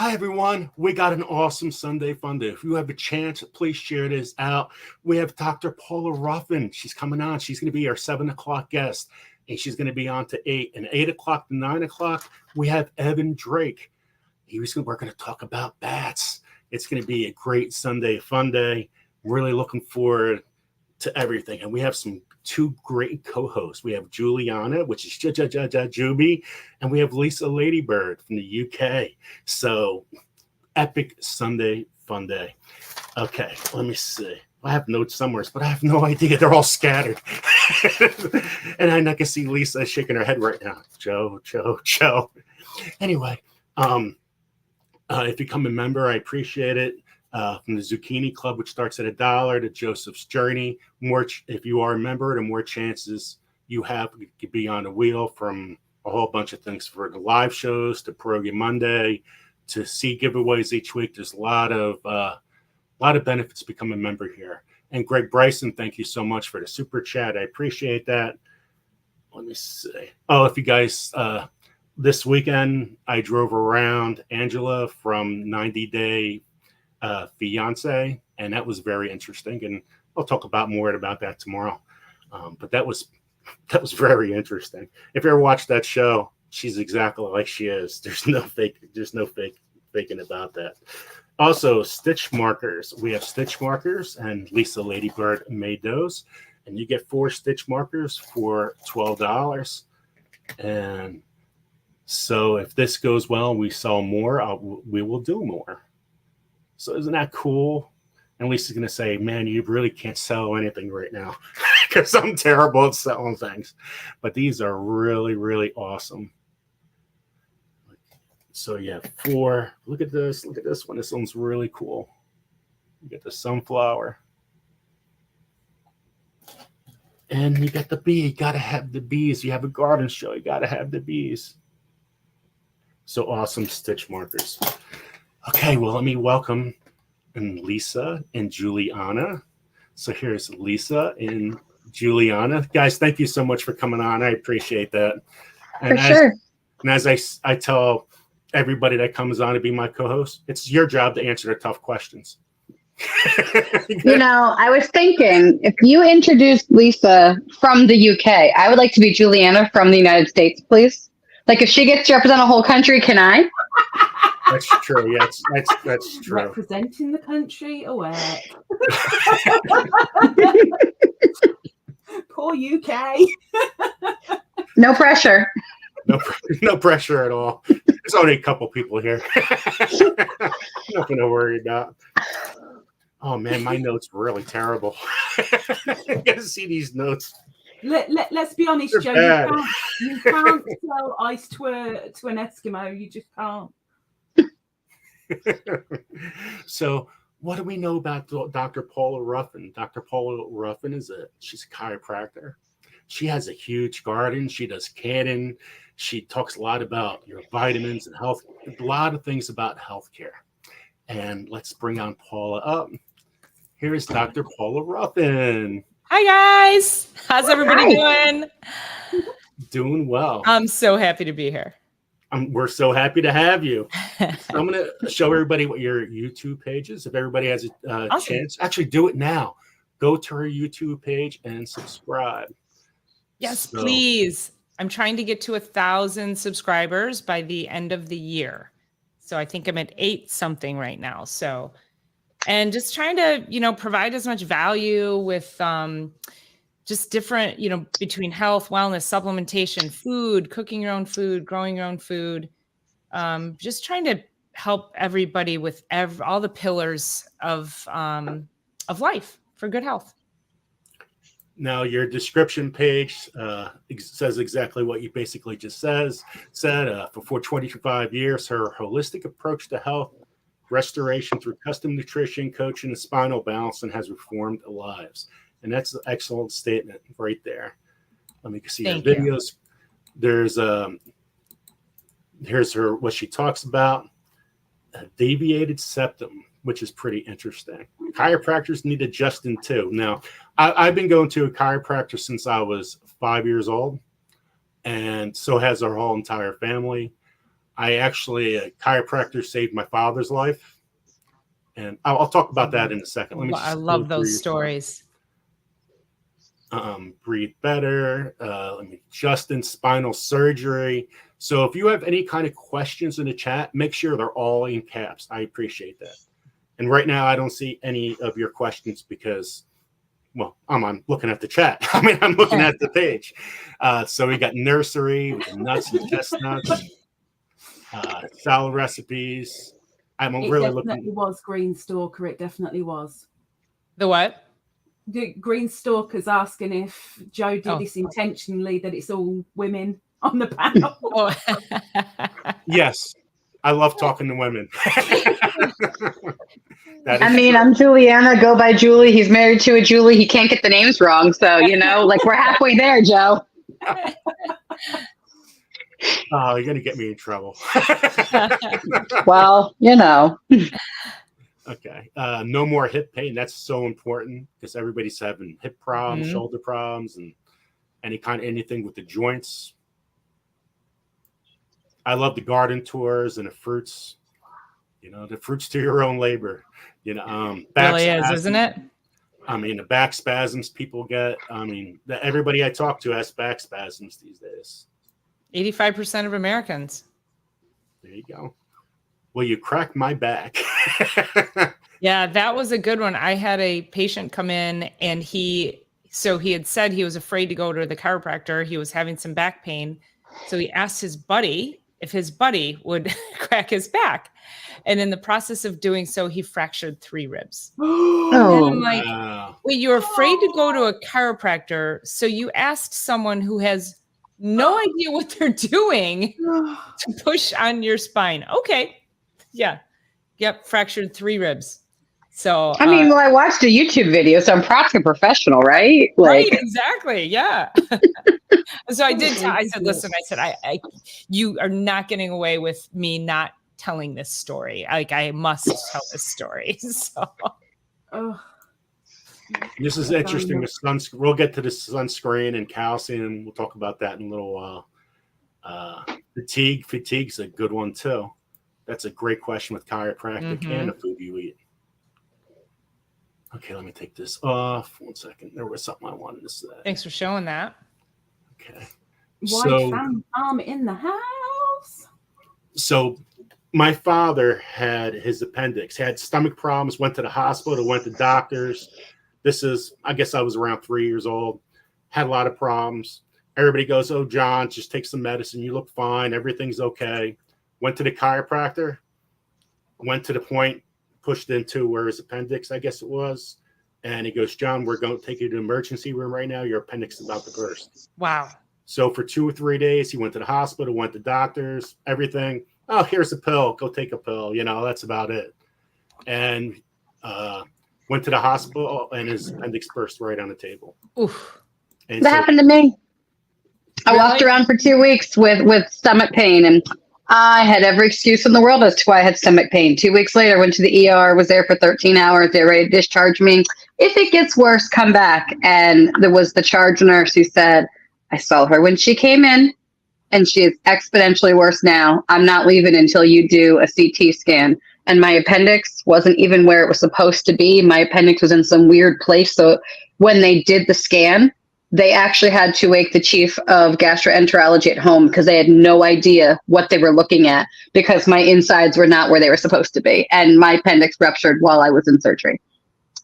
Hi, everyone. We got an awesome Sunday Funday. If you have a chance, please share this out. We have Dr. Paula Ruffin. She's coming on. She's going to be our 7 o'clock guest, and she's going to be on to 8. And 8 o'clock to 9 o'clock, we have Evan Drake. We're going to talk about bats. It's going to be a great Sunday Funday. Really looking forward to everything. And we have two great co-hosts. We have Juliana, which is Juby, and we have Lisa Ladybird from the UK. So epic Sunday fun day. Okay, let me see. I have notes somewhere, but I have no idea. They're all scattered. And I can see Lisa shaking her head right now. Joe. Anyway, if you become a member, I appreciate it. From the Zucchini Club, which starts at $1, to Joseph's Journey. If you are a member, the more chances you have to be on the wheel, from a whole bunch of things, for the live shows to Pierogi Monday to see giveaways each week. There's a lot of benefits to become a member here. And Greg Bryson, thank you so much for the super chat. I appreciate that. Let me see. Oh, if you guys, this weekend I drove around Angela from 90 Day Fiance, and that was very interesting, and I'll talk more about that tomorrow. But that was very interesting. If you ever watched that show, she's exactly like she is. There's no faking about that. Also, stitch markers. We have stitch markers, and Lisa Ladybird made those, and you get 4 stitch markers for $12. And so if this goes well, we sell more, we will do more. So isn't that cool? And Lisa's going to say, man, you really can't sell anything right now because I'm terrible at selling things. But these are really, really awesome. So yeah, 4. Look at this. Look at this one. This one's really cool. You get the sunflower. And you got the bee. You got to have the bees. You have a garden show. You got to have the bees. So awesome stitch markers. Okay, well, let me welcome Lisa and Juliana. So here's Lisa and Juliana. Guys, thank you so much for coming on. I appreciate that. And sure. And as I tell everybody that comes on to be my co-host, it's your job to answer the tough questions. I was thinking, if you introduced Lisa from the UK, I would like to be Juliana from the United States, please. Like, if she gets to represent a whole country, can I? That's true. Yeah, that's true. Representing the country away. Poor UK. No pressure. No pressure at all. There's only a couple people here. Nothing to worry about. Oh man, my notes were really terrible. You gotta see these notes. Let's be honest, They're Joe. bad. You can't sell ice to an Eskimo. You just can't. So what do we know about Dr. Paula Ruffin? Dr. Paula Ruffin she's a chiropractor. She has a huge garden. She does canning. She talks a lot about your vitamins and health, a lot of things about healthcare. And let's bring on Paula up. Here is Dr. Paula Ruffin. Hi guys. How's everybody doing? Doing well. I'm so happy to be here. We're so happy to have you. So I'm going to show everybody what your YouTube page is. If everybody has a Awesome. chance, actually do it now. Go to her YouTube page and subscribe. Yes, please. I'm trying to get to 1,000 subscribers by the end of the year. So I think I'm at 8 something right now. So, and just trying to, provide as much value with just different, between health, wellness, supplementation, food, cooking your own food, growing your own food. Just trying to help everybody with all the pillars of life for good health. Now, your description page says exactly what you basically just said. For 25 years, her holistic approach to health, restoration through custom nutrition, coaching, and spinal balance, and has reformed lives. And that's an excellent statement right there. Let me see Thank her videos. Here's what she talks about. A deviated septum, which is pretty interesting. Chiropractors need adjusting too. Now, I've been going to a chiropractor since I was 5 years old, and so has our whole entire family. I actually, a chiropractor saved my father's life. And I'll talk about that in a second. Let me I just love those stories. Breathe better. Justin, spinal surgery. So if you have any kind of questions in the chat, make sure they're all in caps. I appreciate that. And right now, I don't see any of your questions because, well, I'm looking at the chat. I mean, I'm looking at the page. So we got nursery with the nuts and chestnuts, salad recipes. I'm really looking. It definitely was Green Stalker. It definitely was. The what? The Green Stalker's asking if Joe did this intentionally, that it's all women on the panel. Oh. Yes. I love talking to women. I'm Juliana. Go by Julie. He's married to a Julie. He can't get the names wrong. So, like we're halfway there, Joe. Oh, you're going to get me in trouble. Well, Okay. No more hip pain. That's so important because everybody's having hip problems, shoulder problems, and anything with the joints. I love the garden tours and the fruits. The fruits to your own labor. Back really spasms, isn't it? I mean, the back spasms people get. I mean, everybody I talk to has back spasms these days. 85% of Americans. There you go. Well, you cracked my back. Yeah, that was a good one. I had a patient come in and he had said he was afraid to go to the chiropractor. He was having some back pain. So he asked his buddy if his buddy would crack his back. And in the process of doing so, he fractured 3 ribs. And I'm like, wait, you're afraid to go to a chiropractor. So you asked someone who has no idea what they're doing to push on your spine. Okay. Yeah. Yep. Fractured 3 ribs. So, I watched a YouTube video, so I'm practically professional, right? Right. Exactly. Yeah. So I said, listen, you are not getting away with me not telling this story. Like I must tell this story. So. This is interesting. The sunscreen. We'll get to the sunscreen and calcium. We'll talk about that in a little while. Fatigue's a good one too. That's a great question with chiropractic and the food you eat. Okay, let me take this off. 1 second. There was something I wanted to say. Thanks for showing that. Okay. White farm in the house. So my father had his appendix, had stomach problems, went to the hospital, went to doctors. I guess I was around 3 years old, had a lot of problems. Everybody goes, oh, John, just take some medicine. You look fine. Everything's okay. Went to the chiropractor, went to the point, pushed into where his appendix, I guess it was. And he goes, John, we're going to take you to the emergency room right now. Your appendix is about to burst. Wow. So for 2 or 3 days, he went to the hospital, went to doctors, everything. Oh, here's a pill. Go take a pill. That's about it. And went to the hospital, and his appendix burst right on the table. Oof. That happened to me. I walked around for 2 weeks with stomach pain, and I had every excuse in the world as to why I had stomach pain. 2 weeks later, went to the ER, was there for 13 hours. They were ready to discharge me. If it gets worse, come back. And there was the charge nurse who said, I saw her when she came in, and she is exponentially worse now. I'm not leaving until you do a CT scan. And my appendix wasn't even where it was supposed to be. My appendix was in some weird place. So when they did the scan, they actually had to wake the chief of gastroenterology at home because they had no idea what they were looking at because my insides were not where they were supposed to be. And my appendix ruptured while I was in surgery.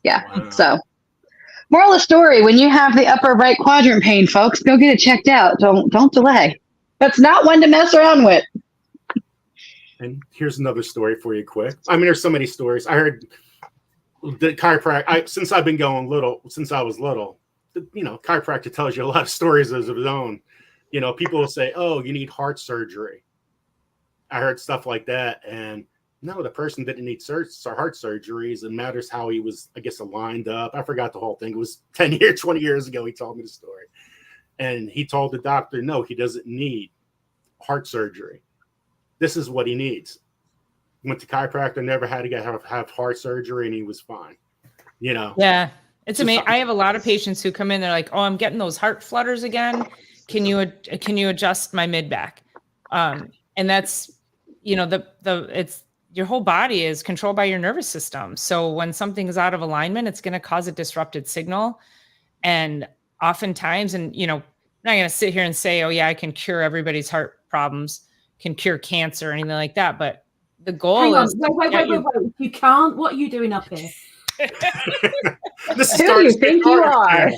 Yeah. Wow. So moral of the story, when you have the upper right quadrant pain, folks, go get it checked out. Don't delay. That's not one to mess around with. And here's another story for you quick. I mean, there's so many stories. I heard the chiropractor, since I've been going since I was little, chiropractor tells you a lot of stories of his own. People will say, oh, you need heart surgery. I heard stuff like that. And no, the person didn't need heart surgeries. It matters how he was, I guess, aligned up. I forgot the whole thing. It was 20 years ago. He told me the story. And he told the doctor, no, he doesn't need heart surgery. This is what he needs. Went to chiropractor, never had to have heart surgery, and he was fine. Yeah. It's amazing. I have a lot of patients who come in. They're like, "Oh, I'm getting those heart flutters again. Can you adjust my mid back?" And that's it's your whole body is controlled by your nervous system. So when something is out of alignment, it's going to cause a disrupted signal. And oftentimes, and I'm not going to sit here and say, oh yeah, I can cure everybody's heart problems, can cure cancer or anything like that. But the goal is wait. You can't. What are you doing up here? Who do you think you are?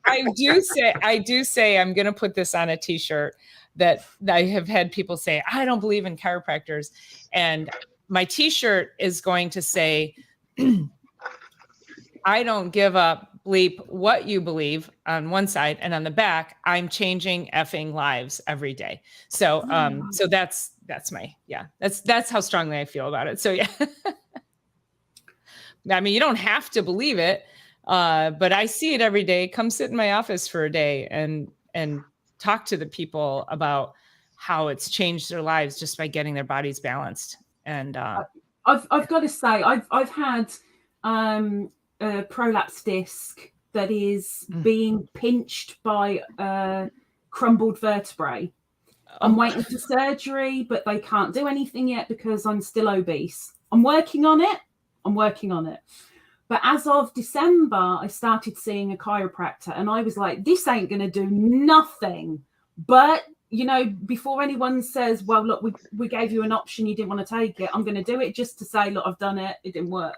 I do say I'm going to put this on a t-shirt that I have had people say, I don't believe in chiropractors. And my t-shirt is going to say, I don't give a bleep what you believe on one side, and on the back, I'm changing effing lives every day. So, so that's that's how strongly I feel about it. So yeah, I mean, you don't have to believe it, but I see it every day. Come sit in my office for a day and talk to the people about how it's changed their lives just by getting their bodies balanced. And I've got to say, I've had a prolapse disc that is being pinched by crumbled vertebrae. I'm waiting for surgery, but they can't do anything yet because I'm still obese. I'm working on it. But as of December, I started seeing a chiropractor, and I was like, this ain't going to do nothing. But, before anyone says, well, look, we gave you an option, you didn't want to take it, I'm going to do it just to say, look, I've done it. It didn't work.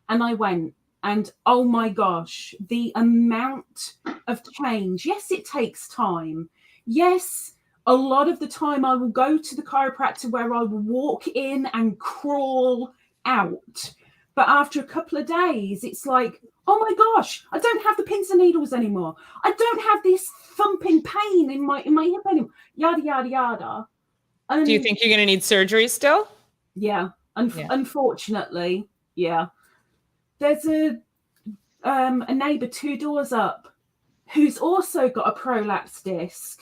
And I went, and oh my gosh, the amount of change. Yes, it takes time. Yes, a lot of the time I will go to the chiropractor where I will walk in and crawl out. But after a couple of days, it's like, oh my gosh, I don't have the pins and needles anymore. I don't have this thumping pain in my hip anymore. Yada, yada, yada. Do you think you're going to need surgery still? Yeah. Unfortunately, yeah. There's a neighbor 2 doors up who's also got a prolapse disc.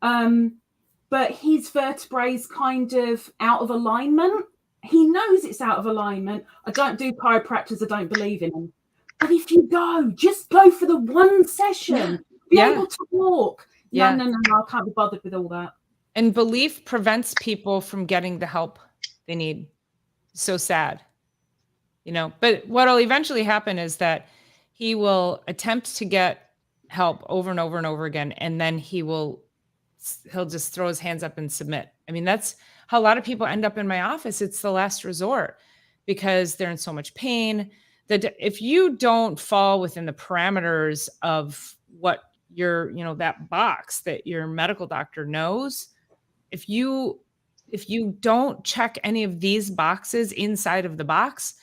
But his vertebrae's kind of out of alignment. He knows it's out of alignment. I don't do chiropractors. I don't believe in them. But if you just go for the one session. Be able to walk. Yeah. No, I can't be bothered with all that. And belief prevents people from getting the help they need. So sad. But what'll eventually happen is that he will attempt to get help over and over and over again. And then he'll just throw his hands up and submit. I mean, that's how a lot of people end up in my office. It's the last resort because they're in so much pain that if you don't fall within the parameters of what that box that your medical doctor knows, if you don't check any of these boxes inside of the box,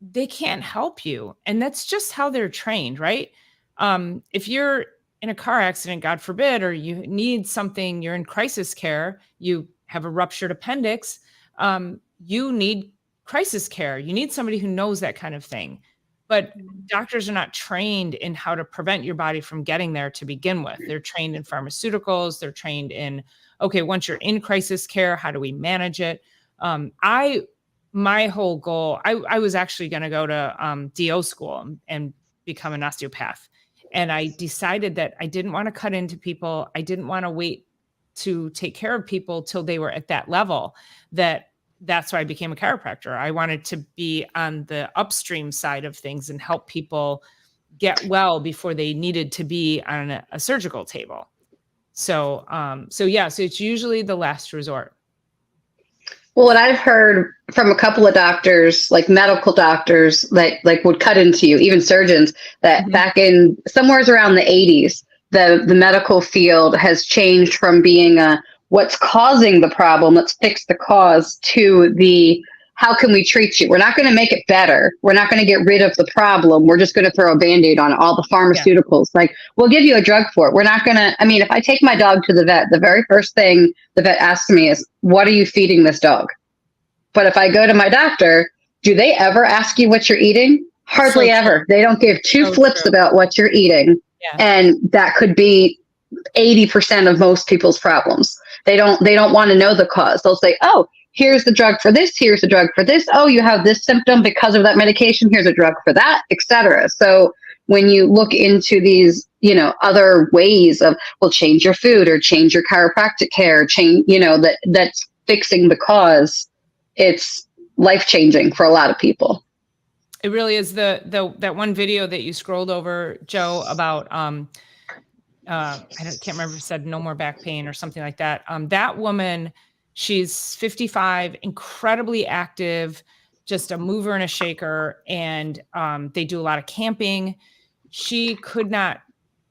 they can't help you. And that's just how they're trained, right? If you're in a car accident, God forbid, or you need something, you're in crisis care, you have a ruptured appendix, you need crisis care. You need somebody who knows that kind of thing. But doctors are not trained in how to prevent your body from getting there to begin with. They're trained in pharmaceuticals. They're trained in, okay, once you're in crisis care, how do we manage it? My whole goal, I was actually going to go to DO school and become an osteopath. And I decided that I didn't want to cut into people. I didn't want to wait to take care of people till they were at that level. That's why I became a chiropractor. I wanted to be on the upstream side of things and help people get well before they needed to be on a surgical table. So it's usually the last resort. Well, what I've heard from a couple of doctors, like medical doctors, that like would cut into you, even surgeons, that back in somewhere around the 80s, the medical field has changed from being what's causing the problem, let's fix the cause, to the how can we treat you? We're not going to make it better. We're not going to get rid of the problem. We're just going to throw a Band-Aid on it, all the pharmaceuticals. Yeah. Like, we'll give you a drug for it. We're not going to, if I take my dog to the vet, the very first thing the vet asks me is, what are you feeding this dog? But if I go to my doctor, do they ever ask you what you're eating? Hardly ever. They don't give two flips about what you're eating. Yeah. And that could be 80% of most people's problems. They don't want to know the cause. They'll say, oh, here's the drug for this. Here's the drug for this. Oh, you have this symptom because of that medication. Here's a drug for that, etc. So when you look into these, other ways of, well, change your food or change your chiropractic care, change, that's fixing the cause, it's life-changing for a lot of people. It really is. That one video that you scrolled over, Joe, about can't remember if it said no more back pain or something like that. That woman, she's 55, incredibly active, just a mover and a shaker. And they do a lot of camping. She could not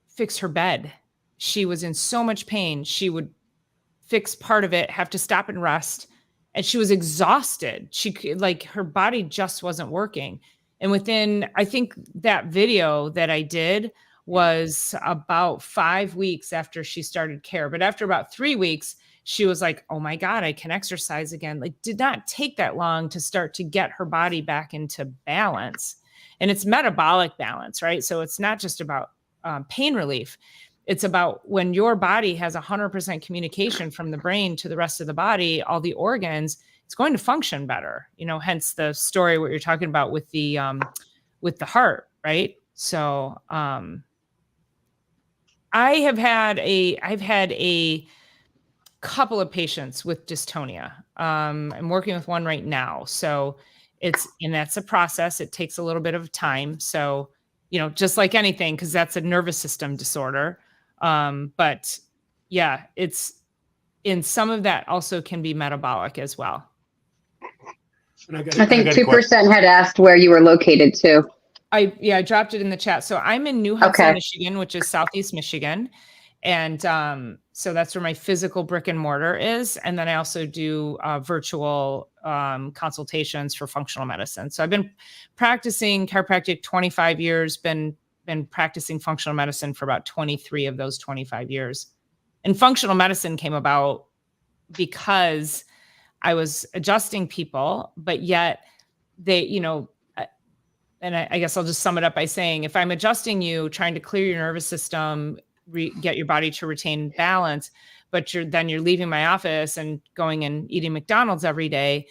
fix her bed. She was in so much pain. She would fix part of it, have to stop and rest. And she was exhausted. Her body just wasn't working. And within, I think that video that I did was about 5 weeks after she started care. But after about 3 weeks, she was like, oh my God, I can exercise again. Like, did not take that long to start to get her body back into balance. And it's metabolic balance, right? So it's not just about pain relief. It's about when your body has 100% communication from the brain to the rest of the body, all the organs, it's going to function better, hence the story, what you're talking about with the heart, right? So, I've had a couple of patients with dystonia. I'm working with one right now. So that's a process. It takes a little bit of time. So, just like anything, because that's a nervous system disorder. But yeah, it's in some of that also can be metabolic as well. I think 2% had asked where you were located too. I dropped it in the chat. So I'm in New Hudson, Michigan, which is Southeast Michigan. And so that's where my physical brick and mortar is. And then I also do virtual consultations for functional medicine. So I've been practicing chiropractic 25 years, been practicing functional medicine for about 23 of those 25 years. And functional medicine came about because I was adjusting people, but yet they, and I guess I'll just sum it up by saying, if I'm adjusting you, trying to clear your nervous system, get your body to retain balance, but you're leaving my office and going and eating McDonald's every day,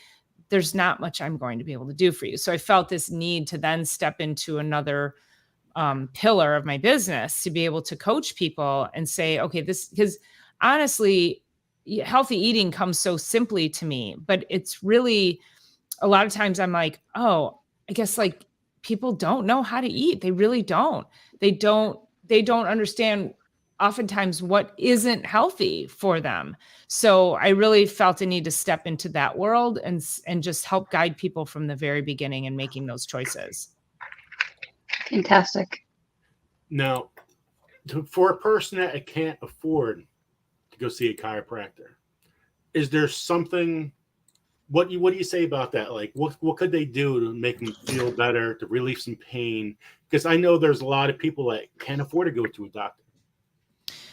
there's not much I'm going to be able to do for you. So I felt this need to then step into another pillar of my business to be able to coach people and say, okay, because honestly, healthy eating comes so simply to me, but it's really, a lot of times I'm like, oh, I guess like people don't know how to eat. They really don't. They don't understand oftentimes what isn't healthy for them. So I really felt a need to step into that world and just help guide people from the very beginning in making those choices. Fantastic. Now, for a person that can't afford to go see a chiropractor, is there something, what do you say about that? Like, what could they do to make them feel better, to relieve some pain? Because I know there's a lot of people that can't afford to go to a doctor.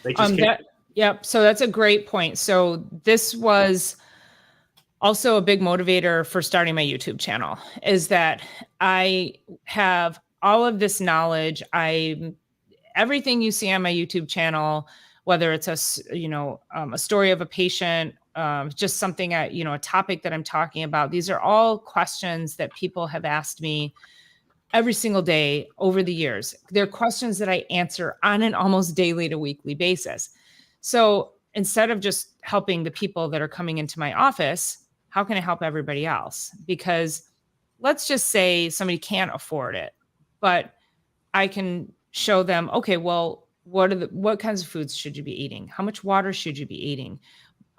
They just can't. Yep. So that's a great point. So this was also a big motivator for starting my YouTube channel, is that I have all of this knowledge. Everything you see on my YouTube channel, whether it's a story of a patient, just something a topic that I'm talking about. These are all questions that people have asked me every single day over the years. They're questions that I answer on an almost daily to weekly basis. So instead of just helping the people that are coming into my office, how can I help everybody else? Because let's just say somebody can't afford it, but I can show them, okay, well, what kinds of foods should you be eating? How much water should you be eating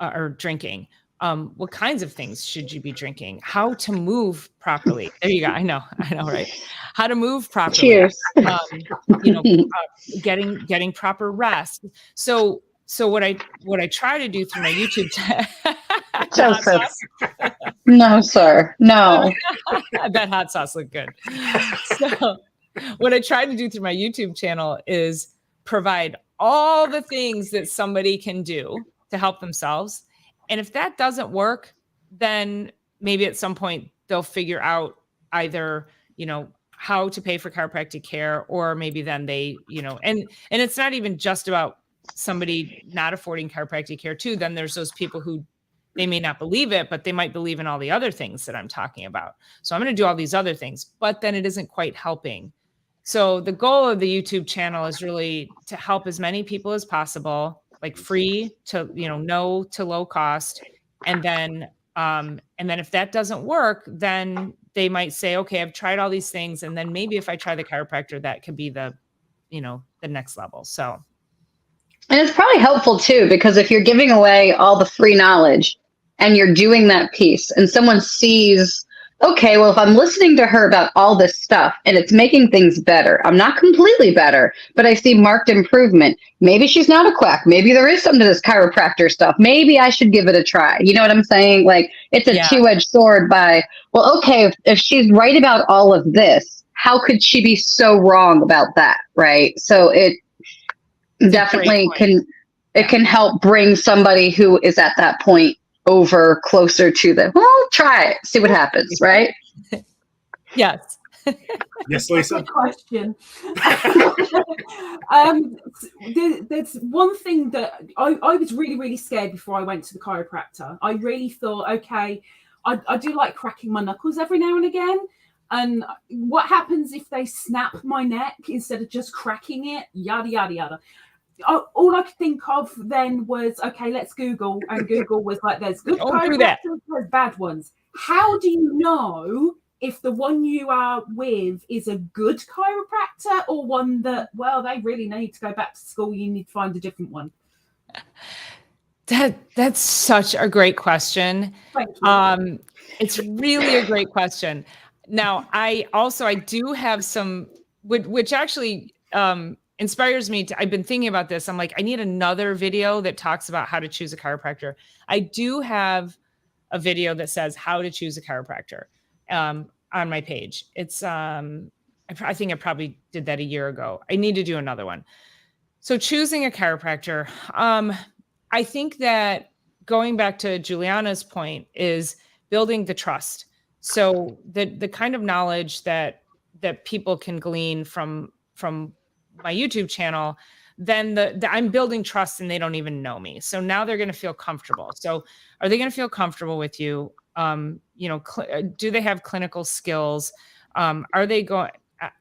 or drinking? What kinds of things should you be drinking? How to move properly? There you go. I know, right? How to move properly. Cheers. Getting proper rest. So what I try to do through my YouTube Joseph. No, sir. No. That hot sauce looked good. So what I try to do through my YouTube channel is provide all the things that somebody can do to help themselves. And if that doesn't work, then maybe at some point they'll figure out either, how to pay for chiropractic care, or maybe then they, and it's not even just about somebody not affording chiropractic care too. Then there's those people who they may not believe it, but they might believe in all the other things that I'm talking about. So I'm going to do all these other things, but then it isn't quite helping. So the goal of the YouTube channel is really to help as many people as possible, like free to, no to low cost, And then if that doesn't work, then they might say, okay, I've tried all these things. And then maybe if I try the chiropractor, that could be the next level. So. And it's probably helpful too, because if you're giving away all the free knowledge and you're doing that piece and someone sees, okay, well, if I'm listening to her about all this stuff and it's making things better, I'm not completely better, but I see marked improvement. Maybe she's not a quack. Maybe there is something to this chiropractor stuff. Maybe I should give it a try. You know what I'm saying? Like, it's a two-edged sword by, well, okay, if she's right about all of this, how could she be so wrong about that? Right. So it definitely can help bring somebody who is at that point over closer to them. Well, try it, see what happens, right? Yes. Yes, Lisa. Good question. There's one thing that I was really, really scared before I went to the chiropractor. I really thought, okay, I do like cracking my knuckles every now and again. And what happens if they snap my neck instead of just cracking it? Yada, yada, yada. All I could think of then was, okay, let's Google. And Google was like, there's good chiropractors, there's bad ones. How do you know if the one you are with is a good chiropractor or one that, well, they really need to go back to school, you need to find a different one? That's such a great question. Thank you. It's really a great question. Now, I do have some, which actually inspires me I've been thinking about this. I'm like, I need another video that talks about how to choose a chiropractor. I do have a video that says how to choose a chiropractor on my page. It's, I think I probably did that a year ago. I need to do another one. So choosing a chiropractor, I think that going back to Juliana's point is building the trust. So the kind of knowledge that people can glean from my YouTube channel, then I'm building trust and they don't even know me. So now they're going to feel comfortable. So are they going to feel comfortable with you? Do they have clinical skills? Are they going?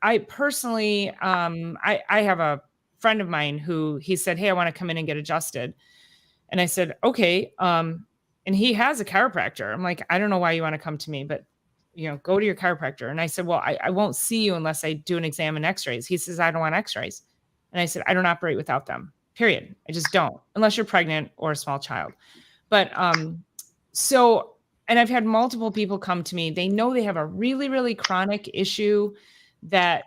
I personally, I have a friend of mine who he said, hey, I want to come in and get adjusted. And I said, okay. And he has a chiropractor. I'm like, I don't know why you want to come to me, but go to your chiropractor. And I said, well, I won't see you unless I do an exam and x-rays. He says, I don't want x-rays. And I said, I don't operate without them, period. I just don't, unless you're pregnant or a small child. But, and I've had multiple people come to me. They know they have a really, really chronic issue and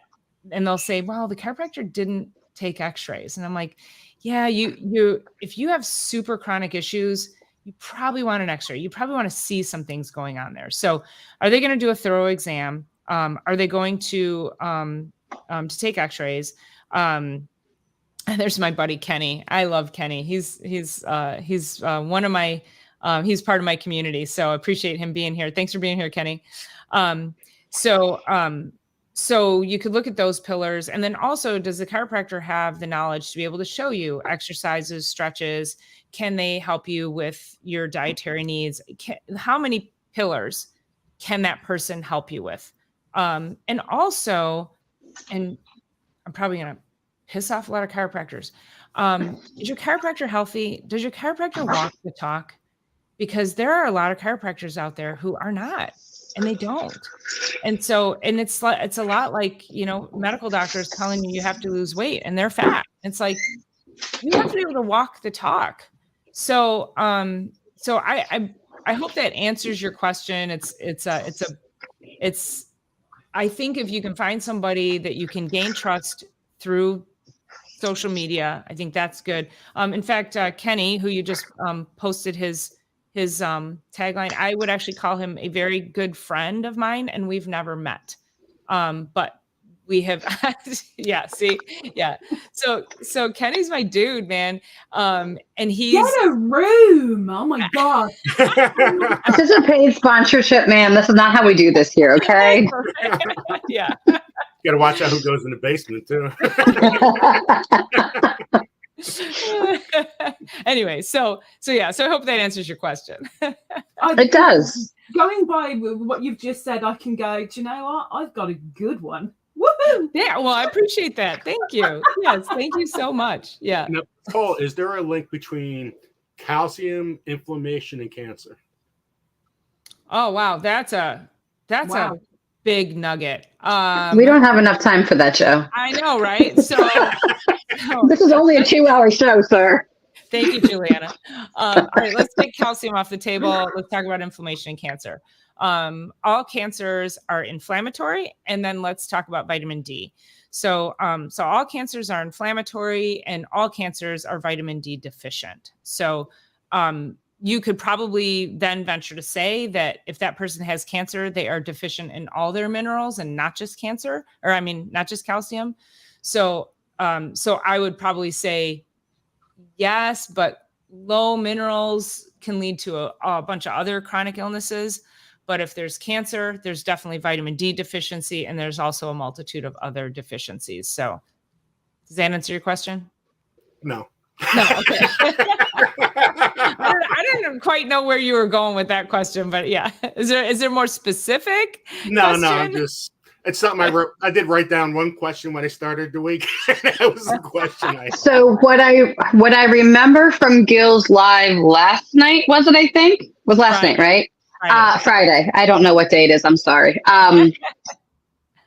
they'll say, well, the chiropractor didn't take x-rays. And I'm like, yeah, if you have super chronic issues, you probably want an x-ray. You probably want to see some things going on there. So are they going to do a thorough exam? Are they going to take x-rays? There's my buddy, Kenny. I love Kenny. He's one of my, he's part of my community. So I appreciate him being here. Thanks for being here, Kenny. So you could look at those pillars. And then also, does the chiropractor have the knowledge to be able to show you exercises, stretches? Can they help you with your dietary needs? How many pillars can that person help you with? And also, and I'm probably going to piss off a lot of chiropractors. Is your chiropractor healthy? Does your chiropractor walk the talk? Because there are a lot of chiropractors out there who are not, and they don't. And so, and it's a lot like, medical doctors telling you have to lose weight and they're fat. It's like, you have to be able to walk the talk. So, I hope that answers your question. I think if you can find somebody that you can gain trust through social media, I think that's good. In fact, Kenny, who you just posted his tagline, I would actually call him a very good friend of mine, and we've never met. But we have, yeah. So Kenny's my dude, man. And he's get a room. Oh my God. This is a paid sponsorship, man. This is not how we do this here. Okay. Yeah. You got to watch out who goes in the basement too. Anyway, so I hope that answers your question. It does. Going by what you've just said, I can go, do you know what? I've got a good one. Woohoo! Yeah, well, I appreciate that. Thank you. Yes, thank you so much. Yeah. Now, Paul, is there a link between calcium, inflammation, and cancer. Oh wow, that's a big nugget. We don't have enough time for that, Joe. I know, right? So This is only a 2-hour show, sir. thank you, Juliana. All right, let's take calcium off the table. Let's talk about inflammation and cancer. All cancers are inflammatory, and then let's talk about vitamin D. So all cancers are inflammatory, and all cancers are vitamin D deficient. So you could probably then venture to say that if that person has cancer, they are deficient in all their minerals and not just cancer, or I mean, not just calcium. So I would probably say yes, but low minerals can lead to a bunch of other chronic illnesses. But if there's cancer, there's definitely vitamin D deficiency, and there's also a multitude of other deficiencies. So does that answer your question? No. No, okay. I didn't quite know where you were going with that question, but yeah. Is there more specific? No, it's something I did write down one question when I started the week. That was the question So what I remember from Gil's live last night, was it, I think? Was last night, right? Friday. I don't know what day it is. I'm sorry.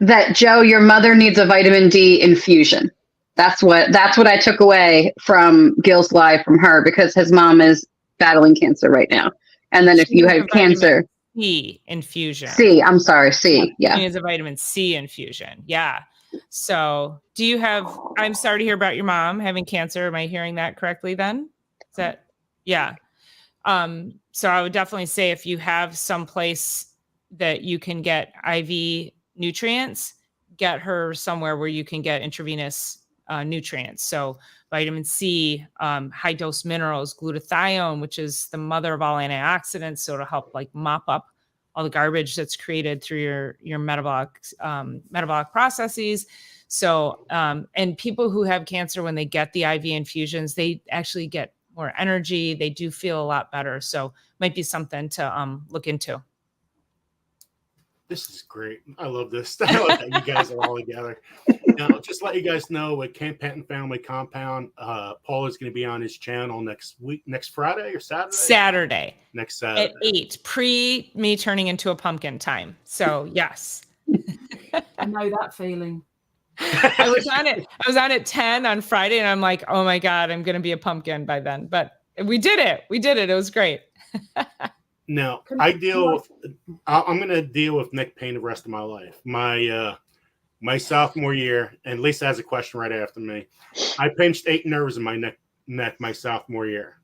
That Joe, your mother needs a vitamin D infusion. That's what I took away from Gil's live from her, because his mom is battling cancer right now. And then if you have cancer, C infusion. I'm sorry, C. Yeah. It's a vitamin C infusion. Yeah. So I'm sorry to hear about your mom having cancer. Am I hearing that correctly then? Is that, yeah. So I would definitely say if you have some place that you can get IV nutrients, get her somewhere where you can get intravenous nutrients. So vitamin C, high dose minerals, glutathione, which is the mother of all antioxidants. So it'll help like mop up all the garbage that's created through your metabolic processes. So, and people who have cancer, when they get the IV infusions, they actually get more energy. They do feel a lot better. So might be something to look into. This is great. I love this. I love that you guys are all together. Now, just let you guys know, with Camp Patton Family Compound, Paul is going to be on his channel next Friday or Saturday? Saturday. Next Saturday. At 8, pre me turning into a pumpkin time. So yes. I know that feeling. I was on at 10 on Friday, and I'm like, oh my God, I'm going to be a pumpkin by then. But we did it. It was great. Now, I'm going to deal with neck pain the rest of my life. My sophomore year, and Lisa has a question right after me. I pinched 8 nerves in my neck my sophomore year.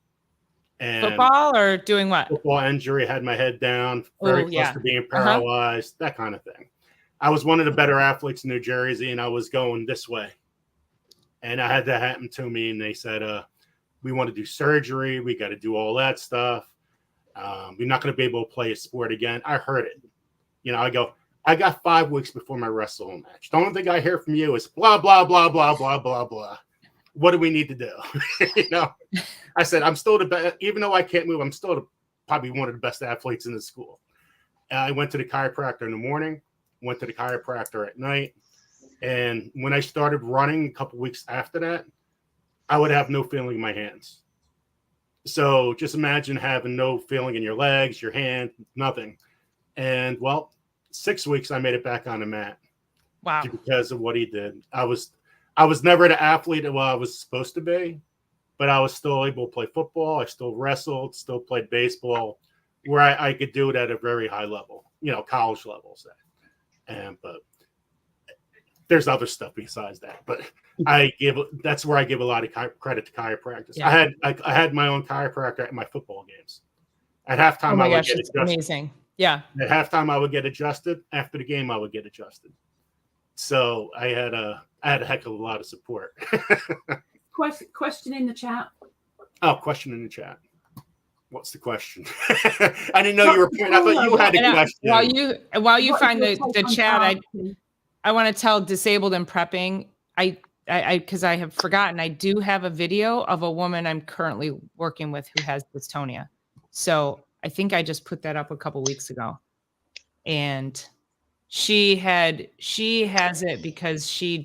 And football or doing what? Football injury, had my head down, very close to being paralyzed, that kind of thing. I was one of the better athletes in New Jersey, and I was going this way. And I had that happen to me, and they said, we want to do surgery. We got to do all that stuff. You're not going to be able to play a sport again. I heard it. I got 5 weeks before my wrestle match. The only thing I hear from you is blah, blah, blah, blah, blah, blah, blah. What do we need to do? I said, I'm still the best. Even though I can't move, I'm still probably one of the best athletes in the school. I went to the chiropractor in the morning, went to the chiropractor at night. And when I started running a couple weeks after that, I would have no feeling in my hands. So just imagine having no feeling in your legs, your hand, nothing. And 6 weeks, I made it back on the mat. Wow. Because of what he did. I was never the athlete that I was supposed to be, but I was still able to play football. I still wrestled, still played baseball, where I could do it at a very high level, college level, say. But there's other stuff besides that. But that's where I give a lot of credit to chiropractors. Yeah. I had my own chiropractor at my football games. At halftime, I would get adjusted. Amazing. Yeah. At halftime, I would get adjusted. After the game, I would get adjusted. So I had a heck of a lot of support. Question in the chat. Oh, question in the chat. What's the question? I didn't know you were pointing. I thought you had a question. While you find the chat, I want to tell Disabled and Prepping. Because I have forgotten, I do have a video of a woman I'm currently working with who has dystonia. So I think I just put that up a couple weeks ago, and she has it because she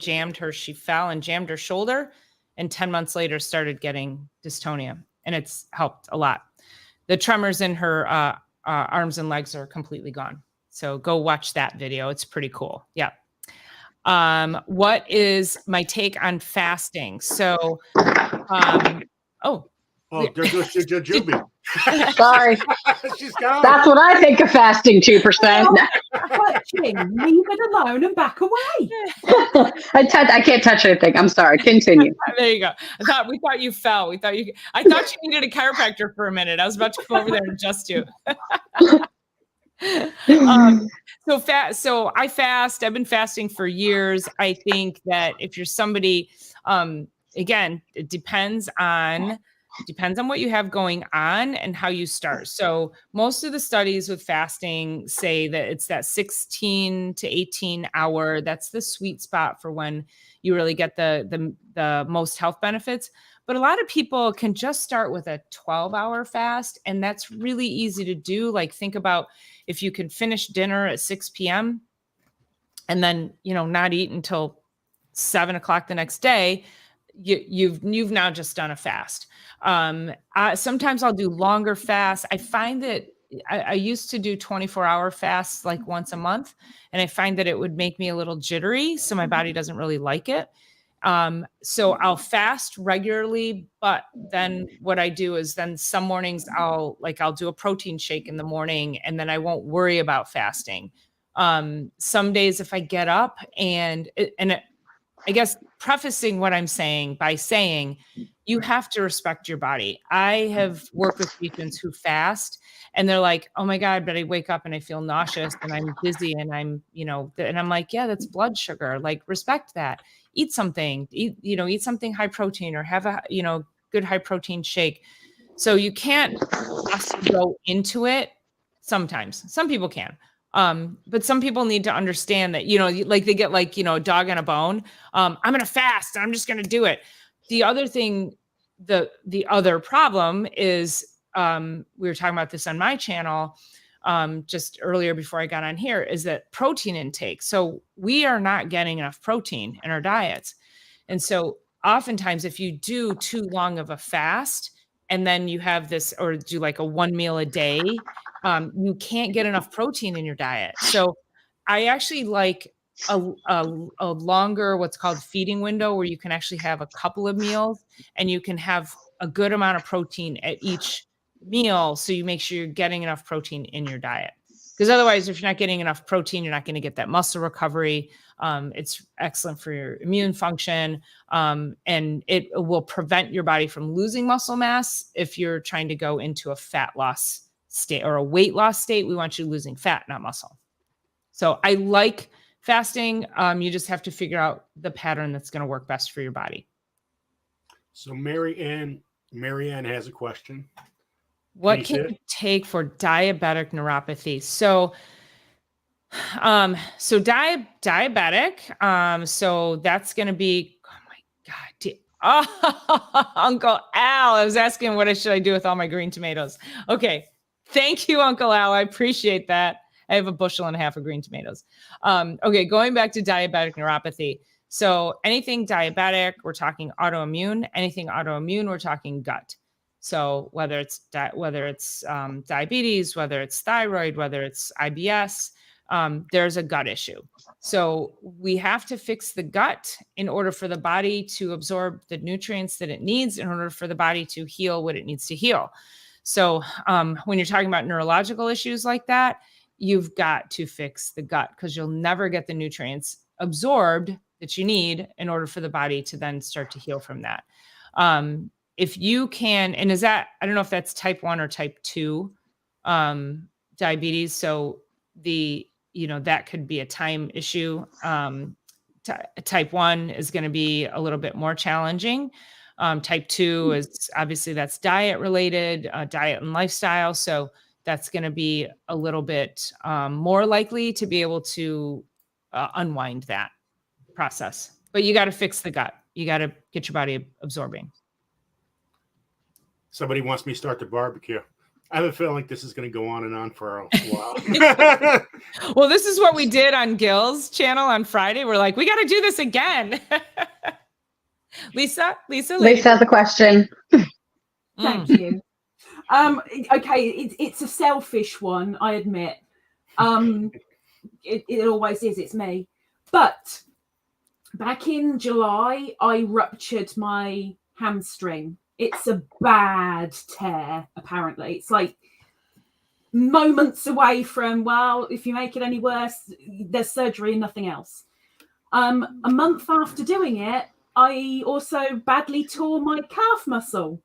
fell and jammed her shoulder, and 10 months later started getting dystonia. and it's helped a lot. The tremors in her arms and legs are completely gone. So go watch that video. It's pretty cool. Yeah. What is my take on fasting? So, there goes Jujubi. Sorry. She's gone. That's what I think of fasting, 2%. Touching, leave it alone and back away. I can't touch anything. I'm sorry. Continue. There you go. We thought you fell. I thought you needed a chiropractor for a minute. I was about to come over there and adjust you. So I fast. I've been fasting for years. I think that if you're somebody, again, it depends on what you have going on and how you start. So most of the studies with fasting say that it's that 16 to 18 hour. That's the sweet spot for when you really get the most health benefits. But a lot of people can just start with a 12-hour fast, and that's really easy to do. Like, think about if you can finish dinner at 6 p.m. and then, not eat until 7 o'clock the next day, you've now just done a fast. Sometimes I'll do longer fasts. I find that I used to do 24-hour fasts like once a month, and I find that it would make me a little jittery, so my body doesn't really like it. So I'll fast regularly, but then what I do is then some mornings I'll do a protein shake in the morning, and then I won't worry about fasting. Some days if I get up I guess prefacing what I'm saying by saying you have to respect your body. I have worked with patients who fast and they're like, oh my God, but I wake up and I feel nauseous and I'm dizzy and I'm like, yeah, that's blood sugar. Like, respect that. Eat something, eat something high protein or have a, good high protein shake. So you can't just go into it. Sometimes some people can. But some people need to understand that, like they get like, a dog on a bone. I'm going to fast. I'm just going to do it. The other thing, the other problem is, we were talking about this on my channel, just earlier before I got on here, is that protein intake. So we are not getting enough protein in our diets. And so oftentimes if you do too long of a fast and then you have this, or do like a 1 meal a day, you can't get enough protein in your diet. So I actually like a longer, what's called feeding window, where you can actually have a couple of meals and you can have a good amount of protein at each meal. So you make sure you're getting enough protein in your diet. Because otherwise, if you're not getting enough protein, you're not going to get that muscle recovery. It's excellent for your immune function. And it will prevent your body from losing muscle mass. If you're trying to go into a fat loss state or a weight loss state, we want you losing fat, not muscle. So I like fasting. You just have to figure out the pattern that's going to work best for your body. So Mary Ann has a question. What can you take for diabetic neuropathy? So diabetic. So that's going to be, oh my God. Uncle Al, I was asking what should I do with all my green tomatoes? Okay. Thank you, Uncle Al. I appreciate that. I have 1.5 bushels of green tomatoes. Okay. Going back to diabetic neuropathy. So anything diabetic, we're talking autoimmune. Anything autoimmune, we're talking gut. So whether it's diabetes, whether it's thyroid, whether it's IBS, there's a gut issue. So we have to fix the gut in order for the body to absorb the nutrients that it needs, in order for the body to heal what it needs to heal. So when you're talking about neurological issues like that, you've got to fix the gut, because you'll never get the nutrients absorbed that you need in order for the body to then start to heal from that. If you can, and I don't know if that's type 1 or type 2 diabetes. So that could be a time issue. Type 1 is going to be a little bit more challenging. Type 2 is obviously that's diet related, diet and lifestyle. So that's going to be a little bit more likely to be able to unwind that process. But you got to fix the gut. You got to get your body absorbing. Somebody wants me to start the barbecue. I have a feeling like this is going to go on and on for a while. Well, this is what we did on Gil's channel on Friday. We're like, we got to do this again. Lisa has a question. Thank you. Okay, it's a selfish one, I admit. It always is. It's me. But back in July, I ruptured my hamstring. It's a bad tear, apparently. It's like moments away from, well, if you make it any worse, there's surgery and nothing else. A month after doing it, I also badly tore my calf muscle.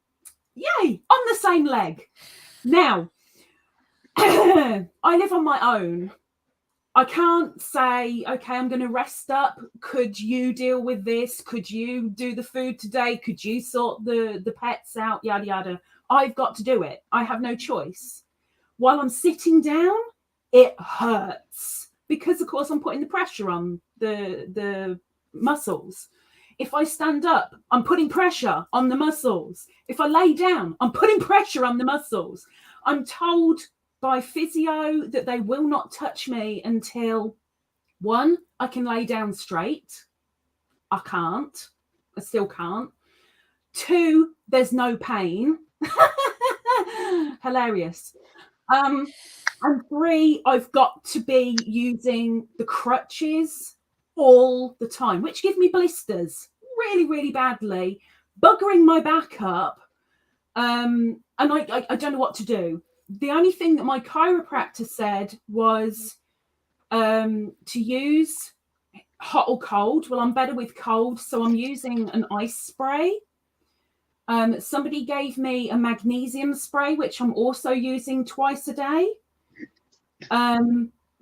Yay, on the same leg. Now, I live on my own. I can't say, okay, I'm going to rest up. Could you deal with this? Could you do the food today? Could you sort the pets out? Yada, yada. I've got to do it. I have no choice. While I'm sitting down, it hurts because, of course, I'm putting the pressure on the muscles. If I stand up, I'm putting pressure on the muscles. If I lay down, I'm putting pressure on the muscles. I'm told by physio that they will not touch me until, one, I can lay down straight. I can't. I still can't. Two, there's no pain. Hilarious. And three, I've got to be using the crutches all the time, which give me blisters really, really badly, buggering my back up. And I don't know what to do. The only thing that my chiropractor said was to use hot or cold. Well, I'm better with cold, so I'm using an ice spray. Somebody gave me a magnesium spray, which I'm also using twice a day.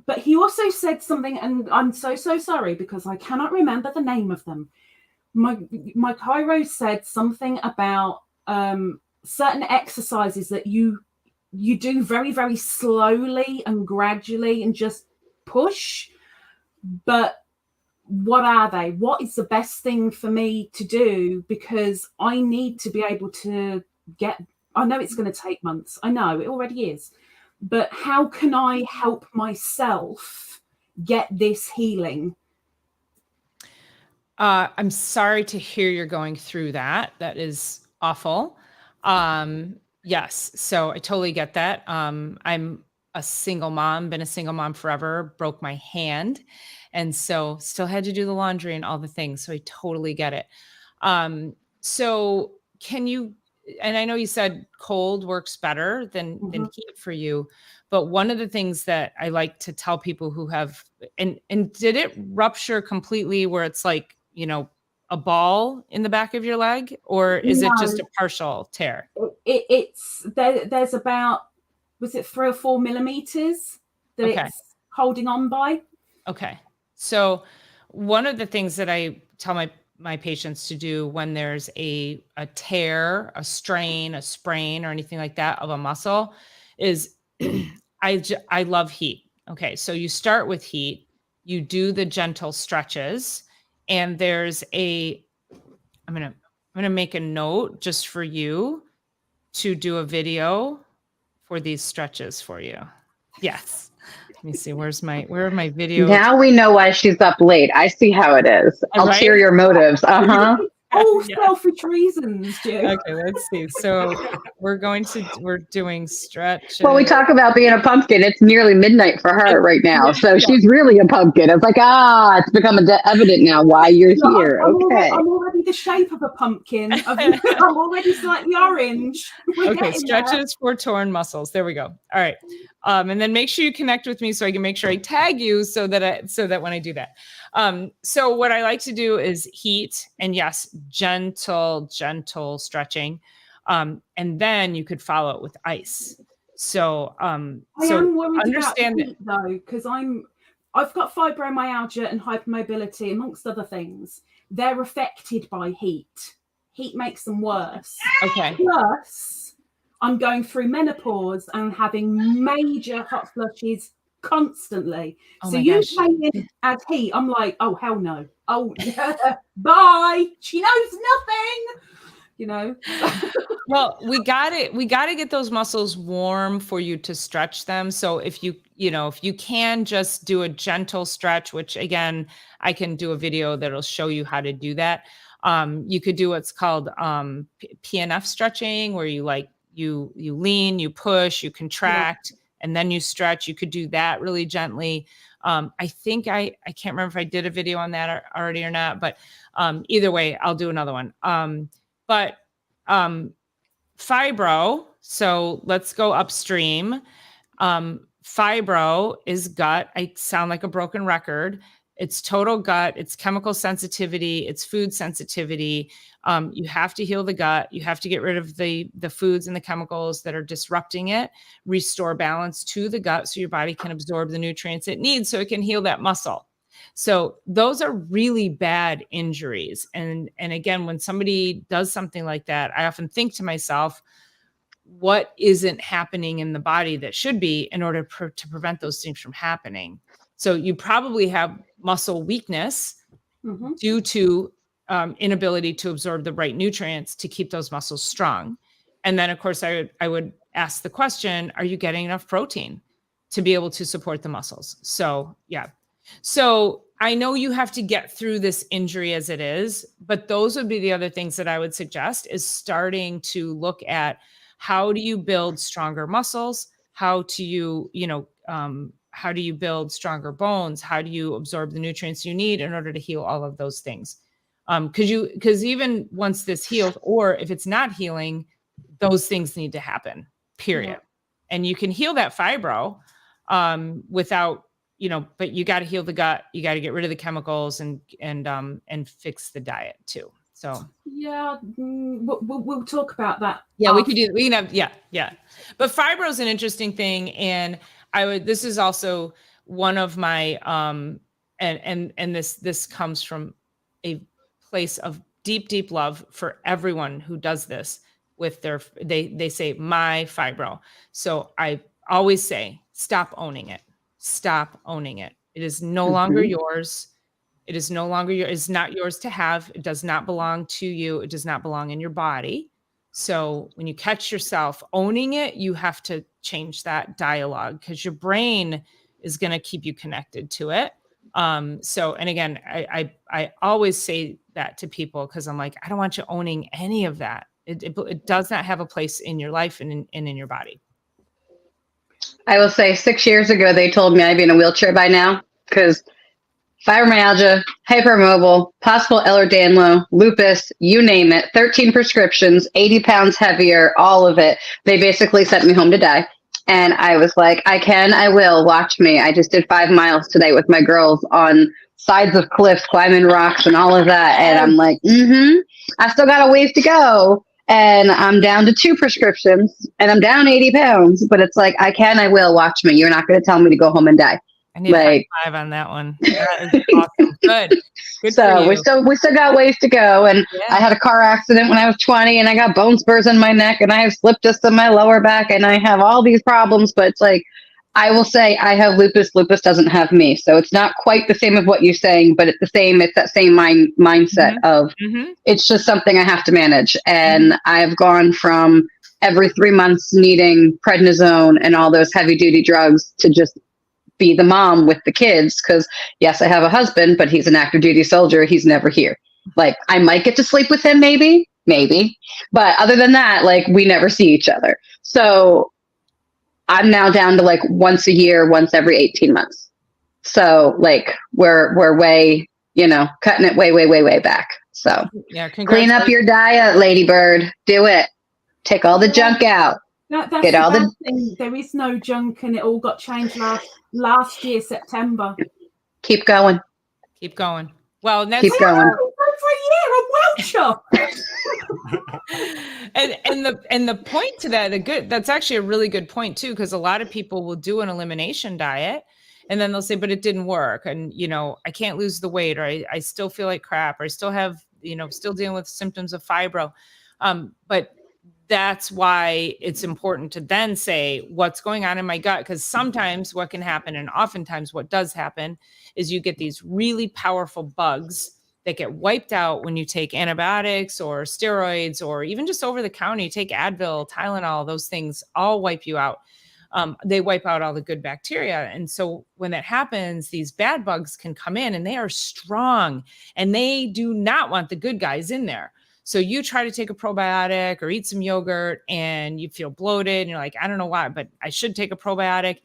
But he also said something, and I'm so sorry because I cannot remember the name of them. My chiro said something about certain exercises that you do very, very slowly and gradually and just push. But what are they? What is the best thing for me to do? Because I need to be able to I know it's going to take months. I know it already is. But how can I help myself get this healing? I'm sorry to hear you're going through that. That is awful. Yes, so I totally get that. I'm a single mom, been a single mom forever, broke my hand. And so still had to do the laundry and all the things. So I totally get it. So can you, and I know you said cold works better than heat for you, but one of the things that I like to tell people who have, and did it rupture completely where it's like, a ball in the back of your leg, or is it just a partial tear? There's about, was it 3 or 4 millimeters that it's holding on by? Okay. So one of the things that I tell my patients to do when there's a tear, a strain, a sprain, or anything like that of a muscle is I love heat. Okay. So you start with heat, you do the gentle stretches, and there's I'm going to make a note just for you to do a video for these stretches for you. Yes. Let me see. Where are my videos? Now we know why she's up late. I see how it is. Ulterior motives. Selfish reasons, Jim. Okay, let's see. So we're doing stretch. Well, we talk about being a pumpkin. It's nearly midnight for her right now. So she's really a pumpkin. It's like, it's become evident now why you're here. Okay. I'm already the shape of a pumpkin. I'm already slightly orange. Okay, stretches for torn muscles. There we go. All right. And then make sure you connect with me so I can make sure I tag you so that when I do that. So what I like to do is heat and yes, gentle stretching. And then you could follow it with ice. So, I am worried understand about heat, though, because I've got fibromyalgia and hypermobility amongst other things. They're affected by heat. Heat makes them worse. Okay. Plus, I'm going through menopause and having major hot flushes constantly. So you saying add heat, I'm like, oh hell no. Oh bye. She knows nothing. Well, we got to get those muscles warm for you to stretch them. So if you can just do a gentle stretch, which again, I can do a video that'll show you how to do that. You could do what's called PNF stretching, where you lean, you push, you contract, and then you stretch. You could do that really gently. I think I can't remember if I did a video on that already or not, but either way, I'll do another one. But fibro, so let's go upstream. Fibro is gut. I sound like a broken record. It's total gut. It's chemical sensitivity. It's food sensitivity. You have to heal the gut. You have to get rid of the foods and the chemicals that are disrupting it, restore balance to the gut so your body can absorb the nutrients it needs so it can heal that muscle. So those are really bad injuries. And again, when somebody does something like that, I often think to myself, what isn't happening in the body that should be in order to prevent those things from happening? So you probably have muscle weakness due to inability to absorb the right nutrients to keep those muscles strong. And then, of course, I would ask the question, are you getting enough protein to be able to support the muscles? So, yeah. So I know you have to get through this injury as it is, but those would be the other things that I would suggest, is starting to look at how do you build stronger muscles? How do you build stronger bones? How do you absorb the nutrients you need in order to heal all of those things? Because even once this heals, or if it's not healing, those things need to happen, period. Yeah. And you can heal that fibro without, but you got to heal the gut. You got to get rid of the chemicals and fix the diet too. So yeah, we'll talk about that. Yeah, we can have. Yeah. But fibro is an interesting thing, and this is also one of my and this comes from a place of deep love for everyone who does this with they say my fibro. So I always say, stop owning it. Stop owning it. It is no longer yours. It is no longer it's not yours to have. It does not belong to you. It does not belong in your body. So when you catch yourself owning it, you have to change that dialogue, because your brain is going to keep you connected to it. And again, I always say that to people, because I'm like, I don't want you owning any of that. It does not have a place in your life and in your body. I will say 6 years ago, they told me I'd be in a wheelchair by now, because fibromyalgia, hypermobile, possible Ehlers-Danlos, lupus, you name it, 13 prescriptions, 80 pounds heavier, all of it. They basically sent me home to die. And I was like, I will, watch me. I just did 5 miles today with my girls on sides of cliffs, climbing rocks and all of that. And I'm like, I still got a ways to go. And I'm down to 2 prescriptions and I'm down 80 pounds. But it's like, I will, watch me. You're not going to tell me to go home and die. I need a 5 on that one. That is awesome. Good. So we still got ways to go. And I had a car accident when I was 20, and I got bone spurs in my neck, and I have slip discs in my lower back, and I have all these problems. But it's like, I will say I have lupus. Lupus doesn't have me. So it's not quite the same of what you're saying, but it's that same mindset of it's just something I have to manage. And I've gone from every 3 months needing prednisone and all those heavy duty drugs to just be the mom with the kids. Because yes, I have a husband, but he's an active duty soldier. He's never here. Like, I might get to sleep with him, maybe, but other than that, like, we never see each other. So I'm now down to like once a year, once every 18 months. So like we're way, cutting it way back. So yeah, clean up your diet, Ladybird. Do it. Take all the junk out. That's get all the thing. There is no junk, and it all got changed last year, September. Keep going. Well, keep going. For a year, I'm well shocked. and the point to that, that's actually a really good point too, because a lot of people will do an elimination diet, and then they'll say, but it didn't work, and I can't lose the weight, or I still feel like crap, or I still have still dealing with symptoms of fibro, but that's why it's important to then say, what's going on in my gut? Because sometimes what can happen, and oftentimes what does happen, is you get these really powerful bugs that get wiped out when you take antibiotics or steroids, or even just over the counter, you take Advil, Tylenol, those things all wipe you out. they wipe out all the good bacteria. And so when that happens, these bad bugs can come in and they are strong and they do not want the good guys in there. So you try to take a probiotic or eat some yogurt and you feel bloated and you're like, I don't know why, but I should take a probiotic.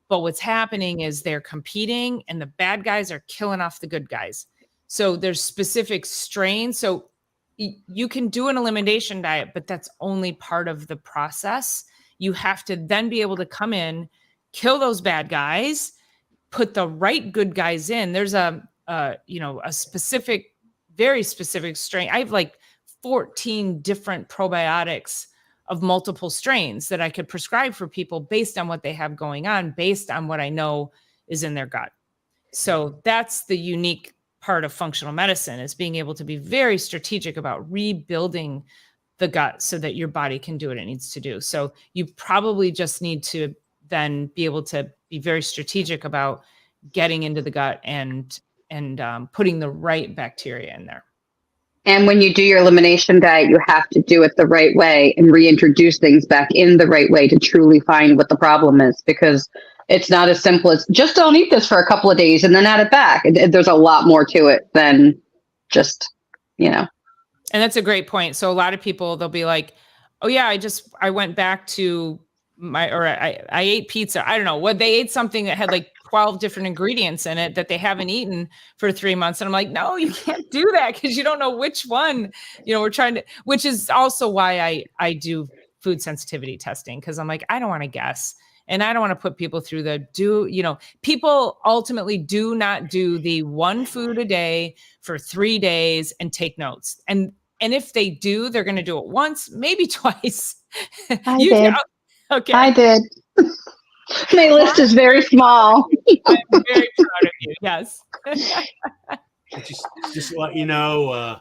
But what's happening is they're competing and the bad guys are killing off the good guys. So there's specific strains. So you can do an elimination diet, but that's only part of the process. You have to then be able to come in, kill those bad guys, put the right good guys in. There's a specific, very specific strain. I have like 14 different probiotics of multiple strains that I could prescribe for people based on what they have going on, based on what I know is in their gut. So that's the unique part of functional medicine, is being able to be very strategic about rebuilding the gut so that your body can do what it needs to do. So you probably just need to then be able to be very strategic about getting into the gut and putting the right bacteria in there. And when you do your elimination diet, you have to do it the right way and reintroduce things back in the right way to truly find what the problem is, because it's not as simple as just don't eat this for a couple of days and then add it back. There's a lot more to it than just, And that's a great point. So a lot of people, they'll be like, oh yeah, I went back to I ate pizza. I don't know what they ate, something that had like 12 different ingredients in it that they haven't eaten for 3 months. And I'm like, no, you can't do that because you don't know which one, we're trying to, which is also why I do food sensitivity testing. Cause I'm like, I don't want to guess. And I don't want to put people through people ultimately do not do the one food a day for 3 days and take notes. And if they do, they're going to do it once, maybe twice. I did. Okay. I did. My list is very small. I'm very proud of you. Yes. just to let you know,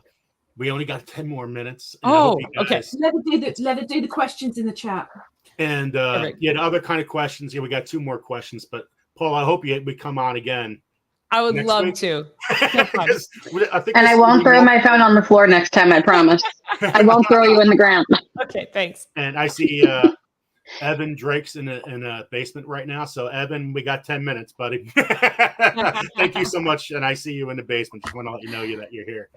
we only got 10 more minutes. Okay. Let her do the questions in the chat. And the other kind of questions. Yeah, we got 2 more questions. But Paul, I hope we come on again. I would love to. I won't throw my phone on the floor next time, I promise. I won't throw you in the ground. Okay, thanks. And I see Evan Drake's in a basement right now. So Evan, we got 10 minutes, buddy. Thank you so much. And I see you in the basement. Just want to let you know that you're here.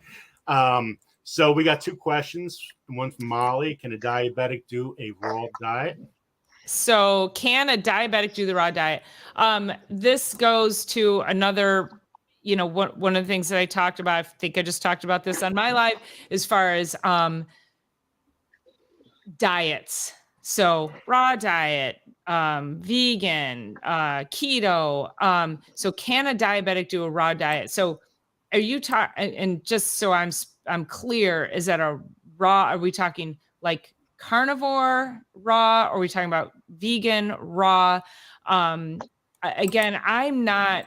So we got 2 questions. One from Molly. Can a diabetic do a raw diet? So can a diabetic do the raw diet? This goes to another, one of the things that I talked about. I think I just talked about this on my live as far as diets. So raw diet, vegan, keto. So can a diabetic do a raw diet? So are you talking, and just so I'm clear, is that a raw, are we talking like carnivore raw, or are we talking about vegan raw? Again, I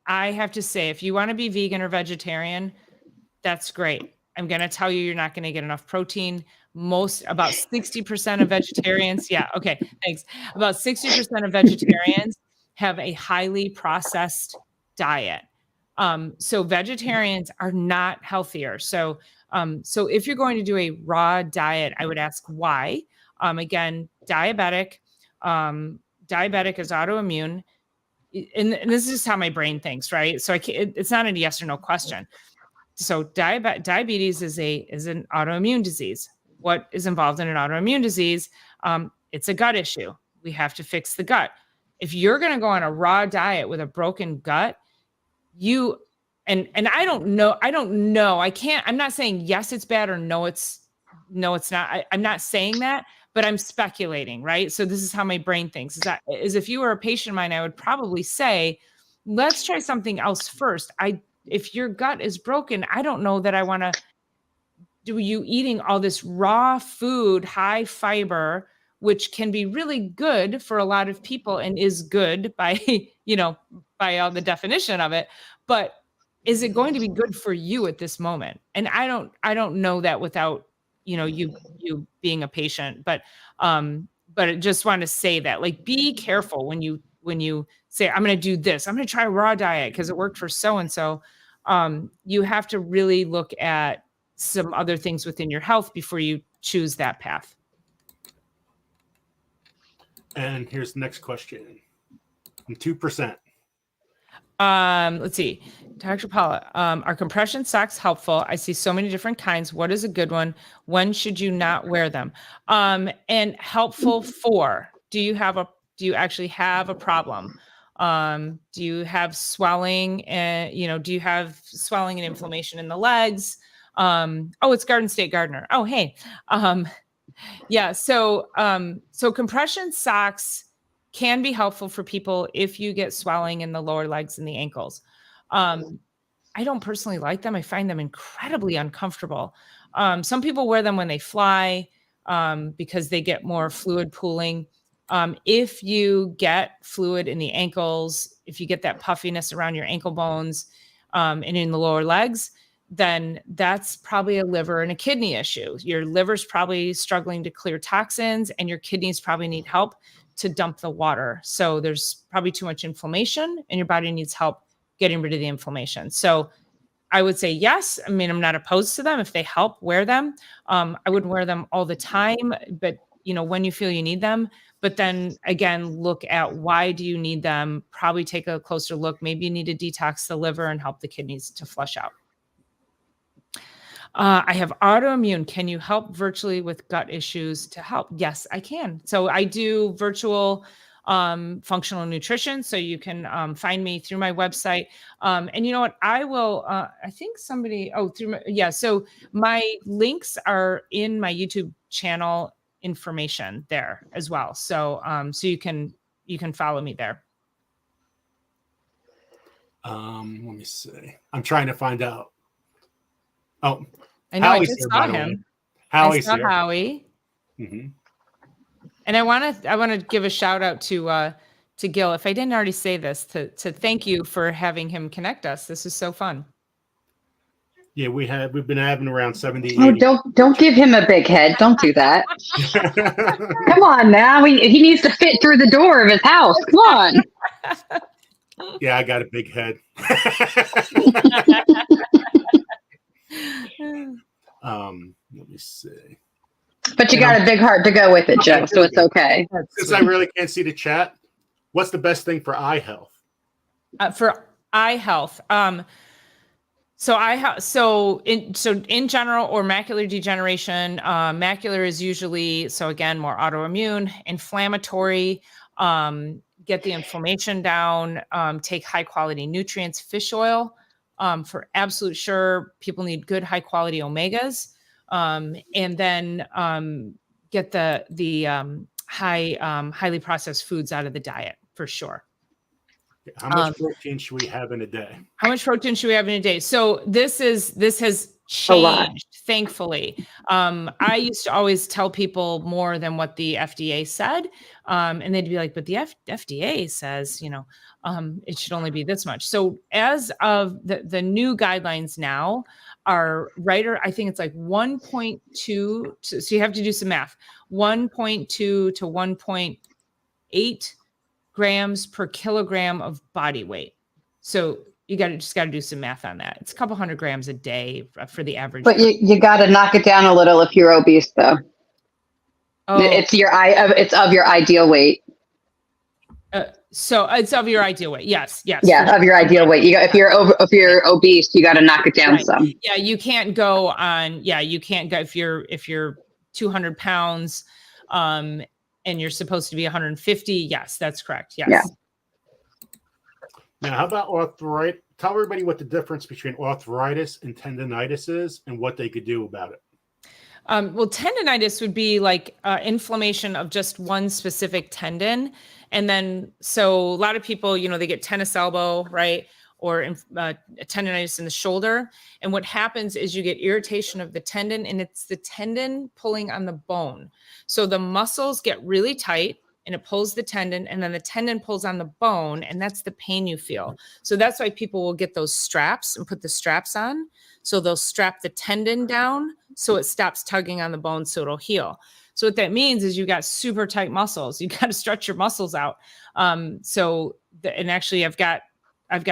have to say, if you want to be vegan or vegetarian, that's great. I'm going to tell you, you're not going to get enough protein. About 60% of vegetarians. Yeah. Okay. Thanks. About 60% of vegetarians have a highly processed diet. So vegetarians are not healthier. So if you're going to do a raw diet, I would ask why. Again, diabetic is autoimmune. And this is just how my brain thinks, right? So it's not a yes or no question. So diabetes is an autoimmune disease. What is involved in an autoimmune disease? It's a gut issue. We have to fix the gut. If you're going to go on a raw diet with a broken gut, and I don't know. I'm not saying yes, it's bad, or no, it's not. I'm not saying that, but I'm speculating, right? So this is how my brain thinks. Is if you were a patient of mine, I would probably say, let's try something else first. If your gut is broken, I don't know that I want to do you eating all this raw food, high fiber, which can be really good for a lot of people and is good by all the definition of it. But is it going to be good for you at this moment? And I don't know that without, you being a patient, but I just want to say that, like, be careful when you say, I'm going to do this, I'm going to try a raw diet because it worked for so-and-so. You have to really look at some other things within your health before you choose that path. And here's the next question. 2%. Let's see. Dr. Paula, are compression socks helpful? I see so many different kinds. What is a good one? When should you not wear them? And helpful for, do you actually have a problem? Do you have swelling and, do you have swelling and inflammation in the legs? Oh, it's Garden State Gardener. Oh, hey. Yeah. So compression socks can be helpful for people if you get swelling in the lower legs and the ankles. I don't personally like them. I find them incredibly uncomfortable. Some people wear them when they fly because they get more fluid pooling. If you get fluid in the ankles, if you get that puffiness around your ankle bones and in the lower legs, then that's probably a liver and a kidney issue. Your liver's probably struggling to clear toxins and your kidneys probably need help to dump the water. So there's probably too much inflammation and your body needs help getting rid of the inflammation. So I would say yes. I mean, I'm not opposed to them. If they help, wear them. I wouldn't wear them all the time, but when you feel you need them. But then again, look at why do you need them? Probably take a closer look. Maybe you need to detox the liver and help the kidneys to flush out. I have autoimmune. Can you help virtually with gut issues to help? Yes, I can. So I do virtual functional nutrition. So you can find me through my website. And you know what? I will, I think somebody, so my links are in my YouTube channel information there as well. So, so you can follow me there. Let me see. I'm trying to find out. Oh, I know. Howie's I just here, saw by the him. way. Howie's I saw here. Howie. Mm-hmm. And I want to give a shout out to Gil. If I didn't already say this, to thank you for having him connect us. This is so fun. Yeah, we've been having around 70. Oh, don't give him a big head. Don't do that. Come on now. He needs to fit through the door of his house. Come on. Yeah, I got a big head. Let me see. But you got a big heart to go with it, Joe, so it's okay. Since I really can't see the chat, what's the best thing for eye health? For eye health, so in general, or macular degeneration, macular is usually, so again, more autoimmune, inflammatory. Get the inflammation down. Take high quality nutrients, fish oil. For absolute sure, people need good high quality omegas. And then get the highly processed foods out of the diet for sure. How much protein should we have in a day? How much protein should we have in a day? So this has changed, thankfully. I used to always tell people more than what the FDA said. And they'd be like, but the FDA says, it should only be this much. So as of the new guidelines now are I think it's like 1.2. So you have to do some math, 1.2 to 1.8 grams per kilogram of body weight. So you just got to do some math on that. It's a couple 100 grams a day for the average. But you got to knock it down a little if you're obese, though. Oh. It's of your ideal weight. So it's of your ideal weight. Yes. Yeah, of your ideal weight. If you're obese, you got to knock it down some. Yeah, you can't go on. Yeah, you can't go if you're 200 pounds, and you're supposed to be 150. Yes, that's correct. Yes. Yeah. Now, how about arthritis? Tell everybody what the difference between arthritis and tendonitis is and what they could do about it. Well, tendonitis would be like inflammation of just one specific tendon. And then, so a lot of people, they get tennis elbow, right? Or tendonitis in the shoulder. And what happens is you get irritation of the tendon, and it's the tendon pulling on the bone. So the muscles get really tight and it pulls the tendon, and then the tendon pulls on the bone, and that's the pain you feel. So that's why people will get those straps and put the straps on. So they'll strap the tendon down so it stops tugging on the bone so it'll heal. So what that means is you got super tight muscles. You got to stretch your muscles out. And actually I've got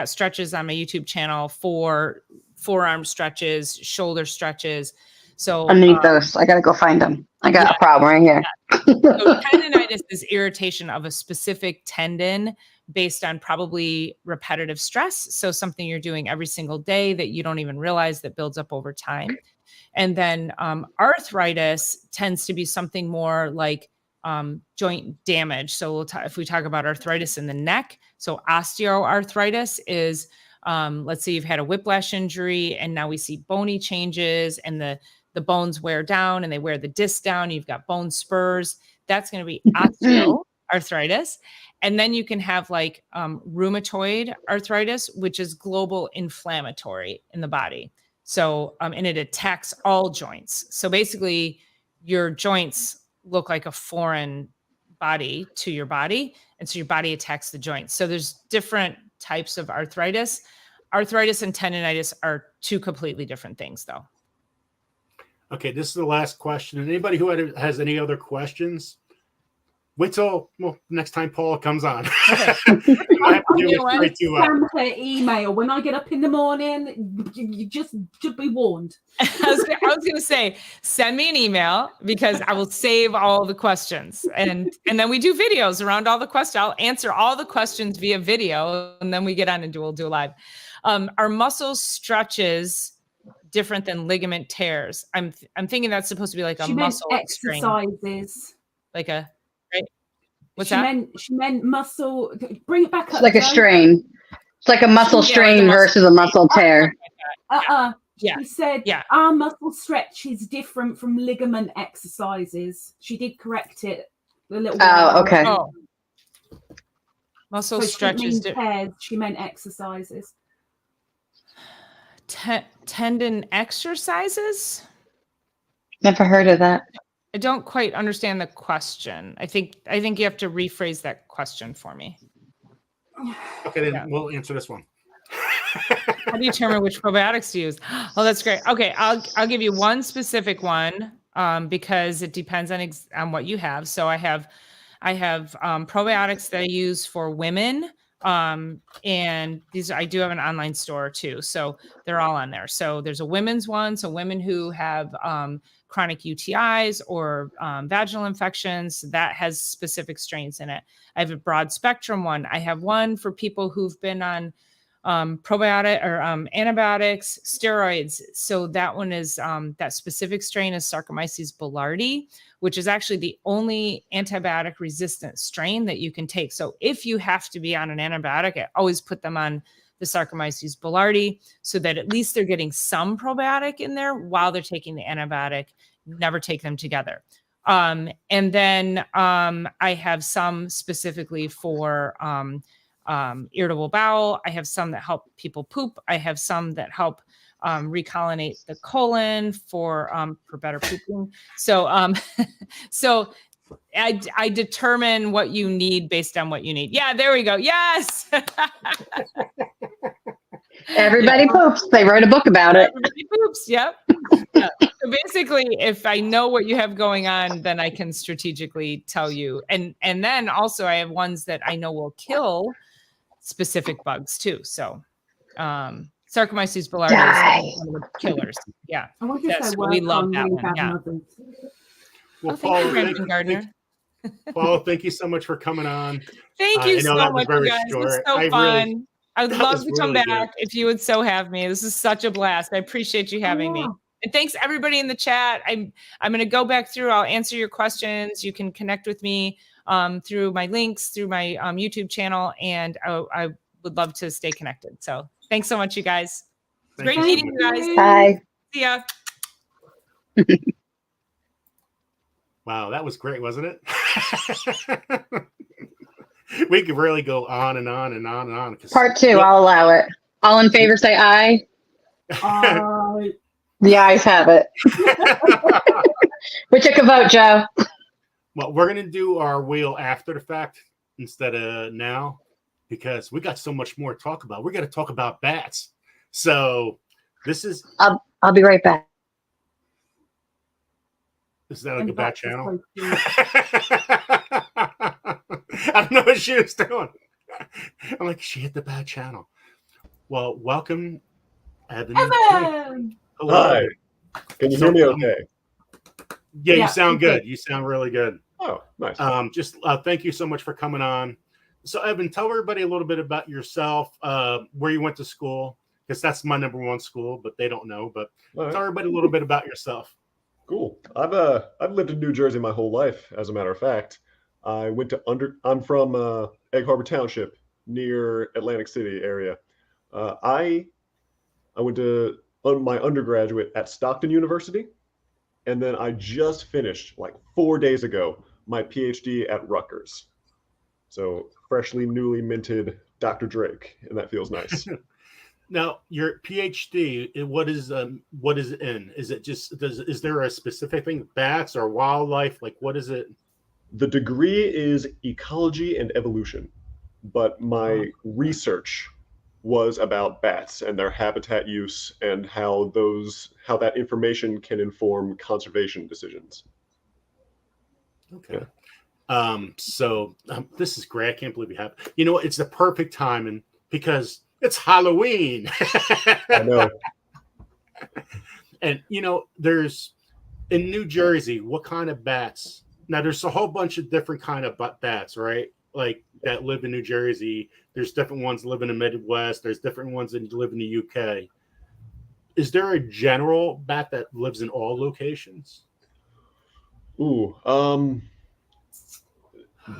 stretches on my YouTube channel for forearm stretches, shoulder stretches. So I need those. I got to go find them. I got a problem right here. So tendinitis is irritation of a specific tendon based on probably repetitive stress. So something you're doing every single day that you don't even realize that builds up over time. And then arthritis tends to be something more like joint damage. So if we talk about arthritis in the neck, so osteoarthritis is, let's say you've had a whiplash injury and now we see bony changes and the bones wear down and they wear the disc down. You've got bone spurs. That's going to be osteoarthritis. And then you can have like rheumatoid arthritis, which is global inflammatory in the body. So, and it attacks all joints. So basically your joints look like a foreign body to your body. And so your body attacks the joints. So there's different types of arthritis. Arthritis and tendinitis are two completely different things though. Okay, this is the last question. And anybody who has any other questions, wait till next time Paula comes on. Send her email when I get up in the morning. You just should be warned. I was going to say, send me an email because I will save all the questions, and then we do videos around all the questions. I'll answer all the questions via video, and then we get on and we'll do live. Are muscle stretches different than ligament tears? I'm thinking that's supposed to be like a muscle exercises, like a right. What's she that? She meant muscle. Bring it back up. It's like a strain. It's like a muscle strain versus a muscle tear. Yeah. She said our muscle stretch is different from ligament exercises. She did correct it a little while. Oh, okay. Oh. Muscle stretch is different. She meant exercises. Tendon exercises? Never heard of that. I don't quite understand the question. I think you have to rephrase that question for me. Okay, then we'll answer this one. How do you determine which probiotics to use? Oh, that's great. Okay, I'll give you one specific one because it depends on what you have. So I have probiotics that I use for women. And these, I do have an online store too. So they're all on there. So there's a women's one. So women who have chronic UTIs or vaginal infections, that has specific strains in it. I have a broad spectrum one. I have one for people who've been on probiotic or antibiotics, steroids. So that one is that specific strain is Saccharomyces boulardii, which is actually the only antibiotic resistant strain that you can take. So if you have to be on an antibiotic, I always put them on the Saccharomyces boulardii so that at least they're getting some probiotic in there while they're taking the antibiotic. Never take them together. And then I have some specifically for irritable bowel. I have some that help people poop. I have some that help recolonate the colon for better pooping. So so I determine what you need based on what you need. Yeah, there we go. Yes. Everybody poops. They wrote a book about it. Everybody poops. Yep. Yeah. So basically, if I know what you have going on, then I can strategically tell you. And then also I have ones that I know will kill specific bugs too. So Saccharomyces boulardii is one of the killers. Yeah. We love that one. Yeah. Well, thank you, Brandon Gardner. Paula, thank you so much for coming on. Thank you so much, you guys. It was so fun. I would love to come back if you would so have me. This is such a blast. I appreciate you having me. And thanks everybody in the chat. I'm going to go back through. I'll answer your questions. You can connect with me through my links, through my YouTube channel, and I would love to stay connected. So thanks so much, you guys. It's great meeting you guys. Bye. See ya. Wow, that was great, wasn't it? We could really go on and on and on and on. Part 2, I'll allow it. All in favor, say aye. The ayes have it. We took a vote, Joe. Well, we're going to do our wheel after the fact instead of now because we got so much more to talk about. We're going to talk about bats. So this is... I'll be right back. Is that like a bat channel? I don't know what she was doing. I'm like, she hit the bad channel. Well, welcome, Evan. Evan! Hello. Hi. Can you hear me okay? Yeah, you sound good. You sound really good. Oh, nice. Thank you so much for coming on. So, Evan, tell everybody a little bit about yourself, where you went to school, because that's my number one school, but they don't know. But tell everybody a little bit about yourself. Cool. I've lived in New Jersey my whole life, as a matter of fact. I went to I'm from Egg Harbor Township, near Atlantic City area. I went to my undergraduate at Stockton University, and then I just finished like 4 days ago my PhD at Rutgers. So freshly, newly minted Dr. Drake, and that feels nice. Now, your PhD, what is it in? Is it just is there a specific thing, bats or wildlife? Like, what is it? The degree is ecology and evolution, but my research was about bats and their habitat use and how that information can inform conservation decisions. Okay. This is great. I can't believe we have. You know what? It's the perfect timing because it's Halloween. I know. And there's in New Jersey, what kind of bats? Now there's a whole bunch of different kind of bats, right? Like that live in New Jersey. There's different ones that live in the Midwest. There's different ones that live in the UK. Is there a general bat that lives in all locations? Ooh,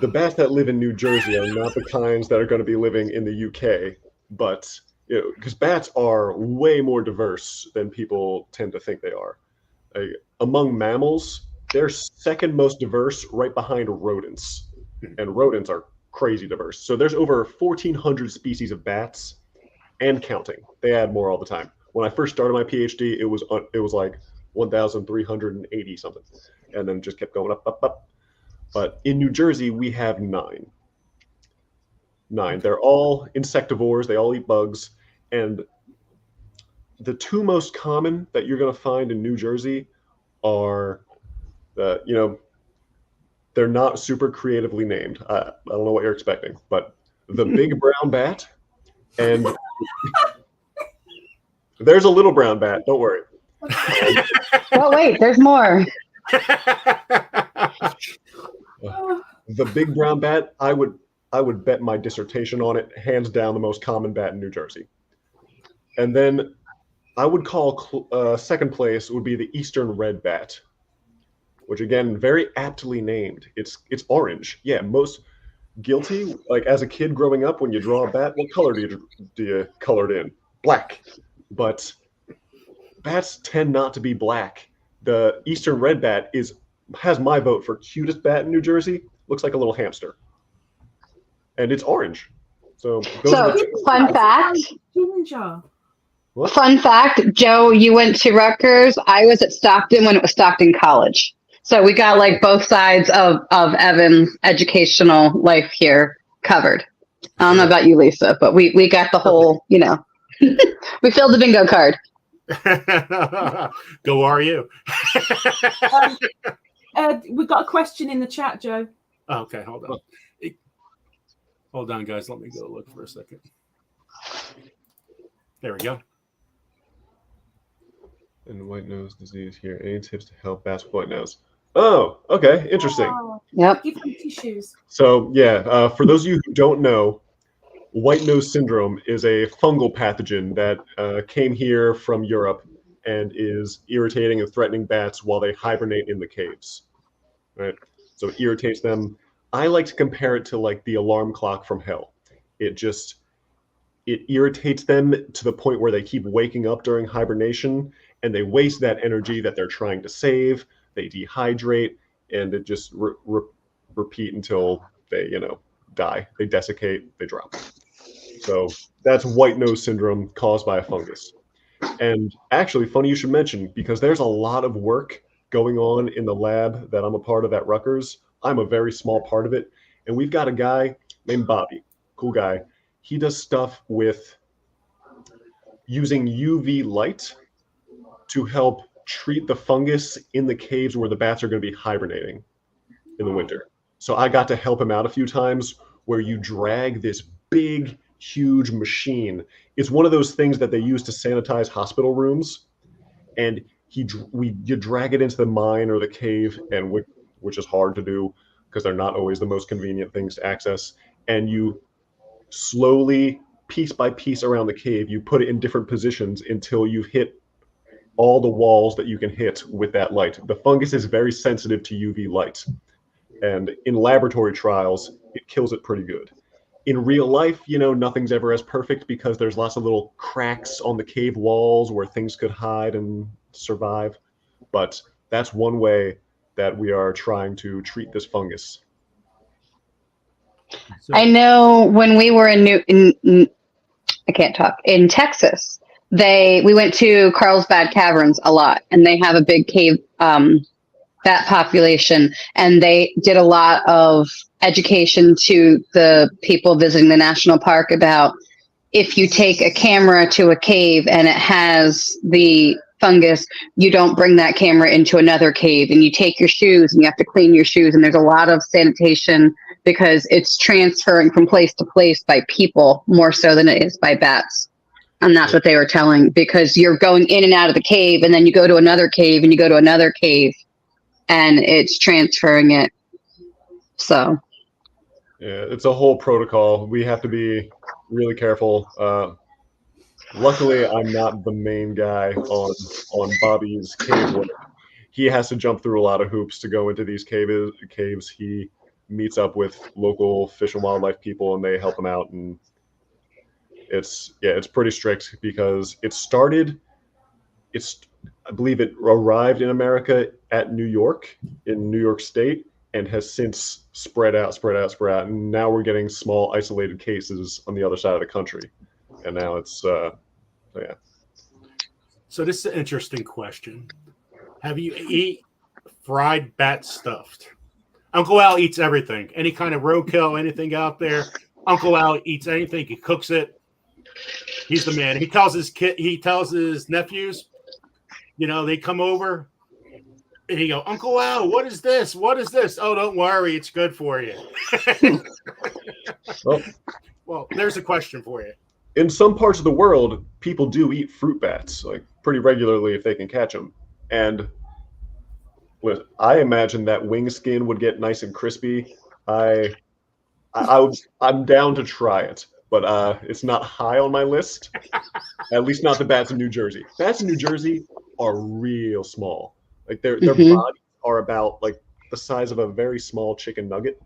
the bats that live in New Jersey are not the kinds that are going to be living in the UK, but because bats are way more diverse than people tend to think they are. Among mammals, they're second most diverse, right behind rodents, and rodents are crazy diverse. So there's over 1,400 species of bats, and counting. They add more all the time. When I first started my PhD, it was like 1,380 something, and then just kept going up. But in New Jersey, we have 9. They're all insectivores. They all eat bugs. And the 2 most common that you're going to find in New Jersey are, they're not super creatively named. I don't know what you're expecting, but the big brown bat and there's a little brown bat. Don't worry. Oh, wait, there's more. The big brown bat, I would bet my dissertation on it, hands down the most common bat in New Jersey. And then I would call second place would be the eastern red bat, which again, very aptly named. It's orange. Yeah, most guilty. Like as a kid growing up, when you draw a bat, what color do you color it in? Black. But bats tend not to be black. The eastern red bat has my vote for cutest bat in New Jersey. Looks like a little hamster, and it's orange. So fun fact. Ginger. What? Fun fact, Joe, you went to Rutgers. I was at Stockton when it was Stockton College. So we got like both sides of Evan's educational life here covered. I don't know about you, Lisa, but we got the whole, we filled the bingo card. Go RU. We've got a question in the chat, Joe. Okay, hold on. Hold on, guys. Let me go look for a second. There we go. And white nose disease here. Any tips to help bats with white nose? Oh, okay. Interesting. Yep. Give them tissues. So, for those of you who don't know, white nose syndrome is a fungal pathogen that came here from Europe and is irritating and threatening bats while they hibernate in the caves. Right? So it irritates them. I like to compare it to like the alarm clock from hell. It irritates them to the point where they keep waking up during hibernation and they waste that energy that they're trying to save. They dehydrate and it just repeat until they, die. They desiccate, they drop. So that's white nose syndrome caused by a fungus. And actually, funny you should mention, because there's a lot of work going on in the lab that I'm a part of at Rutgers. I'm a very small part of it. And we've got a guy named Bobby, cool guy. He does stuff with using UV light to help treat the fungus in the caves where the bats are going to be hibernating in the winter. So I got to help him out a few times where you drag this big, huge machine. It's one of those things that they use to sanitize hospital rooms. And you drag it into the mine or the cave, and which is hard to do because they're not always the most convenient things to access. And you slowly, piece by piece around the cave, you put it in different positions until you've hit all the walls that you can hit with that light. The fungus is very sensitive to UV light, and in laboratory trials, it kills it pretty good. In real life, nothing's ever as perfect because there's lots of little cracks on the cave walls where things could hide and survive. But that's one way that we are trying to treat this fungus. So, I know when we were I can't talk, in Texas, we went to Carlsbad Caverns a lot, and they have a big cave bat population, and they did a lot of education to the people visiting the national park about if you take a camera to a cave and it has the fungus, you don't bring that camera into another cave, and you take your shoes and you have to clean your shoes, and there's a lot of sanitation because it's transferring from place to place by people more so than it is by bats. And that's what they were telling, because you're going in and out of the cave, and then you go to another cave and you go to another cave, and it's transferring it. So yeah, it's a whole protocol. We have to be really careful. Luckily, I'm not the main guy on Bobby's cave work. He has to jump through a lot of hoops to go into these caves. He meets up with local fish and wildlife people, and they help him out. And it's pretty strict because I believe it arrived in America at in New York State, and has since spread out. And now we're getting small isolated cases on the other side of the country. And now it's, yeah. So this is an interesting question. Have you eat fried bat stuffed? Uncle Al eats everything. Any kind of roadkill, anything out there. Uncle Al eats anything. He cooks it. He's the man. He tells his nephews, they come over and he go, Uncle Al, what is this? What is this? Oh, don't worry. It's good for you. Well, there's a question for you. In some parts of the world, people do eat fruit bats, like pretty regularly if they can catch them. And I imagine that wing skin would get nice and crispy. I'm down to try it, but it's not high on my list. At least not the bats in New Jersey. Bats in New Jersey are real small. Like their bodies are about like the size of a very small chicken nugget,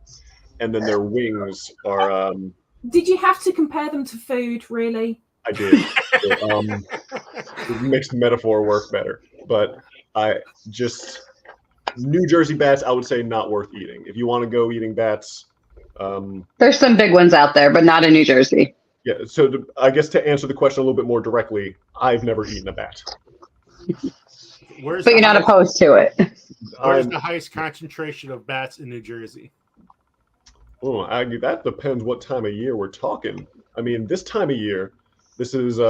and then their wings are. Did you have to compare them to food, really? I did. It makes the metaphor work better. But New Jersey bats, I would say not worth eating. If you want to go eating bats. there's some big ones out there, but not in New Jersey. Yeah, so I guess to answer the question a little bit more directly, I've never eaten a bat. But you're not opposed to it. Where's the highest concentration of bats in New Jersey? Oh, that depends what time of year we're talking. I mean, this time of year, this is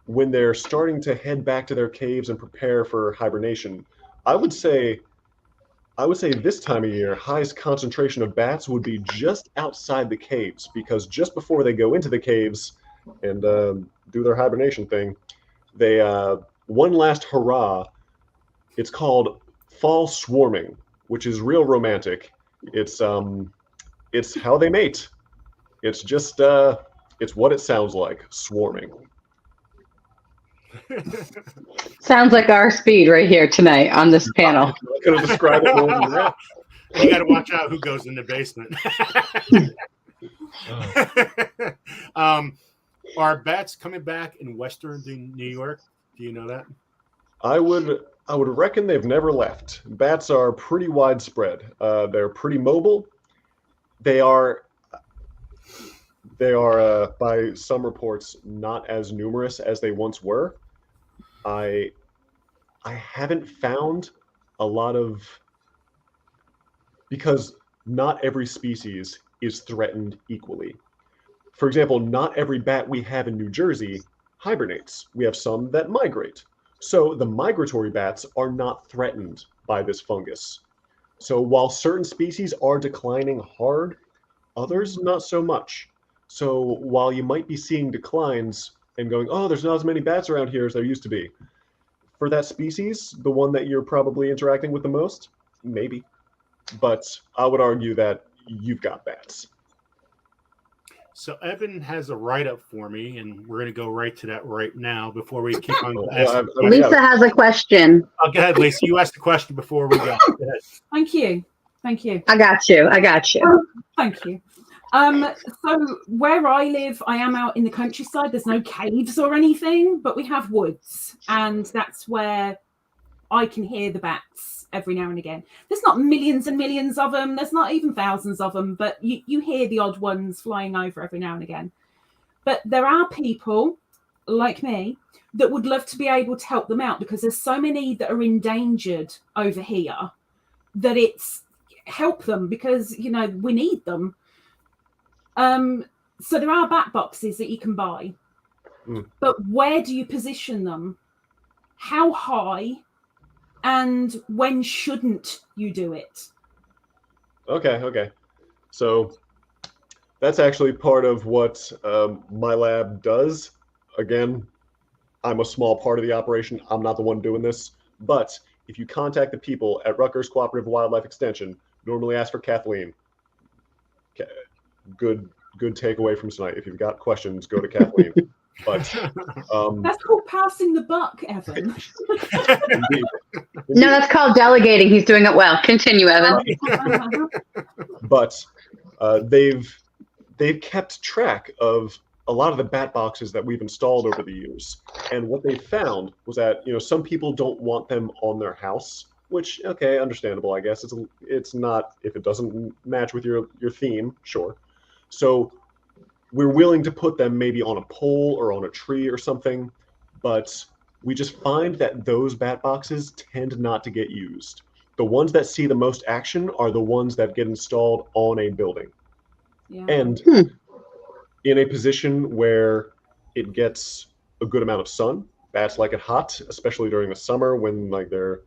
when they're starting to head back to their caves and prepare for hibernation. I would say this time of year, highest concentration of bats would be just outside the caves, because just before they go into the caves and do their hibernation thing, they one last hurrah. It's called fall swarming, which is real romantic. It's how they mate. It's just it's what it sounds like, swarming. Sounds like our speed right here tonight on this panel. I could have described it more than that. You got to watch out who goes in the basement. Are bats coming back in Western New York? Do you know that? I would reckon they've never left. Bats are pretty widespread. They're pretty mobile. They are by some reports not as numerous as they once were. I haven't found a lot of, because not every species is threatened equally. For example, not every bat we have in New Jersey hibernates. We have some that migrate. So the migratory bats are not threatened by this fungus. So while certain species are declining hard, others not so much. So while you might be seeing declines and going, oh, there's not as many bats around here as there used to be, for that species, the one that you're probably interacting with the most, maybe. But I would argue that you've got bats. So Evan has a write-up for me, and we're going to go right to that right now before we keep on Well, asking. Lisa has a question. Oh, go ahead, Lisa. You asked the question before we go. Go ahead. Thank you. Thank you. I got you. Thank you. So where I live, I am out in the countryside. There's no caves or anything, but we have woods, and that's where I can hear the bats every now and again. There's not millions and millions of them. There's not even thousands of them, but you hear the odd ones flying over every now and again. But there are people like me that would love to be able to help them out, because there's so many that are endangered over here that it's help them, because, you know, we need them. So there are bat boxes that you can buy, but where do you position them? How high? And when shouldn't you do it? Okay. So that's actually part of what my lab does. Again, I'm a small part of the operation. I'm not the one doing this. But if you contact the people at Rutgers Cooperative Wildlife Extension, normally ask for Kathleen. Good takeaway from tonight. If you've got questions, go to Kathleen. But that's called passing the buck, Evan. indeed. No, that's called delegating. He's doing it well. Continue, Evan. But they've kept track of a lot of the bat boxes that we've installed over the years, and what they found was that, you know, some people don't want them on their house, which, okay, understandable, I guess. It's not, if it doesn't match with your theme, sure. So we're willing to put them maybe on a pole or on a tree or something, but we just find that those bat boxes tend not to get used. The ones that see the most action are the ones that get installed on a building. Yeah. And in a position where it gets a good amount of sun. Bats like it hot, especially during the summer when like they're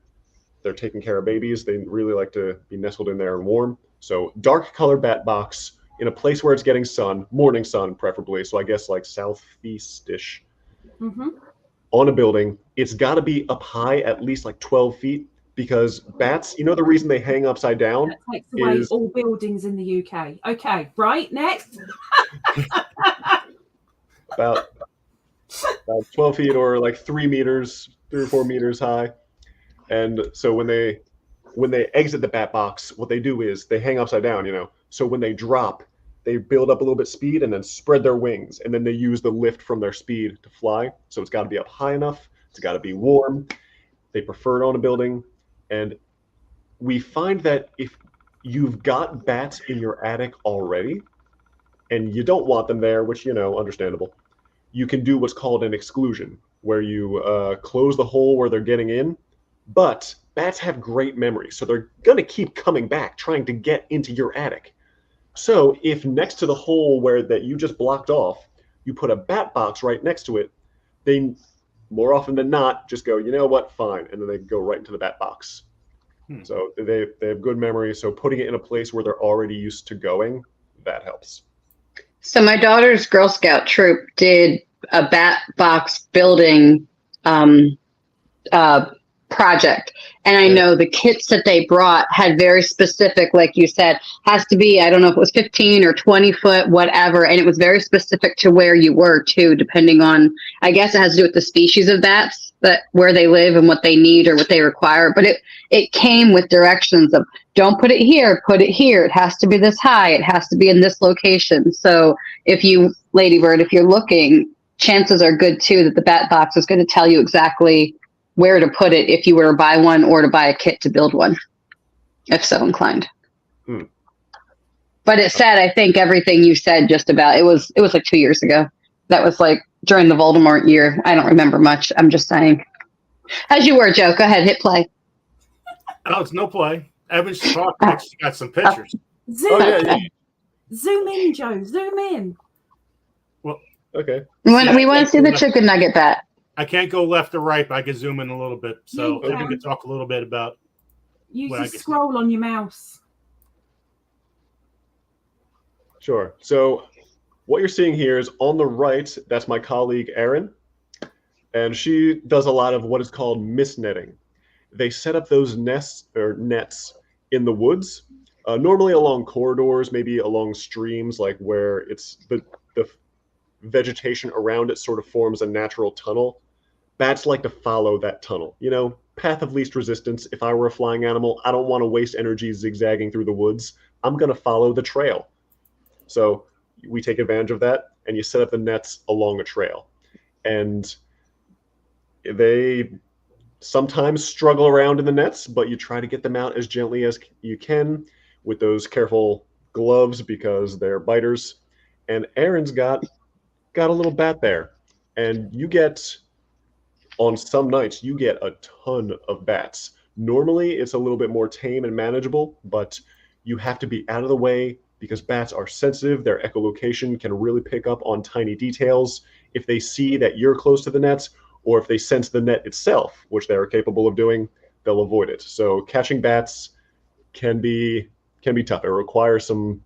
taking care of babies. They really like to be nestled in there and warm. So dark colored bat box in a place where it's getting sun, morning sun preferably. So I guess like southeast-ish on a building. It's got to be up high, at least like 12 feet, because bats, you know, the reason they hang upside down that takes away all buildings in the UK. Okay, right, next. about 12 feet or like 3 or 4 meters high. And so when they exit the bat box, what they do is they hang upside down, you know. So when they drop, they build up a little bit of speed and then spread their wings, and then they use the lift from their speed to fly. So it's got to be up high enough. It's got to be warm. They prefer it on a building. And we find that if you've got bats in your attic already and you don't want them there, which, you know, understandable, you can do what's called an exclusion, where you close the hole where they're getting in. But bats have great memory, so they're going to keep coming back, trying to get into your attic. So if next to the hole that you just blocked off, you put a bat box right next to it, they more often than not just go, you know what, fine, and then they go right into the bat box. So they have good memory, so putting it in a place where they're already used to going, that helps. So my daughter's Girl Scout troop did a bat box building project. And I know the kits that they brought had very specific, like you said, has to be, I don't know if it was 15 or 20 foot, whatever. And it was very specific to where you were too, depending on, I guess it has to do with the species of bats, but where they live and what they need or what they require. But it came with directions of, don't put it here, put it here. It has to be this high. It has to be in this location. So if you, Ladybird, if you're looking, chances are good too that the bat box is going to tell you exactly where to put it if you were to buy one or to buy a kit to build one, if so inclined. But it said, I think everything you said just about, it was like 2 years ago. That was like during the Voldemort year. I don't remember much. I'm just saying. As you were, Joe. Go ahead, hit play. Oh, it's no play. Evan's talking. She got some pictures. Zoom in, Joe. Zoom in. Well, okay. We want to see the chicken nugget bat. I can't go left or right, but I can zoom in a little bit. So Evan can talk a little bit about. Use the scroll on your mouse. Sure. So what you're seeing here is on the right, that's my colleague, Aaron. And she does a lot of what is called mist netting. They set up those nests or nets in the woods, normally along corridors, maybe along streams, like where it's the vegetation around it sort of forms a natural tunnel. Bats like to follow that tunnel. You know, path of least resistance. If I were a flying animal, I don't want to waste energy zigzagging through the woods. I'm going to follow the trail. So we take advantage of that, and you set up the nets along a trail. And they sometimes struggle around in the nets, but you try to get them out as gently as you can with those careful gloves because they're biters. And Aaron's got a little bat there. And you get, on some nights, you get a ton of bats. Normally, it's a little bit more tame and manageable, but you have to be out of the way because bats are sensitive. Their echolocation can really pick up on tiny details. If they see that you're close to the nets, or if they sense the net itself, which they are capable of doing, they'll avoid it. So catching bats can be tough. It requires some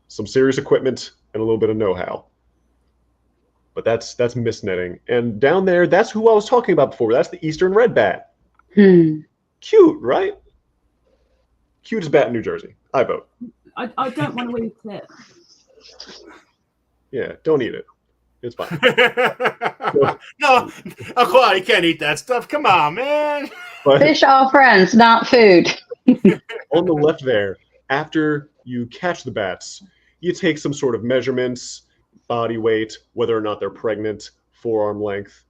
serious equipment and a little bit of know-how. But that's mist netting. And down there, that's who I was talking about before. That's the eastern red bat. Cute, right? Cutest bat in New Jersey. I vote. I don't want to eat it. Yeah, don't eat it. It's fine. No, Aqua, you can't eat that stuff. Come on, man. But Fish all friends, not food. on the left there, after you catch the bats, you take some sort of measurements, body weight, whether or not they're pregnant, forearm length,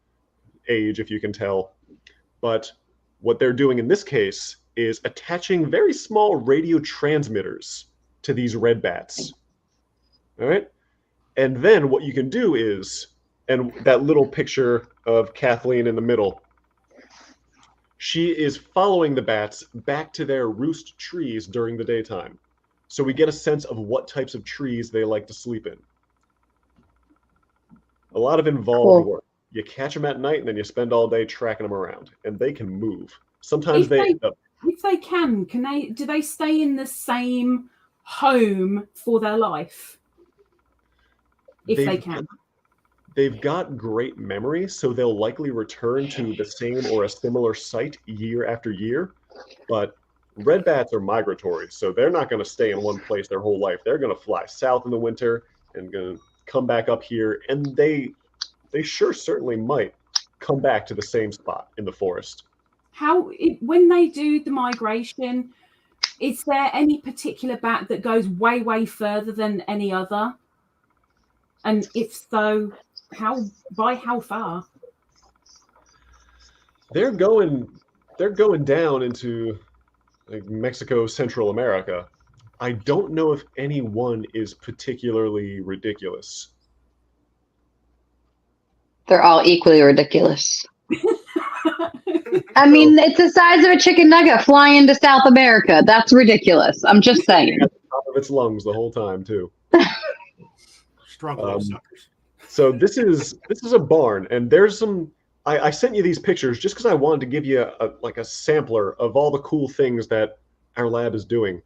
age, if you can tell. But what they're doing in this case is attaching very small radio transmitters to these red bats. All right? And then what you can do is, and that little picture of Kathleen in the middle, she is following the bats back to their roost trees during the daytime. So we get a sense of what types of trees they like to sleep in. A lot of involved work. You catch them at night and then you spend all day tracking them around, and they can move. Sometimes If they can do they stay in the same home for their life? If they can. They've got great memory, so they'll likely return to the same or a similar site year after year. But red bats are migratory, so they're not going to stay in one place their whole life. They're going to fly south in the winter and going to come back up here, and they certainly might come back to the same spot in the forest. When they do the migration, is there any particular bat that goes way, way further than any other? And if so, by how far? They're going down into like Mexico, Central America. I don't know if any one is particularly ridiculous. They're all equally ridiculous. I mean, it's the size of a chicken nugget flying to South America. That's ridiculous. I'm just saying. At the top of its lungs the whole time, too. Strong suckers. So this is a barn, and there's some. I sent you these pictures just because I wanted to give you a sampler of all the cool things that our lab is doing.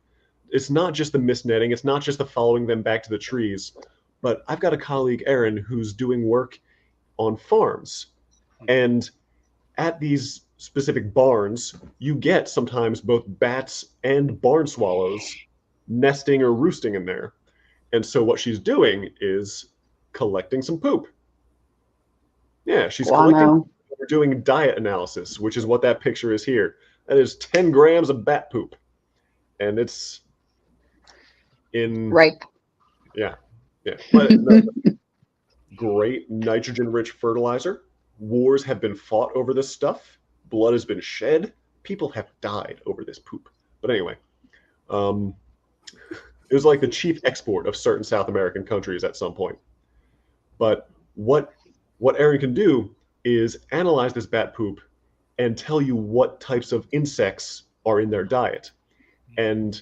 It's not just the mist netting. It's not just the following them back to the trees. But I've got a colleague, Aaron, who's doing work on farms. And at these specific barns, you get sometimes both bats and barn swallows nesting or roosting in there. And so what she's doing is collecting some poop. Yeah, she's collecting. We're doing diet analysis, which is what that picture is here. That is 10 grams of bat poop. And it's in... Right. Yeah. But no, great nitrogen-rich fertilizer. Wars have been fought over this stuff. Blood has been shed. People have died over this poop. But anyway, it was like the chief export of certain South American countries at some point. But what Aaron can do is analyze this bat poop and tell you what types of insects are in their diet. And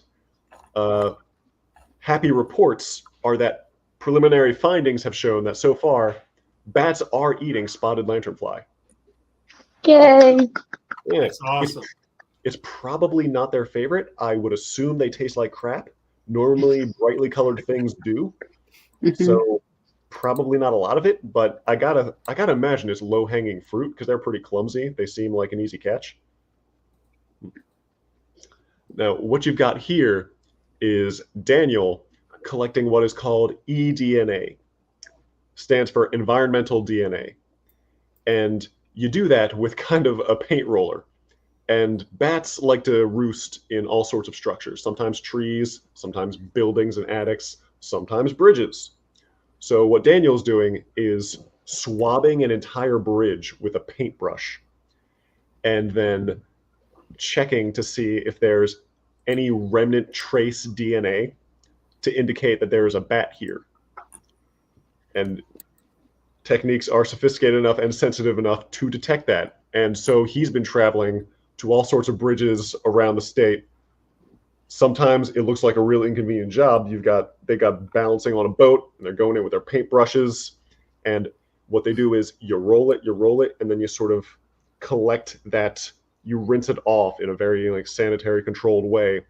happy reports are that preliminary findings have shown that so far, bats are eating spotted lanternfly. Yay! Yeah, That's awesome. It's probably not their favorite. I would assume they taste like crap. Normally, brightly colored things do. Mm-hmm. So probably not a lot of it, but I gotta imagine it's low-hanging fruit because they're pretty clumsy. They seem like an easy catch. Now, what you've got here is Daniel collecting what is called eDNA. Stands for environmental DNA. And you do that with kind of a paint roller. And bats like to roost in all sorts of structures, sometimes trees, sometimes buildings and attics, sometimes bridges. So what Daniel's doing is swabbing an entire bridge with a paintbrush and then checking to see if there's any remnant trace DNA to indicate that there is a bat here. And techniques are sophisticated enough and sensitive enough to detect that. And so he's been traveling to all sorts of bridges around the state. Sometimes it looks like a real inconvenient job. They got balancing on a boat and they're going in with their paintbrushes. And what they do is you roll it, and then you sort of collect that, you rinse it off in a very like sanitary controlled way,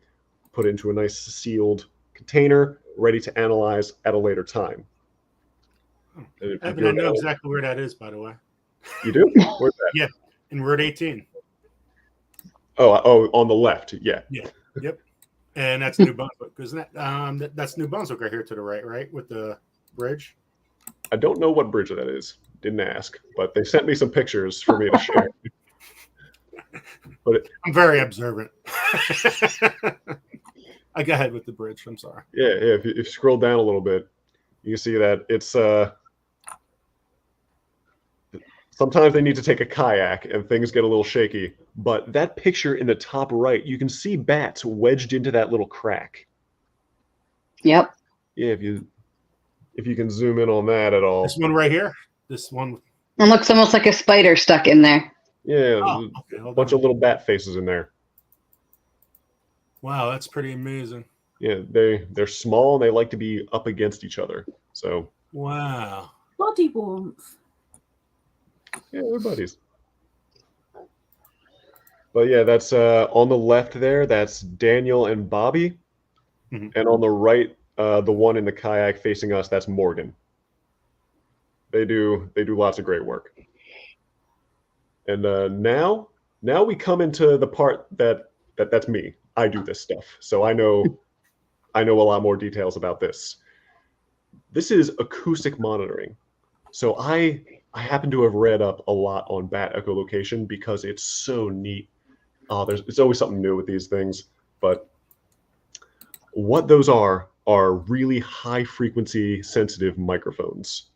put into a nice sealed container, ready to analyze at a later time. Evan, I know exactly where that is, by the way. You do? Where's that? Yeah, in Route 18. Oh, on the left. Yeah. Yeah. Yep. And that's New Brunswick, isn't it? That's New Brunswick right here to the right, with the bridge. I don't know what bridge that is. Didn't ask, but they sent me some pictures for me to share. But I'm very observant. I go ahead with the bridge. I'm sorry. Yeah. If you scroll down a little bit, you can see that it's sometimes they need to take a kayak and things get a little shaky. But that picture in the top right, you can see bats wedged into that little crack. Yep. Yeah, if you can zoom in on that at all. This one right here. This one. It looks almost like a spider stuck in there. Yeah, okay, a bunch of little bat faces in there. Wow, that's pretty amazing. Yeah, they're small and they like to be up against each other. So wow, body warmth. Yeah, they're buddies. But yeah, that's on the left there. That's Daniel and Bobby, and on the right, the one in the kayak facing us. That's Morgan. They do lots of great work. And now we come into the part that's me. I do this stuff, so I know a lot more details about this. This is acoustic monitoring. So I happen to have read up a lot on bat echolocation because it's so neat. It's always something new with these things. But what those are really high frequency sensitive microphones,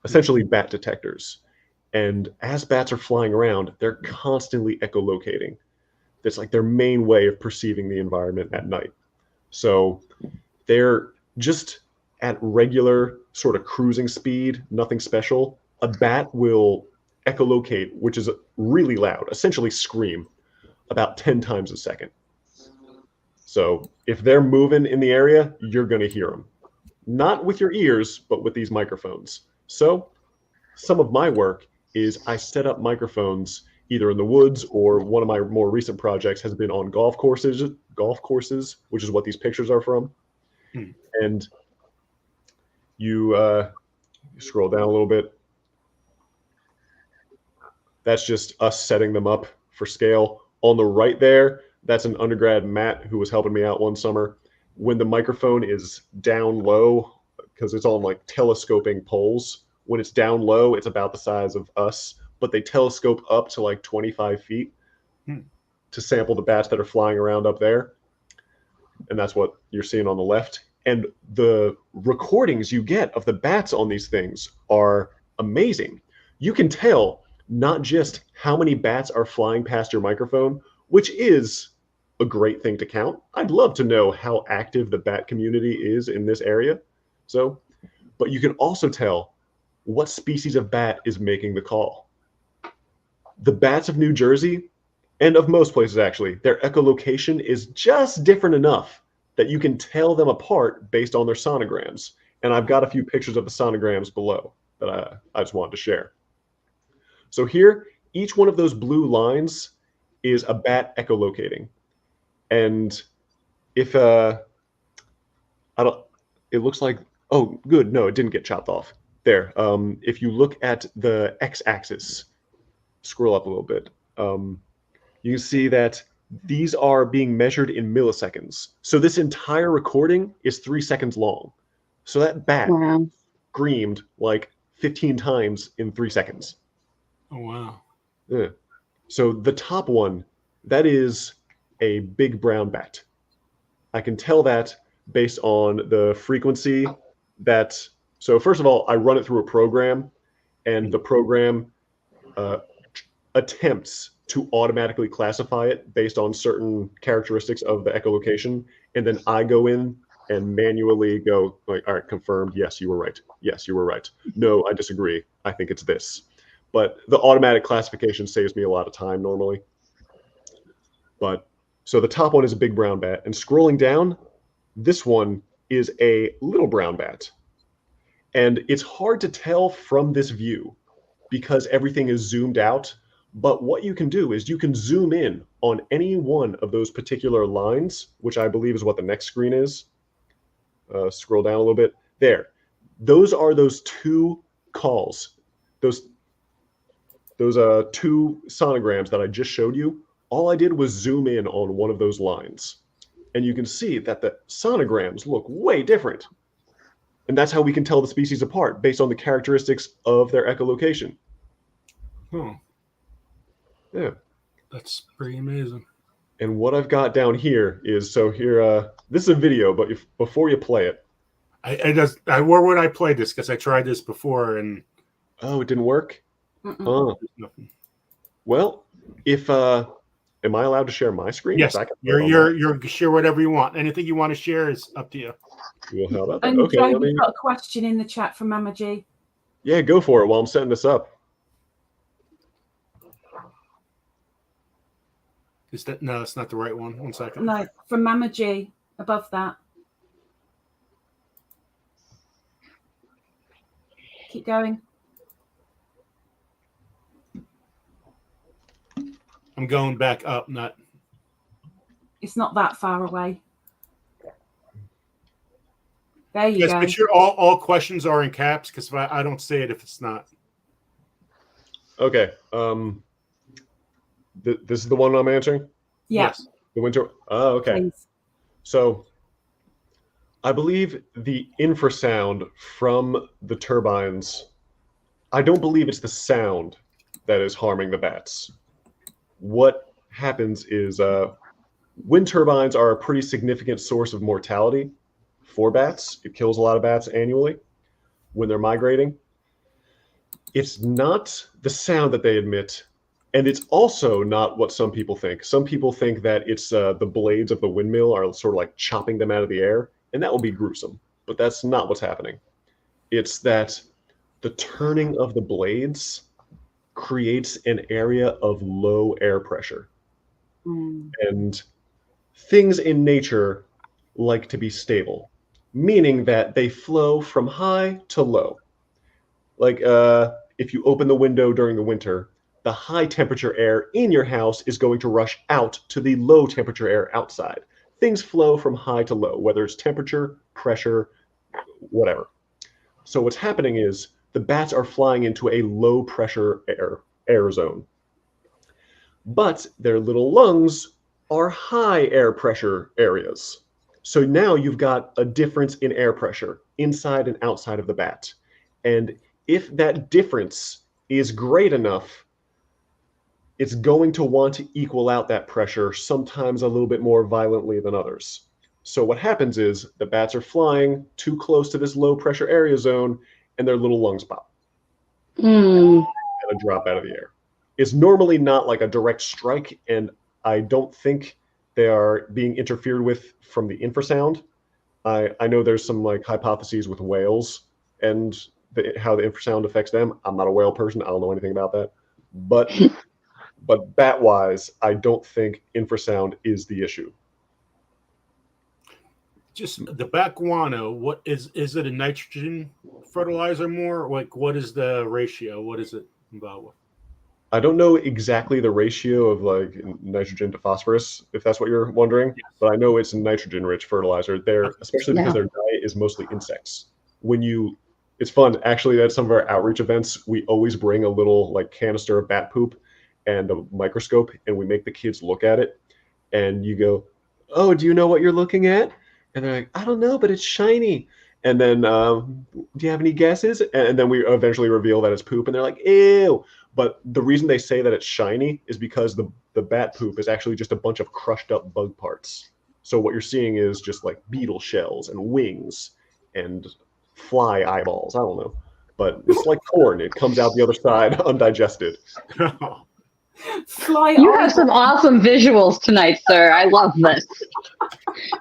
essentially bat detectors. And as bats are flying around, they're constantly echolocating. That's like their main way of perceiving the environment at night. So they're just at regular sort of cruising speed, nothing special. A bat will echolocate, which is really loud, essentially scream, about 10 times a second. So if they're moving in the area, you're going to hear them. Not with your ears, but with these microphones. So some of my work is I set up microphones either in the woods, or one of my more recent projects has been on golf courses, which is what these pictures are from. And you scroll down a little bit. That's just us setting them up for scale. On the right there, that's an undergrad, Matt, who was helping me out one summer. When the microphone is down low, because it's on like telescoping poles, when it's down low, it's about the size of us, but they telescope up to like 25 feet to sample the bats that are flying around up there. And that's what you're seeing on the left. And the recordings you get of the bats on these things are amazing. You can tell not just how many bats are flying past your microphone, which is a great thing to count. I'd love to know how active the bat community is in this area. So, but you can also tell what species of bat is making the call. The bats of New Jersey, and of most places actually, their echolocation is just different enough that you can tell them apart based on their sonograms. And I've got a few pictures of the sonograms below that I just wanted to share. So here, each one of those blue lines is a bat echolocating. And if it looks like, oh, good, no, it didn't get chopped off. there. If you look at the x-axis, scroll up a little bit, you can see that these are being measured in milliseconds. So this entire recording is 3 seconds long. So that bat screamed like 15 times in 3 seconds. Oh, wow. Yeah. So the top one, that is a big brown bat. I can tell that based on the frequency that, so first of all, I run it through a program, and the program attempts to automatically classify it based on certain characteristics of the echolocation, and then I go in and manually go like, all right, confirmed, yes, you were right. Yes, you were right. No, I disagree. I think it's this. But the automatic classification saves me a lot of time normally. But so the top one is a big brown bat, and scrolling down, this one is a little brown bat. And it's hard to tell from this view because everything is zoomed out. But what you can do is you can zoom in on any one of those particular lines, which I believe is what the next screen is. Scroll down a little bit. There. Those are those two calls. Those two sonograms that I just showed you. All I did was zoom in on one of those lines. And you can see that the sonograms look way different. And that's how we can tell the species apart based on the characteristics of their echolocation. Huh. Yeah. That's pretty amazing. And what I've got down here is, so here, this is a video, but before you play it. Where would I play this? Because I tried this before and... Oh, it didn't work? Oh. Well, if, am I allowed to share my screen? Yes, you're share whatever you want. Anything you want to share is up to you. Well, how about that? And Okay, Joe, we've got a question in the chat from Mama G. Yeah, go for it while I'm setting this up. Is that no? It's not the right one. 1 second. No, from Mama G. Above that. Keep going. I'm going back up. Not. It's not that far away. There you go. Make sure all questions are in caps because I don't say it if it's not. Okay. This is the one I'm answering? Yes. The winter. Oh, okay. Please. So I believe the infrasound from the turbines, I don't believe it's the sound that is harming the bats. What happens is wind turbines are a pretty significant source of mortality for bats. It kills a lot of bats annually when they're migrating. It's not the sound that they emit, and it's also not what some people think. Some people think that it's the blades of the windmill are sort of like chopping them out of the air, and that will be gruesome, but that's not what's happening. It's that the turning of the blades creates an area of low air pressure. And things in nature like to be stable, meaning that they flow from high to low. Like if you open the window during the winter, the high temperature air in your house is going to rush out to the low temperature air outside. Things flow from high to low, whether it's temperature, pressure, whatever. So what's happening is the bats are flying into a low pressure air zone. But their little lungs are high air pressure areas. So now you've got a difference in air pressure inside and outside of the bat. And if that difference is great enough, it's going to want to equal out that pressure, sometimes a little bit more violently than others. So what happens is the bats are flying too close to this low pressure area zone and their little lungs pop. And a drop out of the air. It's normally not like a direct strike, and I don't think they are being interfered with from the infrasound. I know there's some like hypotheses with whales and how the infrasound affects them. I'm not a whale person. I don't know anything about that. But bat-wise, I don't think infrasound is the issue. Just the bat guano, what is it a nitrogen fertilizer more? Like what is the ratio? What is it involved with? I don't know exactly the ratio of like nitrogen to phosphorus, if that's what you're wondering, but I know it's a nitrogen-rich fertilizer. Especially because their diet is mostly insects. When you It's fun. Actually, at some of our outreach events, we always bring a little like canister of bat poop and a microscope, and we make the kids look at it. And you go, "Oh, do you know what you're looking at?" And they're like, "I don't know, but it's shiny." And then, "Do you have any guesses?" And then we eventually reveal that it's poop, and they're like, "Ew." But the reason they say that it's shiny is because the bat poop is actually just a bunch of crushed up bug parts. So what you're seeing is just like beetle shells and wings and fly eyeballs. I don't know. But it's like corn. It comes out the other side undigested. Fly You have some awesome visuals tonight, sir. I love this.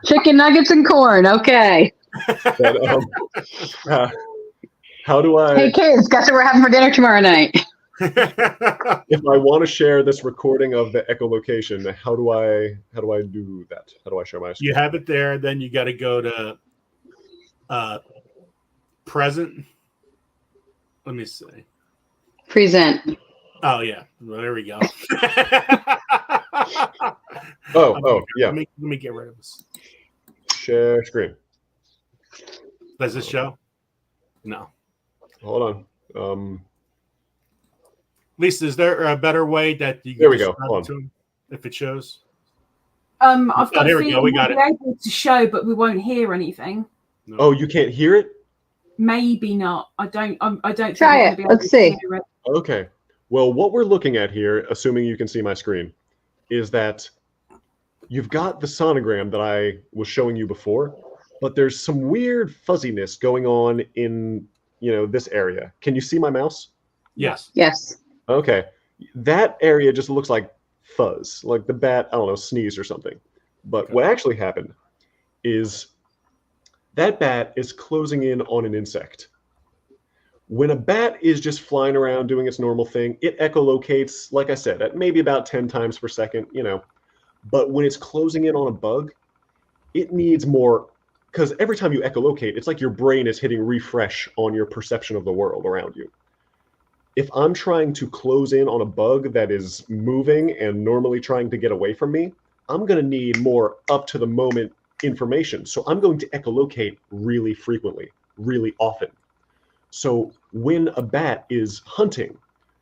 Chicken nuggets and corn. Okay. But, how do I? Hey kids, guess what we're having for dinner tomorrow night? If I want to share this recording of the echolocation, how do I do that? How do I share my screen? You have it there, then you got to go to present. Let me see. Present. Oh yeah, well, there we go. Yeah. Let me get rid of this. Share screen. Does this show? No. Hold on. Lisa, is there a better way that you can There we go. describe it to them if it shows? I've got here we go. We got it. We're able to show, but we won't hear anything. No. Oh, you can't hear it? Maybe not. I don't. Think Try we're it. gonna be able Let's to see. hear it. Okay. Well, what we're looking at here, assuming you can see my screen, is that you've got the sonogram that I was showing you before, but there's some weird fuzziness going on in, this area. Can you see my mouse? Yes. Yes. Okay. That area just looks like fuzz, like the bat, I don't know, sneezed or something. But what actually happened is that bat is closing in on an insect. When a bat is just flying around doing its normal thing, it echolocates, like I said, at maybe about 10 times per second, But when it's closing in on a bug, it needs more, because every time you echolocate, it's like your brain is hitting refresh on your perception of the world around you. If I'm trying to close in on a bug that is moving and normally trying to get away from me, I'm going to need more up-to-the-moment information. So I'm going to echolocate really frequently, really often. So when a bat is hunting,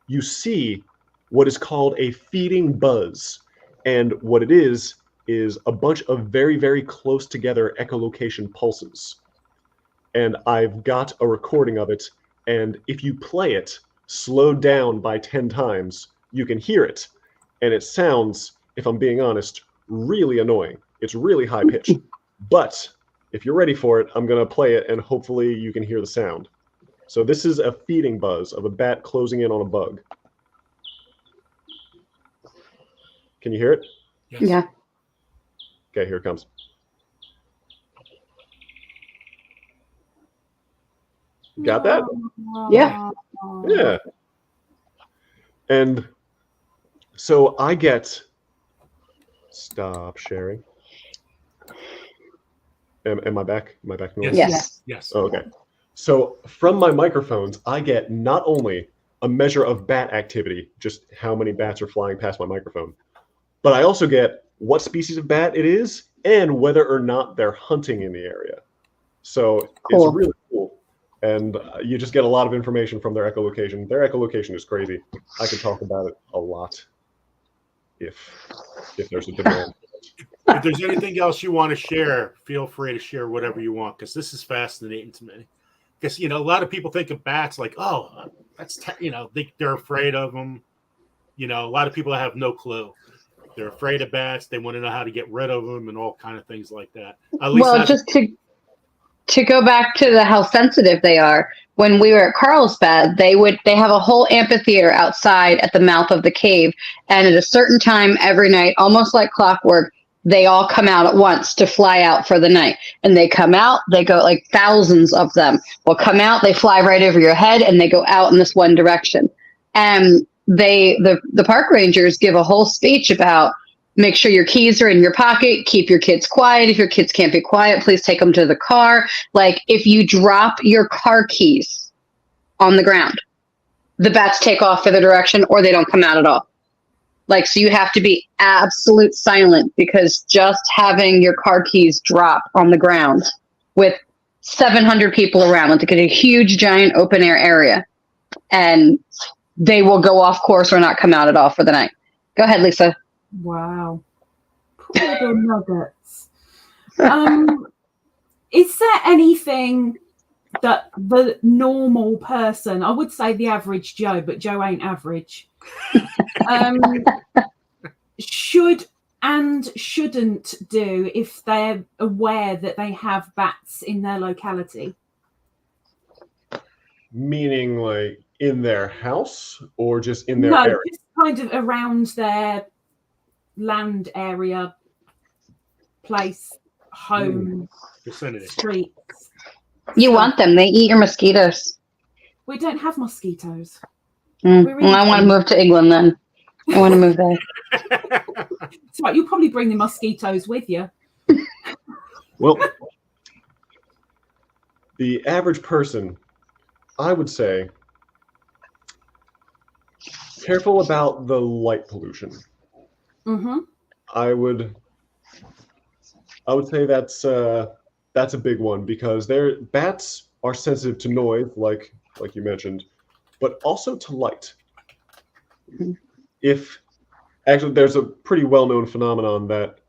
you see what is called a feeding buzz. And what it is a bunch of very, very close together echolocation pulses. And I've got a recording of it. And if you play it slowed down by 10 times, you can hear it. And it sounds, if I'm being honest, really annoying. It's really high pitched. But if you're ready for it, I'm going to play it and hopefully you can hear the sound. So this is a feeding buzz of a bat closing in on a bug. Can you hear it? Yes. Yeah. Okay, here it comes. Got that? Yeah. Yeah. And so I get, stop sharing. Am I back? Am I back? Yes. Yes. Yes. Oh, okay. So from my microphones, I get not only a measure of bat activity, just how many bats are flying past my microphone, but I also get what species of bat it is and whether or not they're hunting in the area. So Cool. It's really cool. And you just get a lot of information from their echolocation. Their echolocation is crazy. I could talk about it a lot if there's a demand. If there's anything else you want to share, feel free to share whatever you want, because this is fascinating to me. Because, a lot of people think of bats like, oh, that's, they're afraid of them. A lot of people have no clue. They're afraid of bats. They want to know how to get rid of them and all kind of things like that. At least Well, just to go back to how sensitive they are, when we were at Carlsbad, they have a whole amphitheater outside at the mouth of the cave, and at a certain time every night, almost like clockwork, they all come out at once to fly out for the night. And they come out, they go, like thousands of them will come out, they fly right over your head, and they go out in this one direction. And the park rangers give a whole speech about make sure your keys are in your pocket, keep your kids quiet. If your kids can't be quiet, please take them to the car. Like, if you drop your car keys on the ground, the bats take off for the direction or they don't come out at all. Like, so you have to be absolute silent, because just having your car keys drop on the ground with 700 people around. Like a huge, giant open air area. And they will go off course or not come out at all for the night. Go ahead, Lisa. Wow. Poor little nuggets. Is there anything that the normal person, I would say the average Joe, but Joe ain't average, should and shouldn't do if they're aware that they have bats in their locality? Meaning like in their house or just in their No, area? just kind of around their land area, place, home, Vicinity. streets. You want them. They eat your mosquitoes. We don't have mosquitoes. Well, I want to move to England then. I want to move there. It's right, you'll probably bring the mosquitoes with you. Well, the average person, I would say, careful about the light pollution. Mm-hmm. I would say that's a big one because bats are sensitive to noise, like you mentioned, but also to light. If actually, there's a pretty well-known phenomenon that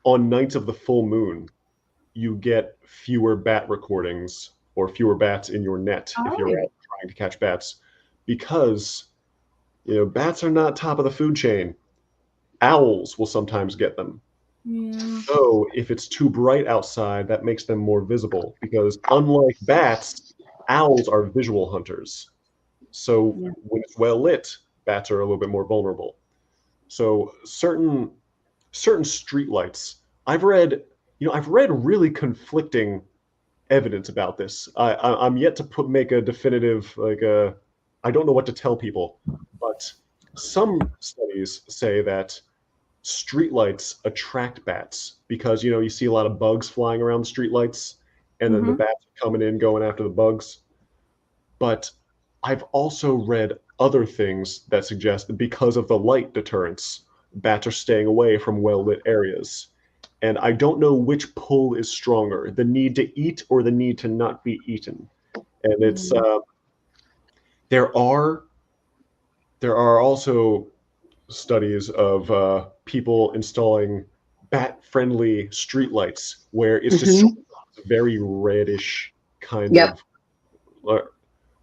on nights of the full moon, you get fewer bat recordings or fewer bats in your net if you're trying to catch bats, because bats are not top of the food chain. Owls will sometimes get them. Yeah. So if it's too bright outside, that makes them more visible because unlike bats, owls are visual hunters. So when it's well lit, bats are a little bit more vulnerable. So certain street lights, I've read really conflicting evidence about this. I'm yet to make a definitive, I don't know what to tell people, but some studies say that streetlights attract bats because you see a lot of bugs flying around the streetlights, and then the bats are coming in going after the bugs. But I've also read other things that suggest that because of the light deterrence, bats are staying away from well-lit areas. And I don't know which pull is stronger, the need to eat or the need to not be eaten. And it's there are also studies of people installing bat-friendly streetlights where it's just very reddish kind of.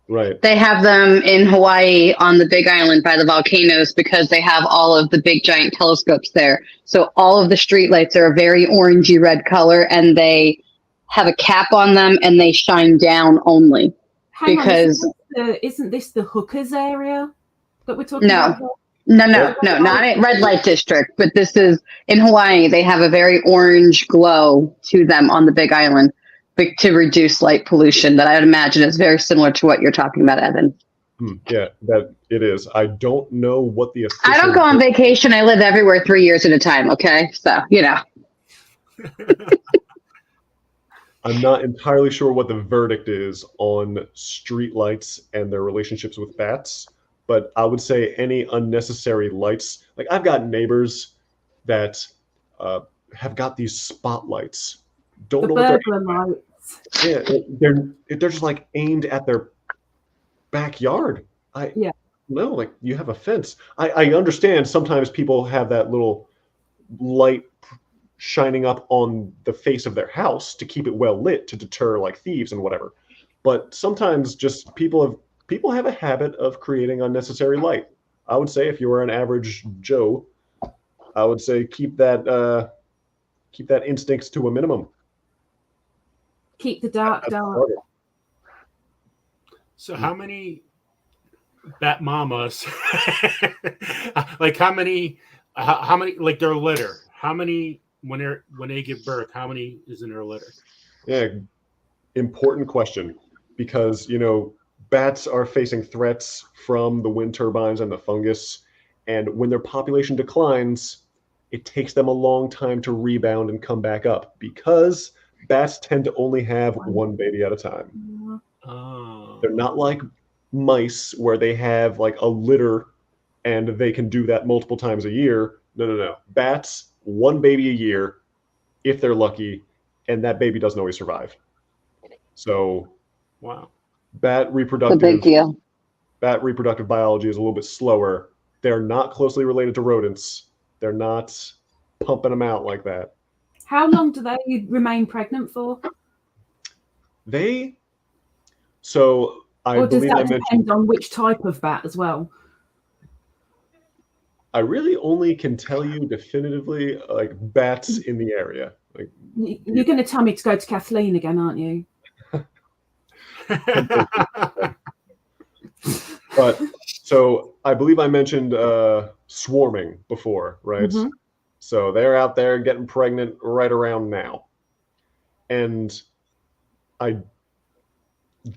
Right. They have them in Hawaii on the Big Island by the volcanoes because they have all of the big giant telescopes there. So all of the streetlights are a very orangey red color, and they have a cap on them and they shine down only. Hang on, isn't this the hookers area that we're talking about? No, not in red light district, but this is in Hawaii. They have a very orange glow to them on the Big Island to reduce light pollution that I would imagine is very similar to what you're talking about, Evan. Yeah, that it is. I don't know what the official... I don't go on vacation. I live everywhere 3 years at a time, okay? So, I'm not entirely sure what the verdict is on streetlights and their relationships with bats, but I would say any unnecessary lights... Like, I've got neighbors that have got these spotlights. Don't know what they're lights. Yeah, they're just like aimed at their backyard. No, like you have a fence. I understand sometimes people have that little light shining up on the face of their house to keep it well lit to deter like thieves and whatever. But sometimes just people have a habit of creating unnecessary light. I would say if you were an average Joe, I would say keep that instincts to a minimum. Keep the dark. So how many bat mamas, like how many, like their litter, how many, when they give birth, how many is in their litter? Yeah, important question, because, bats are facing threats from the wind turbines and the fungus. And when their population declines, it takes them a long time to rebound and come back up because bats tend to only have one baby at a time. Oh. They're not like mice where they have like a litter and they can do that multiple times a year. No. Bats, one baby a year, if they're lucky, and that baby doesn't always survive. So Wow. bat It's a big reproductive deal. biology is a little bit slower. They're not closely related to rodents. They're not pumping them out like that. How long do they remain pregnant for? So I Or does believe that I depend mentioned, on which type of bat as well? I really only can tell you definitively like bats in the area. Like You're going to tell me to go to Kathleen again, aren't you? But so I believe I mentioned swarming before, right? Mhm. So they're out there getting pregnant right around now. And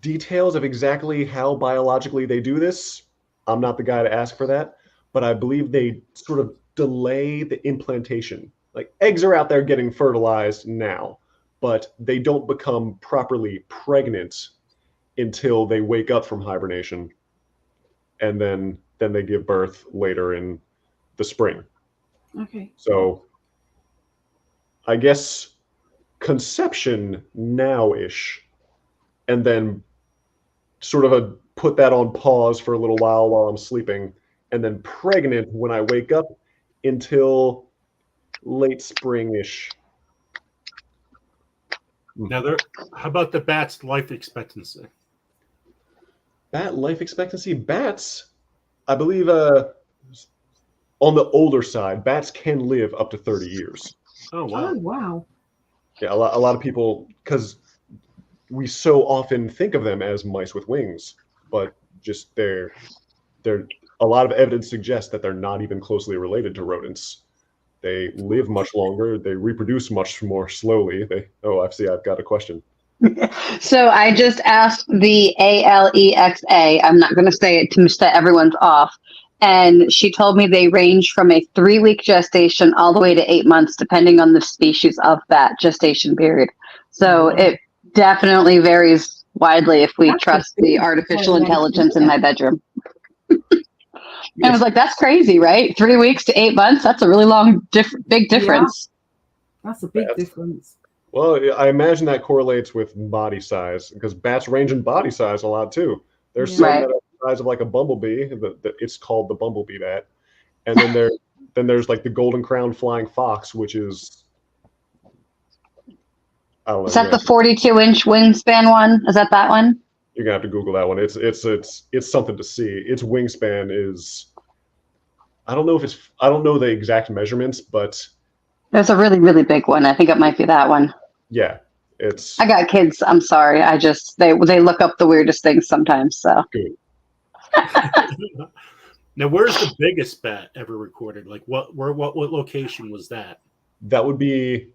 details of exactly how biologically they do this, I'm not the guy to ask for that, but I believe they sort of delay the implantation. Like eggs are out there getting fertilized now, but they don't become properly pregnant until they wake up from hibernation, and then they give birth later in the spring. Okay. So I guess conception now-ish, and then sort of put that on pause for a little while I'm sleeping, and then pregnant when I wake up until late spring-ish. Now, how about the bat's life expectancy? Bat life expectancy? Bats, I believe, on the older side, bats can live up to 30 years. Oh, wow. Oh, wow. Yeah, a lot of people, because we so often think of them as mice with wings, but just they're a lot of evidence suggests that they're not even closely related to rodents. They live much longer. They reproduce much more slowly. I've got a question. So I just asked the ALEXA. I'm not going to say it to set everyone's off. And she told me they range from a 3-week gestation all the way to 8 months, depending on the species of that gestation period. So it definitely varies widely if we trust the artificial intelligence in my bedroom. And I was like, that's crazy, right? 3 weeks to 8 months. That's a really long, big difference. Yeah, that's a big difference. Well, I imagine that correlates with body size, because bats range in body size a lot too. There's some Right. that are the size of like a bumblebee. It's called the bumblebee bat, and then there's like the golden crowned flying fox, which is, I don't know. Is that the 42-inch wingspan one? Is that one? You're gonna have to Google that one. It's something to see. Its wingspan is, I don't know the exact measurements, but There's a really, really big one. I think it might be that one. yeah, I got kids. I'm sorry. They look up the weirdest things sometimes. So good. Now, where's the biggest bat ever recorded? Like, what location was that? That would be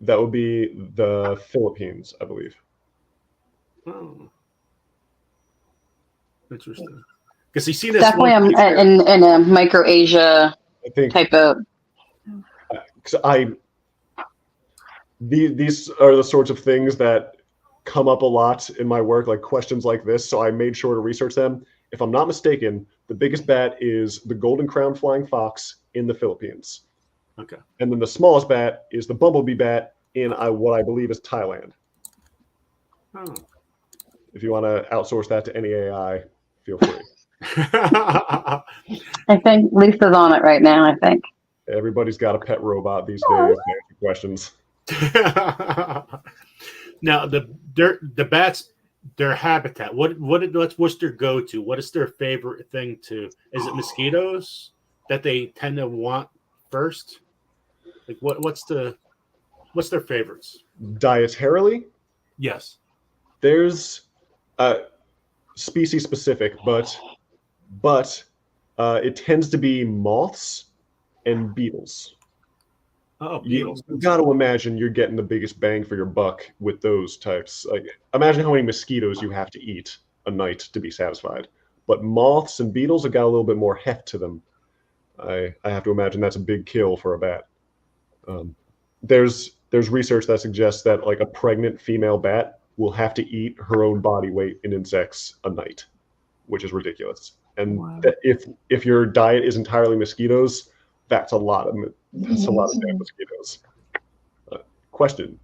the Philippines, I believe. Oh, interesting. Because you see this definitely one picture- in a micro-Asia I think type of. these are the sorts of things that come up a lot in my work, like questions like this. So I made sure to research them. If I'm not mistaken, the biggest bat is the golden crowned flying fox in the Philippines. Okay. And then the smallest bat is the bumblebee bat in what I believe is Thailand. Oh. If you want to outsource that to any AI, feel free. I think Lisa's on it right now. I think. Everybody's got a pet robot these days. To answer questions. Now, the bats, their habitat. What's their go-to? What is their favorite thing to? Is it mosquitoes that they tend to want first? Like what's their favorites? Dietarily, Yes. there's species specific, but it tends to be moths and beetles. Oh, beetles. You got to imagine you're getting the biggest bang for your buck with those types. Like, imagine how many mosquitoes you have to eat a night to be satisfied. But moths and beetles have got a little bit more heft to them. I have to imagine that's a big kill for a bat. There's research that suggests that like a pregnant female bat will have to eat her own body weight in insects a night, which is ridiculous. And that if your diet is entirely mosquitoes, that's a lot of dead mosquitoes. Question: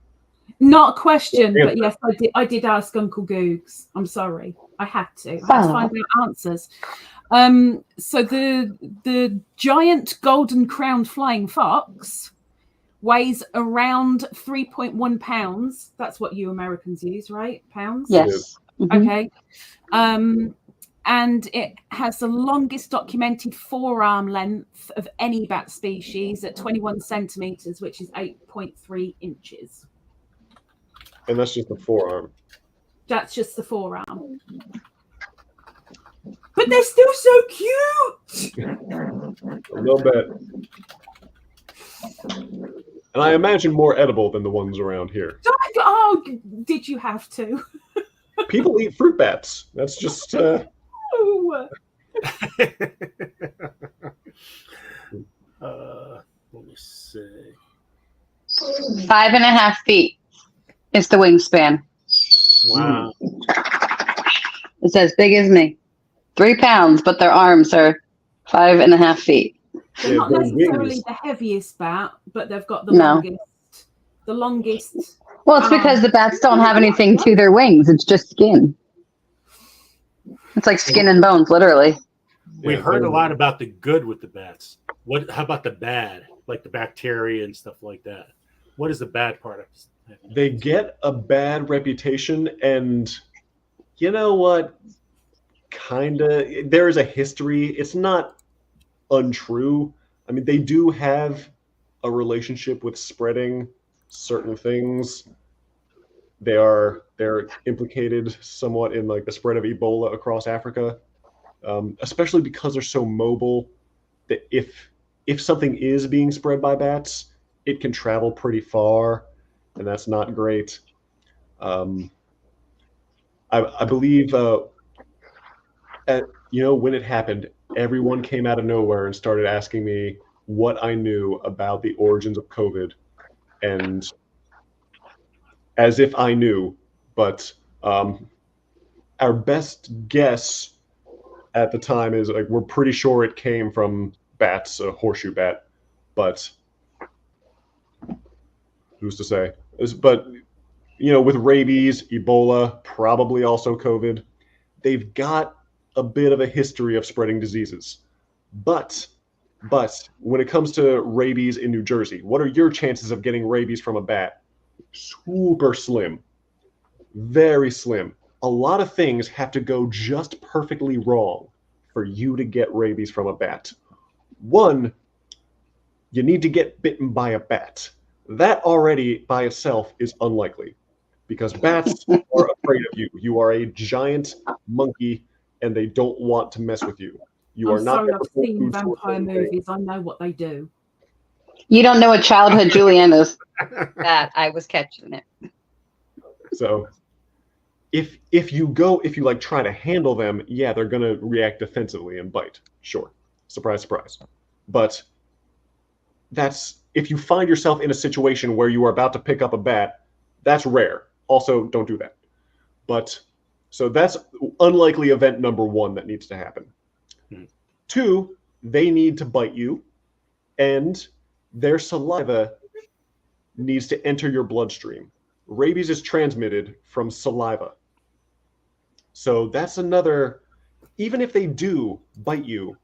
Not a question, Yeah. but yes, I did ask Uncle Googs. I'm sorry, I had to find out answers. So the giant golden crowned flying fox weighs around 3.1 pounds. That's what you Americans use, right? Pounds? Yes. Okay. And it has the longest documented forearm length of any bat species at 21 centimeters, which is 8.3 inches. And that's just the forearm. That's just the forearm. But they're still so cute. A little bit. And I imagine more edible than the ones around here. Oh, did you have to? People eat fruit bats. That's just... Oh. Let me see. 5.5 feet is the wingspan. Wow. It's as big as me. 3 pounds, but their arms are 5.5 feet. They're not their necessarily wings. the heaviest bat, but they've got the No. longest. The longest. Well, it's because the bats don't have anything to their wings. It's just skin. It's like skin and bones, literally. We've heard a lot about the good with the bats. How about the bad, like the bacteria and stuff like that? What is the bad part of it? They get a bad reputation, and you know what? Kinda. There is a history. It's not untrue. I mean, they do have a relationship with spreading certain things. They're implicated somewhat in like the spread of Ebola across Africa, especially because they're so mobile. That if something is being spread by bats, it can travel pretty far, and that's not great. I believe when it happened, everyone came out of nowhere and started asking me what I knew about the origins of COVID, and as if I knew, but our best guess at the time is like we're pretty sure it came from bats, a horseshoe bat, but who's to say? But with rabies, Ebola, probably also COVID, they've got a bit of a history of spreading diseases. But when it comes to rabies in New Jersey, what are your chances of getting rabies from a bat? Super slim. Very slim. A lot of things have to go just perfectly wrong for you to get rabies from a bat. One, you need to get bitten by a bat. That already by itself is unlikely because bats are afraid of you. You are a giant monkey and they don't want to mess with you. I'm sorry, I've seen vampire movies. I know what they do. You don't know what childhood Juliana's that I was catching it. So if you like try to handle them, yeah, they're gonna react defensively and bite. Sure. Surprise, surprise. But that's if you find yourself in a situation where you are about to pick up a bat, that's rare. Also, don't do that. But so that's unlikely event number one that needs to happen. 2, they need to bite you, and their saliva needs to enter your bloodstream. Rabies is transmitted from saliva. So that's another, even if they do bite you,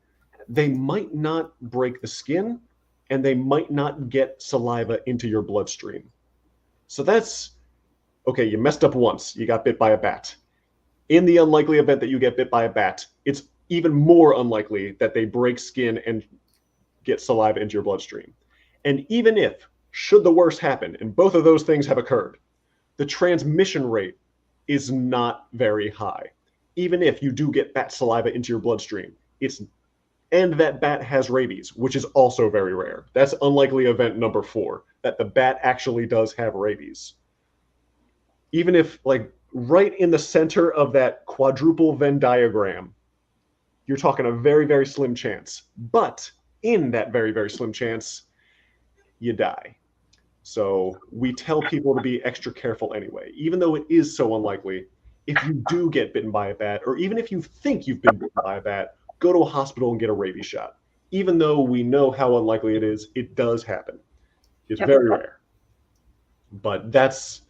they might not break the skin and they might not get saliva into your bloodstream. So that's, okay, you messed up once, you got bit by a bat. In the unlikely event that you get bit by a bat, it's even more unlikely that they break skin and get saliva into your bloodstream. And even if, should the worst happen, and both of those things have occurred, the transmission rate is not very high. Even if you do get bat saliva into your bloodstream, and that bat has rabies, which is also very rare. That's unlikely event number 4, that the bat actually does have rabies. Even if, like, right in the center of that quadruple Venn diagram, you're talking a very, very slim chance. But in that very, very slim chance, you die. So we tell people to be extra careful anyway. Even though it is so unlikely, if you do get bitten by a bat, or even if you think you've been bitten by a bat, go to a hospital and get a rabies shot. Even though we know how unlikely it is, it does happen. It's very rare. But that's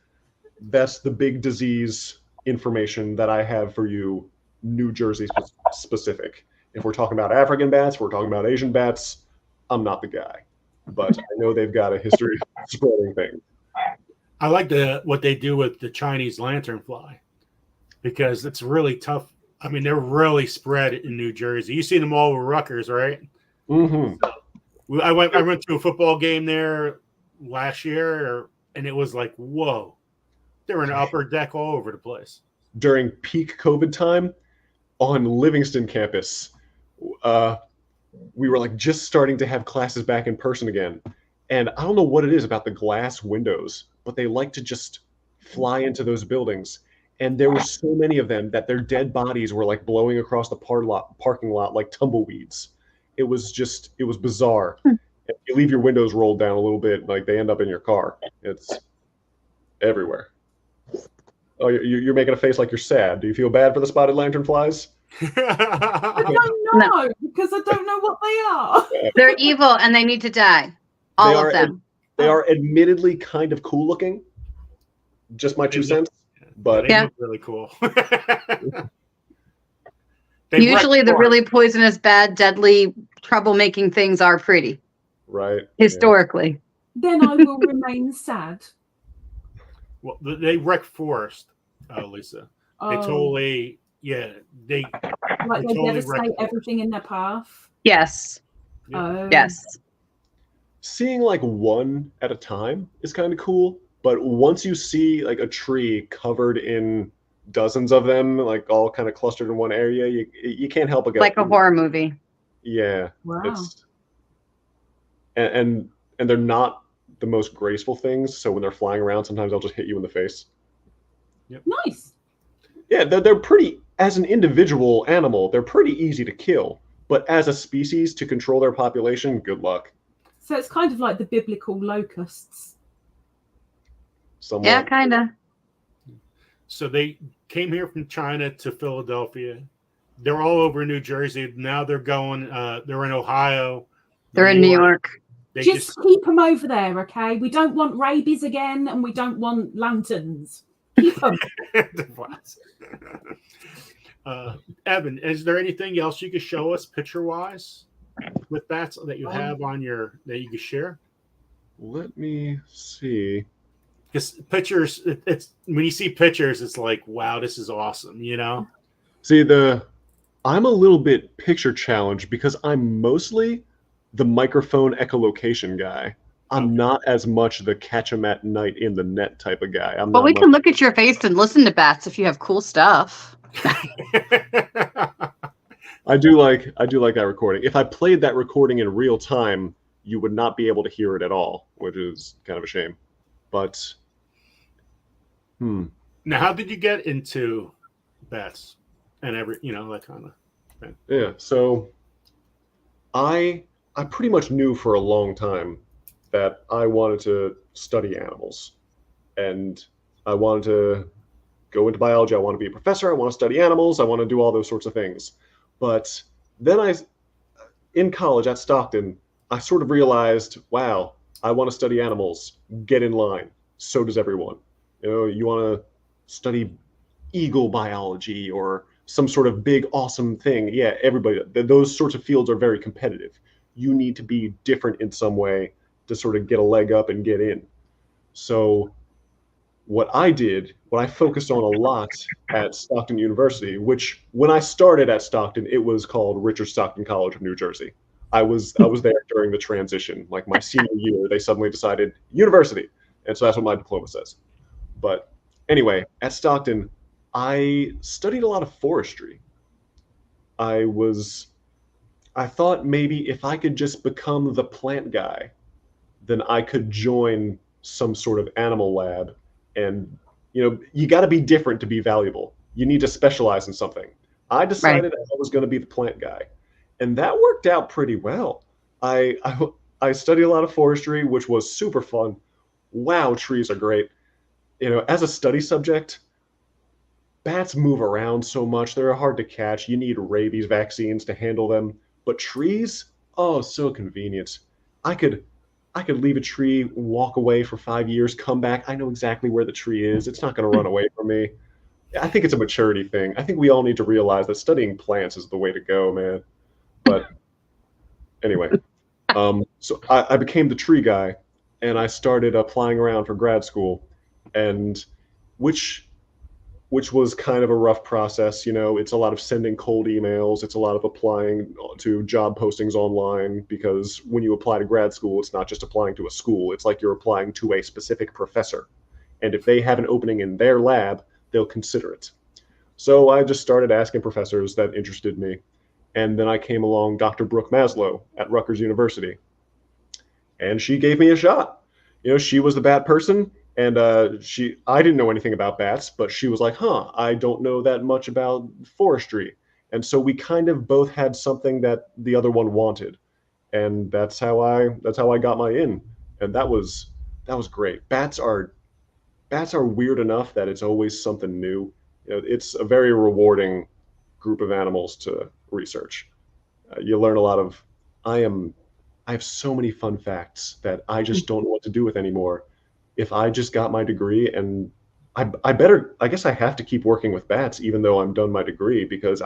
that's the big disease information that I have for you, New Jersey specific. If we're talking about African bats, we're talking about Asian bats, I'm not the guy. But I know they've got a history of spreading things. I like what they do with the Chinese lanternfly because it's really tough. I mean, they're really spread in New Jersey. You've seen them all with Rutgers, right? Mm-hmm. So I went to a football game there last year, and it was like, whoa. They were in the upper deck all over the place. During peak COVID time on Livingston campus, we were like just starting to have classes back in person again. And I don't know what it is about the glass windows, but they like to just fly into those buildings. And there were so many of them that their dead bodies were like blowing across the parking lot like tumbleweeds. It was bizarre. If you leave your windows rolled down a little bit, like they end up in your car. It's everywhere. Oh, you're making a face like you're sad. Do you feel bad for the spotted lanternflies? I don't know because I don't know what they are. They're evil and they need to die. All of them. They are admittedly kind of cool looking. Just my 2 cents. But they look really cool. Usually the really poisonous, bad, deadly, troublemaking things are pretty. Right. Historically. Then I will remain sad. Well, they wreck forest, Lisa. They totally, they totally devastate everything in their path. Yes. Yes. Seeing like one at a time is kind of cool. But once you see like a tree covered in dozens of them, like all kind of clustered in one area, you can't help but get like a horror movie. Yeah. Wow. And they're not the most graceful things. So when they're flying around, sometimes they'll just hit you in the face. Yep. Nice. Yeah, they're pretty, as an individual animal, they're pretty easy to kill. But as a species, to control their population, good luck. So it's kind of like the biblical locusts. Somewhat. Yeah, kind of. So they came here from China to Philadelphia. They're all over New Jersey. Now they're going, they're in Ohio. They're in New York. They just keep them over there, okay? We don't want rabies again, and we don't want lanterns. Keep them. Evan, is there anything else you could show us picture-wise with bats that you have on that you could share? Let me see. Because pictures, it's when you see pictures, it's like, wow, this is awesome, you know? See, I'm a little bit picture challenged because I'm mostly the microphone echolocation guy. I'm not as much the catch 'em at night in the net type of guy. But we can look at your face and listen to bats if you have cool stuff. I do like that recording. If I played that recording in real time, you would not be able to hear it at all, which is kind of a shame. But now, how did you get into bats and that kind of thing? Yeah, so I pretty much knew for a long time that I wanted to study animals, and I wanted to go into biology. I want to be a professor. I want to study animals. I want to do all those sorts of things. But then in college at Stockton, I sort of realized, wow, I want to study animals. Get in line. So does everyone. You want to study eagle biology or some sort of big, awesome thing. Yeah, everybody. Those sorts of fields are very competitive. You need to be different in some way to sort of get a leg up and get in. So what I focused on a lot at Stockton University, which when I started at Stockton, it was called Richard Stockton College of New Jersey. I was there during the transition. Like my senior year, they suddenly decided university. And so that's what my diploma says. But anyway, at Stockton, I studied a lot of forestry. I thought maybe if I could just become the plant guy, then I could join some sort of animal lab. And, you got to be different to be valuable. You need to specialize in something. I decided I was going to be the plant guy. And that worked out pretty well. I studied a lot of forestry, which was super fun. Wow, trees are great. As a study subject, bats move around so much. They're hard to catch. You need rabies vaccines to handle them. But trees, oh, so convenient. I could I could leave a tree, walk away for 5 years, come back. I know exactly where the tree is. It's not going to run away from me. I think it's a maturity thing. I think we all need to realize that studying plants is the way to go, man. But anyway, so I became the tree guy, and I started applying around for grad school, and which was kind of a rough process. You know, it's a lot of sending cold emails. It's a lot of applying to job postings online, because when you apply to grad school, it's not just applying to a school. It's like you're applying to a specific professor. And if they have an opening in their lab, they'll consider it. So I just started asking professors that interested me. And then I came along Dr. Brooke Maslow at Rutgers University. And she gave me a shot. You know, she was the bat person. And I didn't know anything about bats, but she was like, I don't know that much about forestry. And so we kind of both had something that the other one wanted. And that's how I got my in. And that was great. Bats are weird enough that it's always something new. You know, it's a very rewarding group of animals to research. You learn a lot of, I have so many fun facts that I just don't know what to do with anymore. If I just got my degree, and I guess I have to keep working with bats even though I'm done my degree, because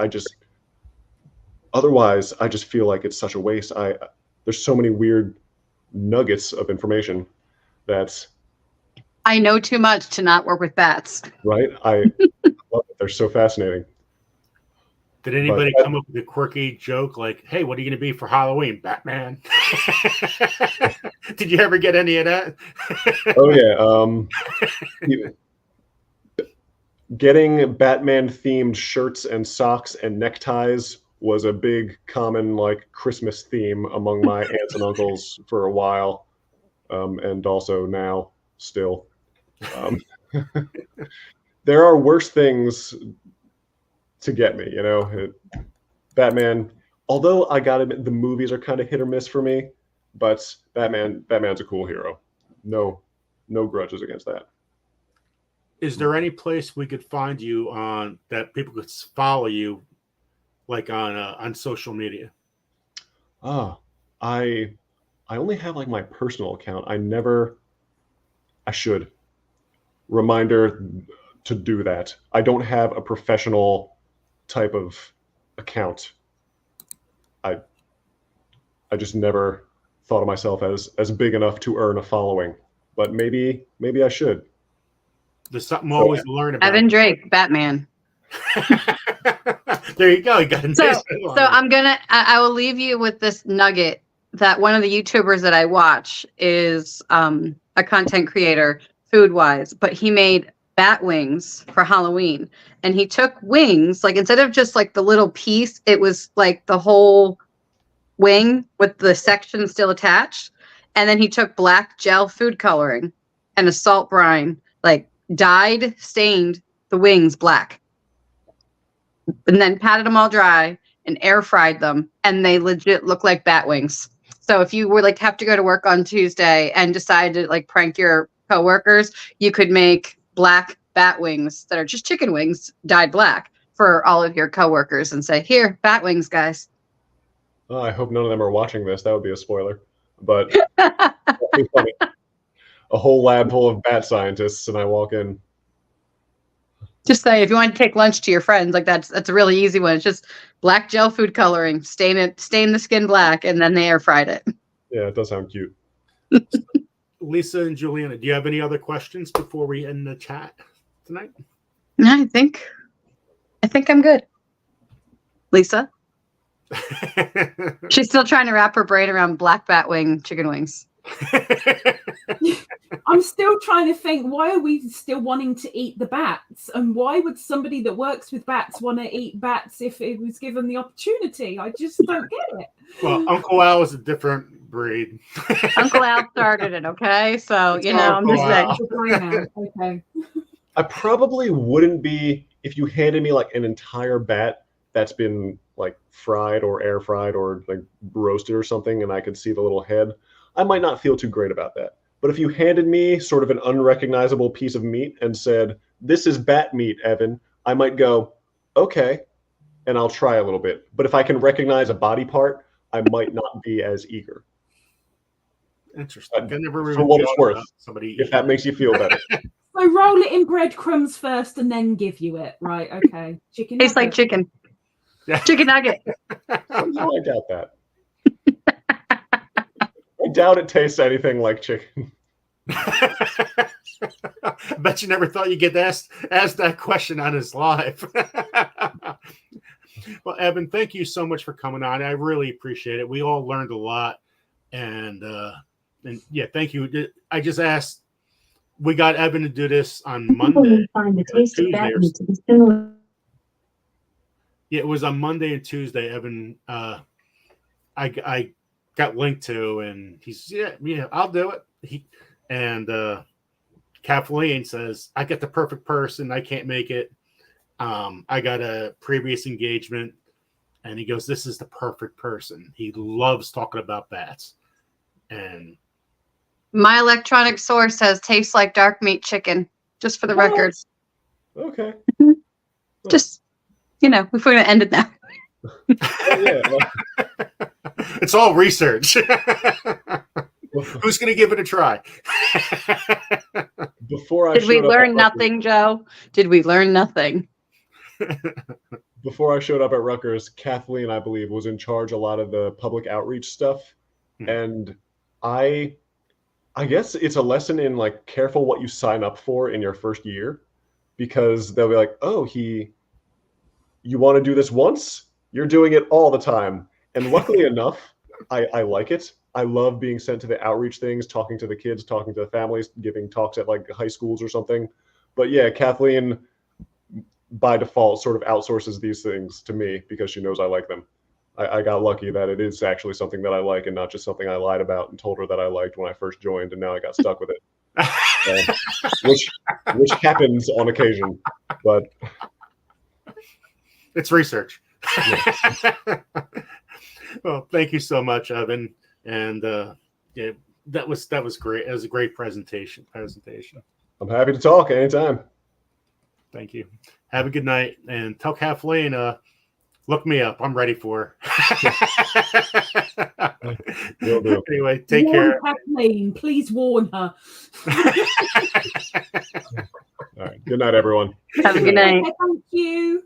otherwise I just feel like it's such a waste. There's so many weird nuggets of information that's, I know too much to not work with bats. right? I love it. They're so fascinating. Did anybody come up with a quirky joke like, hey, what are you going to be for Halloween? Batman? Did you ever get any of that? Oh, yeah. Getting Batman-themed shirts and socks and neckties was a big common, like, Christmas theme among my aunts and uncles for a while, and also now still. There are worse things to get me, you know. Batman, although I gotta admit the movies are kind of hit or miss for me, but Batman's a cool hero. No grudges against that. Is there any place we could find you on that people could follow you, like on social media? I only have like my personal account. I should. Reminder to do that. I don't have a professional type of account. I just never thought of myself as big enough to earn a following, but maybe I should. There's something always to learn about. Evan Drake, Batman. There you go. You got a So I will leave you with this nugget that one of the YouTubers that I watch is a content creator, food wise, but he made bat wings for Halloween, and he took wings, like instead of just like the little piece, it was like the whole wing with the section still attached, and then he took black gel food coloring and a salt brine, like stained the wings black, and then patted them all dry and air fried them, and they legit look like bat wings. So if you were like have to go to work on Tuesday and decide to like prank your coworkers, you could make black bat wings that are just chicken wings dyed black for all of your coworkers and say, here, bat wings, guys. Oh, I hope none of them are watching this. That would be a spoiler. But that'd be funny. A whole lab full of bat scientists, and I walk in. Just say, if you want to take lunch to your friends, like that's a really easy one. It's just black gel food coloring, stain the skin black, and then they air fried it. Yeah, it does sound cute. Lisa and Juliana, do you have any other questions before we end the chat tonight? No, I think I'm good. Lisa? She's still trying to wrap her brain around black bat wing chicken wings. I'm still trying to think, why are we still wanting to eat the bats? And why would somebody that works with bats want to eat bats if it was given the opportunity? I just don't get it. Well, Uncle Al is a different breed. Uncle Al started it, okay? So, you know, I'm just saying. Okay. I probably wouldn't be, if you handed me like an entire bat that's been like fried or air fried or like roasted or something, and I could see the little head, I might not feel too great about that. But if you handed me sort of an unrecognizable piece of meat and said, this is bat meat, Evan, I might go, okay, and I'll try a little bit. But if I can recognize a body part, I might not be as eager. Interesting. I never For even what it's thought worth, about somebody if that makes you feel better. So roll it in breadcrumbs first and then give you it. Right, okay. Chicken Tastes like nugget. chicken. Chicken nugget. Somehow I doubt that. I doubt it tastes anything like chicken. I bet you never thought you'd get asked that question on his live. Well, Evan, thank you so much for coming on. I really appreciate it. We all learned a lot, and yeah, thank you. I just asked. We got Evan to do this on Monday. Find the taste of that Tuesday or meat to be similar. Yeah, it was on Monday and Tuesday. Evan, I got linked to, and he's yeah, I'll do it. Kathleen says I got the perfect person. I can't make it. I got a previous engagement, and he goes, "This is the perfect person." He loves talking about bats, and My electronic source says tastes like dark meat chicken, just for the record. Okay. Just, if we're going to end it now. it's all research. Who's going to give it a try? Did we learn nothing, Joe? Did we learn nothing? Before I showed up at Rutgers, Kathleen, I believe, was in charge a lot of the public outreach stuff. And I guess it's a lesson in like careful what you sign up for in your first year, because they'll be like, oh, you want to do this once? You're doing it all the time. And luckily enough, I like it. I love being sent to the outreach things, talking to the kids, talking to the families, giving talks at like high schools or something. But yeah, Kathleen by default sort of outsources these things to me because she knows I like them. I got lucky that it is actually something that I like and not just something I lied about and told her that I liked when I first joined, and now I got stuck with it. Which happens on occasion, but it's research. Well, thank you so much, Evan, and yeah, that was great. It was a great presentation. I'm happy to talk anytime. Thank you. Have a good night, and tell Kathleen, look me up. I'm ready for her. Will do. Anyway, take care. Kathleen, please warn her. All right. Good night, everyone. Have a good night. Thank you.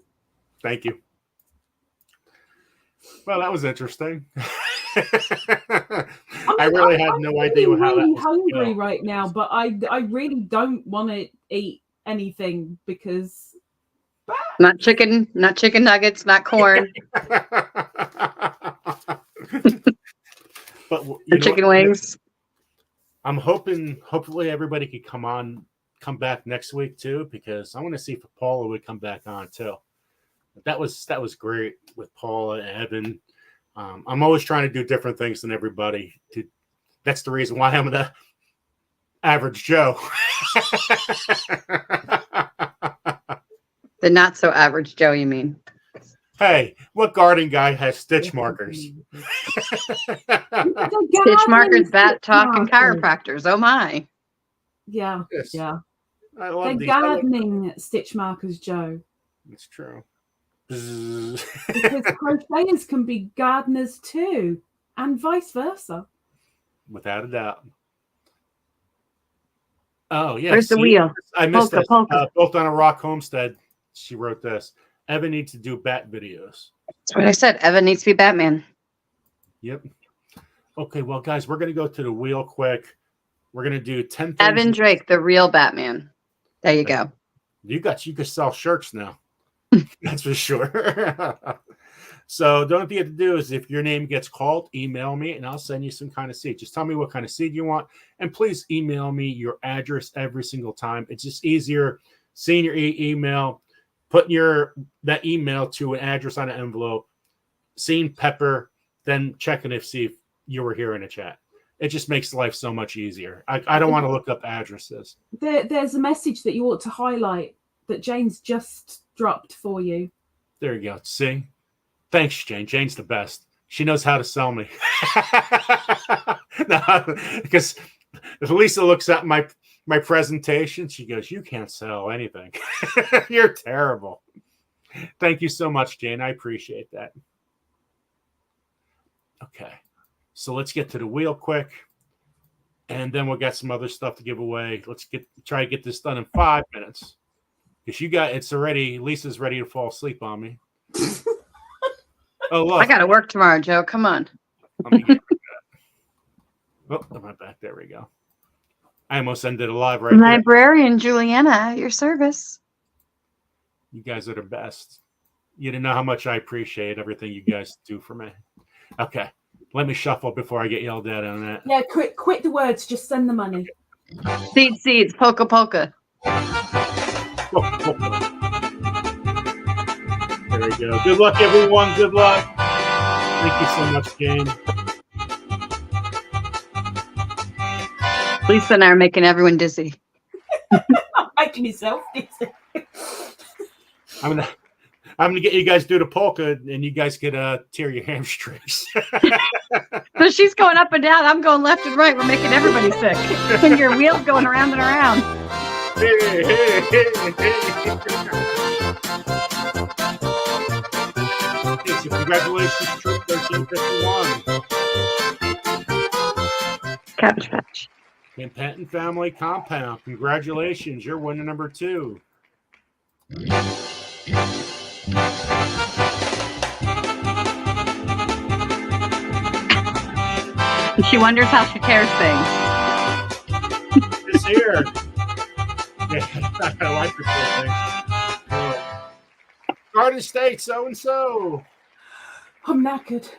Thank you. Well, that was interesting. I really had no idea how that was. I'm hungry right now, but I really don't want to eat anything because not chicken nuggets, not corn. But or chicken wings. I'm hopefully everybody could come back next week too, because I want to see if Paula would come back on too. That was great with Paula and Evan. I'm always trying to do different things than everybody. That's the reason why I'm the average Joe. The not so average Joe, you mean? Hey, what garden guy has stitch markers? Stitch markers, bat talk, and chiropractors. Oh my. Yeah, yes. Yeah. I love these. Gardening stitch markers, Joe. It's true. Because crocheters can be gardeners too, and vice versa. Without a doubt. Oh, yeah. Where's the wheel? I missed this. Polka. Built on a Rock Homestead. She wrote this. Evan needs to do bat videos. That's what I said. Evan needs to be Batman. Yep. Okay, well, guys, we're going to go to the wheel quick. We're going to do 10 things. Evan Drake, the real Batman. There you go. You could sell shirts now. That's for sure. So the only thing you have to do is if your name gets called, email me and I'll send you some kind of seed. Just tell me what kind of seed you want. And please email me your address every single time. It's just easier seeing your email, putting that email to an address on an envelope, seeing Pepper, then checking see if you were here in a chat. It just makes life so much easier. I don't want to look up addresses. There's a message that you ought to highlight that Jane's just dropped for you. There you go. See? Thanks, Jane. Jane's the best. She knows how to sell me. No, because if Lisa looks at my presentation, she goes, "You can't sell anything. You're terrible." Thank you so much, Jane. I appreciate that. Okay. So let's get to the wheel quick. and then we'll get some other stuff to give away. Let's try to get this done in 5 minutes. Because it's already, Lisa's ready to fall asleep on me. Oh, look. I got to work tomorrow, Joe. Come on. Let me get that. Oh, I went back. There we go. I almost ended it live right there. Librarian Juliana at your service. You guys are the best. You didn't know how much I appreciate everything you guys do for me. Okay. Let me shuffle before I get yelled at on that. Yeah, quit the words. Just send the money. Seeds, polka polka. There we go. Good luck, everyone. Good luck. Thank you so much, Jane. Lisa and I are making everyone dizzy. I'm making myself dizzy. I'm gonna get you guys to do the polka, and you guys could tear your hamstrings. So she's going up and down. I'm going left and right. We're making everybody sick. And your wheels going around and around. Hey, hey, hey, hey. Okay, so congratulations, Troop 1351. Cabbage Patch. And Penton Family Compound. Congratulations, you're winner number 2. She wonders how she cares things. It's here. Yeah, I like your things. Garden State, so-and-so. I'm knackered.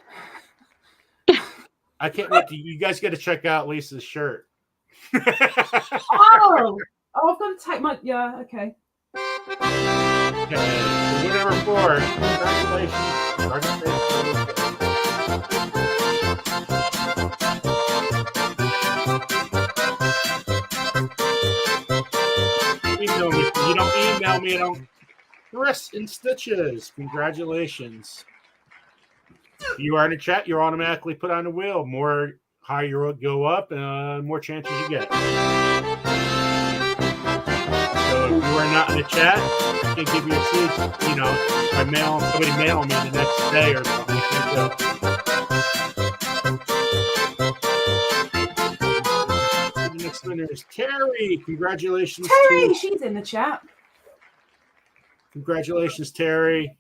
I can't wait. You guys got to check out Lisa's shirt. Oh, I've got to take my. Yeah, okay. Okay, winner number 4. Congratulations. Garden State, email me. You don't email me. I don't. Chris in Stitches. Congratulations. You are in the chat. You're automatically put on the wheel. More higher you go up, more chances you get. So if you are not in the chat, I can give you a seat. You know, somebody mail me the next day or something. I can't go. The next winner is Terry. Congratulations, Terry. She's in the chat. Congratulations, Terry.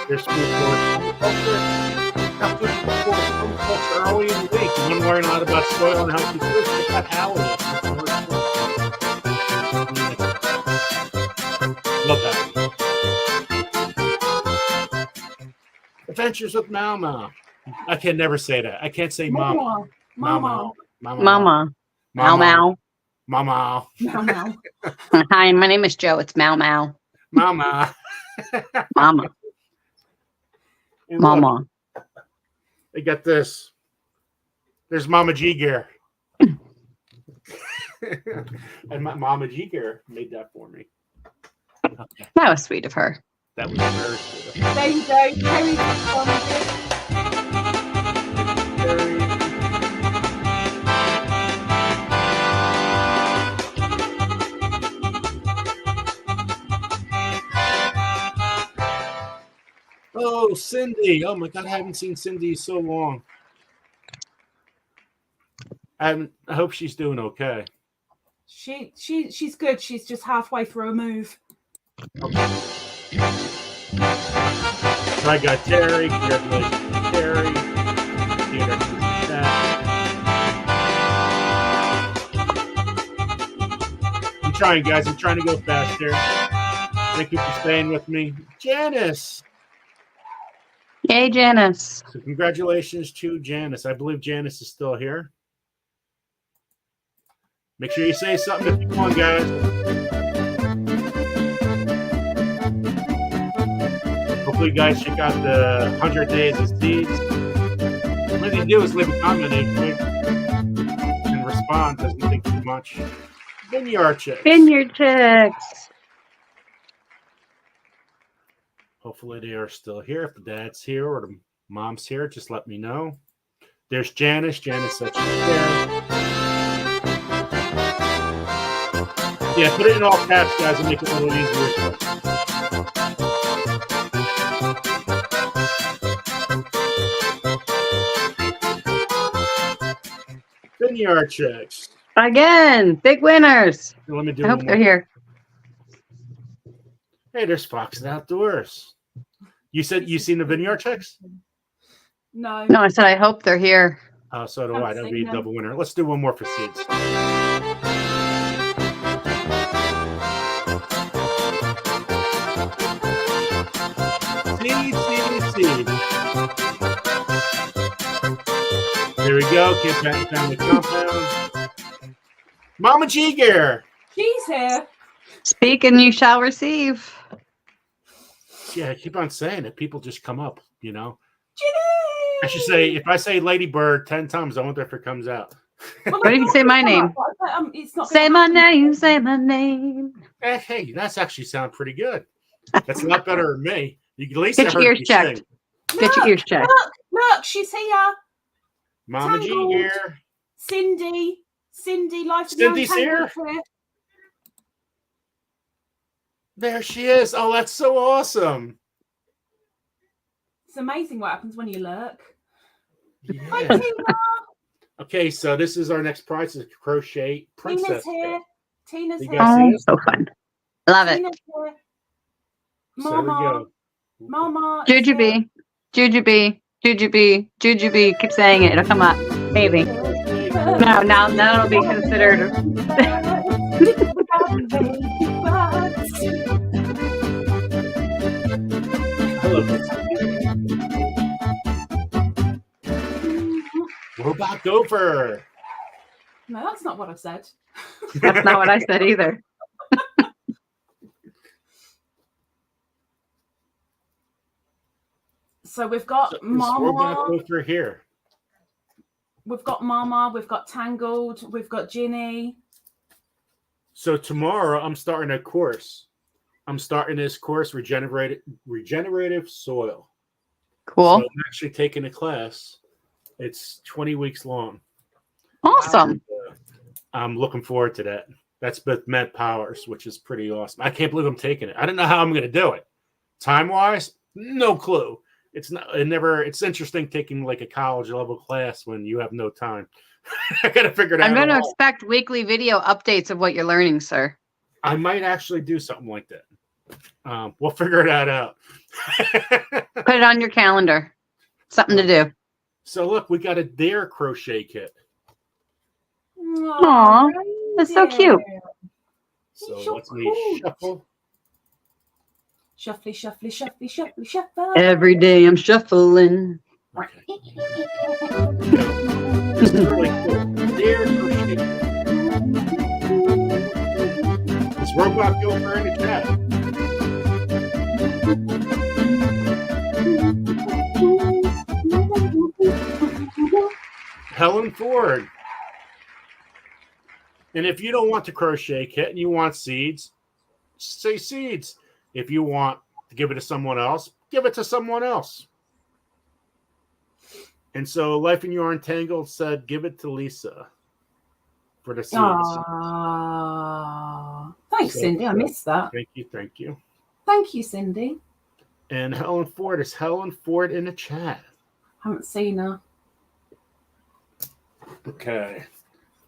There's food for early in the week. You want to learn a lot about soil and healthy food? Check out Howard. Love that. Adventures with Mama. I can never say that. I can't say Mama. Mama. Mama. Mau Mau. Mama. Mau. Hi, my name is Joe. It's Mau Mau. Mama. Mama. And Mama. Look, they got this. There's Mama G Gear. And my Mama G Gear made that for me. Okay. That was sweet of her. That was very sweet. There you go. Terry. Oh, Cindy. Oh my God, I haven't seen Cindy in so long. I hope she's doing okay. She's good. She's just halfway through a move. Okay. I got Terry. Congratulations to Terry. I'm trying, guys. I'm trying to go faster. Thank you for staying with me. Janice. Yay, Janice. So congratulations to Janice. I believe Janice is still here. Make sure you say something if you want, guys. Hopefully you guys check out the 100 Days of Seeds. What you do is leave a comment and respond. Doesn't take too much. Vineyard Chicks. Vineyard Chicks. Hopefully they are still here. If the dad's here or the mom's here, just let me know. There's Janice. Janice said she's there. Yeah, put it in all caps, guys, and make it a little easier. Vineyard checks. Again, big winners. Let me do I hope one they're more. here. Hey, there's Fox Outdoors. You said you seen the Vineyard checks? No. No, I said I hope they're here. So do I. Haven't That'll seen be a them. double winner. Let's do one more for seeds. Seed. There we go. Kid back down the compound. Mama G Gear. She's here. Speak and you shall receive. Yeah, I keep on saying it. People just come up, you know. Ginny! I should say, if I say Ladybird 10 times, I wonder if it comes out. Well, What if you say my name? It's not Say gonna my happen. name, say my name. Hey, that's actually sound pretty good. That's a lot better than me. You at least Get your heard ears me checked. sing. Get your ears checked. Look, she's here. Mama G Tangled. Gear. Cindy, life of the Cindy's Untangled here? There she is. Oh, that's so awesome. It's amazing what happens when you lurk. Hi, Yeah. Tina. Okay, so this is our next prize. Is crochet princess. Tina's here. Tina's You here. guys see Oh, it? so fun. Love it. Tina's here. So there we Mama. go. Mama. is here. Jujubee, Jujubee, Jujubee, Jujubee. Keep saying it. It'll come up. Maybe. No, now it'll be considered. I love this. Robot Gopher. No, that's not what I said. That's not what I said either. So we've got So, is Robot Mama. Gopher here. We've got Mama. We've got Tangled. We've got Ginny. So tomorrow I'm starting a course. I'm starting this course, regenerative soil. Cool. So I'm actually taking a class. It's 20 weeks long. Awesome. I'm looking forward to that. That's with Med Powers, which is pretty awesome. I can't believe I'm taking it. I don't know how I'm going to do it. Time-wise, no clue. It's interesting taking like a college level class when you have no time. I got to figure it out. I'm going to expect weekly video updates of what you're learning, sir. I might actually do something like that. We'll figure that out. Put it on your calendar. Something to do. So look, we got a Dare crochet kit. Aw, that's so cute. So so let me cool. shuffle. Shuffly, shuffly, shuffly, shuffly, shuffle. Every day I'm shuffling. Okay. This is really cool. Dare crochet. This robot Gopher in the chat. Helen Ford. And if you don't want the crochet kit and you want seeds, say seeds. If you want to give it to someone else, give it to someone else. And so Life in Your Entangled said, give it to Lisa for the seeds. Aww. Thanks, So, Cindy. I missed that. Thank you. Thank you. Thank you, Cindy. And Helen Ford, is Helen Ford in the chat? Haven't seen her. Okay.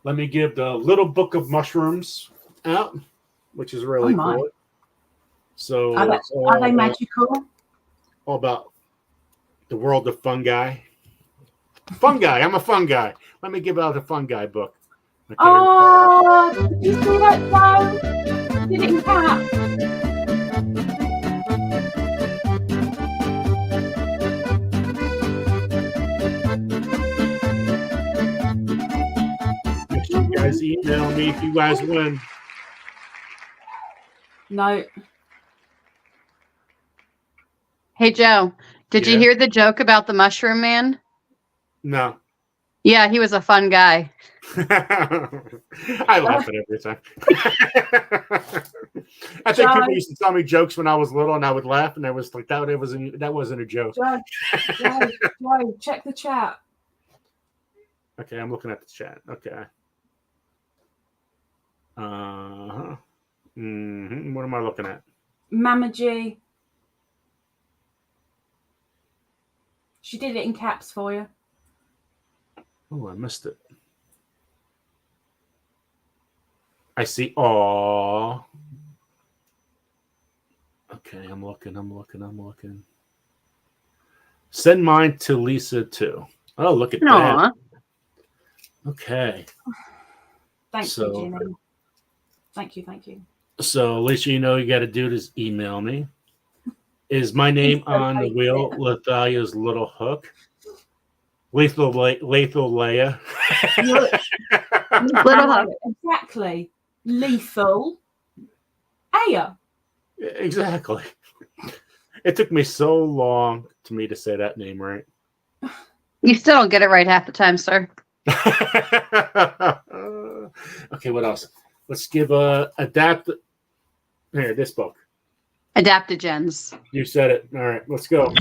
Let me give the little book of mushrooms out, which is really my. cool. So Are it's all they about, magical? all about the world of fungi. Fungi. I'm a fungi. Let me give out the fungi book. Okay. Oh, did you see that, Joe? Did it in cap? Make sure you guys email me if you guys win. No. Hey, Joe, did you Yeah. hear the joke about the mushroom man? No. Yeah, he was a fun guy. I laugh at every time. I think people used to tell me jokes when I was little, and I would laugh, and I was like, that wasn't a joke. Joe, check the chat. Okay, I'm looking at the chat. Okay. What am I looking at? Mama G. She did it in caps for you. Oh, I missed it. I see. Aw. Okay, I'm looking. Send mine to Lisa too. Oh, look at that. Aw. Okay. Thank you, Jimmy. Thank you. So, Lisa, you know you got to do is email me. Is my name on the wheel? Lethalia's little hook. Lethal Leia. Little hook. Exactly. Lethal. Aya. Exactly. It took me so long to say that name right. You still don't get it right half the time, sir. Okay, what else? Let's give adapt. Here, this book. Adaptogens. You said it. All right, let's go.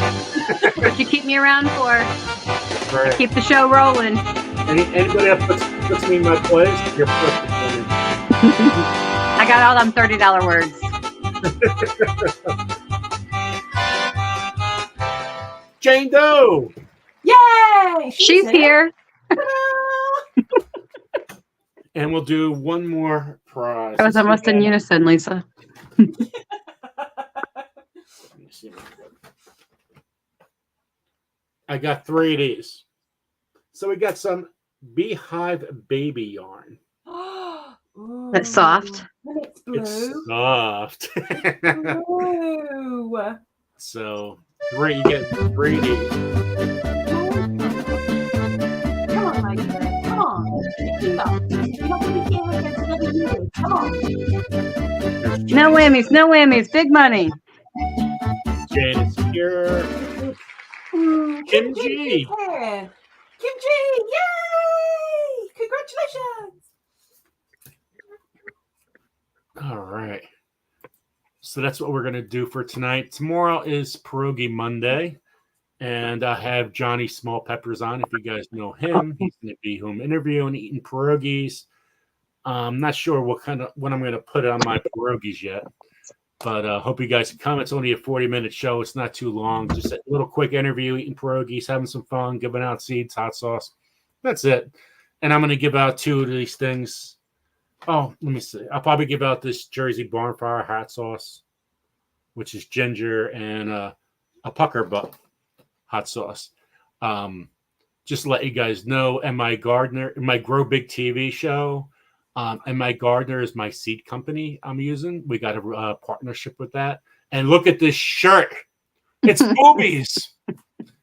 What you keep me around for? All right. Keep the show rolling. Anybody else puts me in my place? You're perfect. I got all them $30 words. Jane Doe. Yay! She's here. And we'll do one more prize. I was almost in unison, Lisa. I got 3 of these. So we got some beehive baby yarn. That's soft. And it's blue. It's soft. Blue. So you get 3 of these. Come on, my dear. Come on. Keep up. You're not going to be here against another year. Come on. No whammies, no whammies. Big money. Jane is here. Kim G. Here. Kim G. Yay! Congratulations. All right. So that's what we're going to do for tonight. Tomorrow is Pierogi Monday. And I have Johnny Small Peppers on. If you guys know him, he's going to be home interviewing, eating pierogies. I'm not sure what I'm going to put on my pierogies yet. But hope you guys can come. It's only a 40-minute show. It's not too long. Just a little quick interview, eating pierogies, having some fun, giving out seeds, hot sauce. That's it. And I'm going to give out 2 of these things. Oh, let me see. I'll probably give out this Jersey Barnfire hot sauce, which is ginger and a pucker butt hot sauce. Just to let you guys know, and my Grow Big TV show, and my Gardener is my seed company I'm using. We got a partnership with that. And look at this shirt. It's boobies.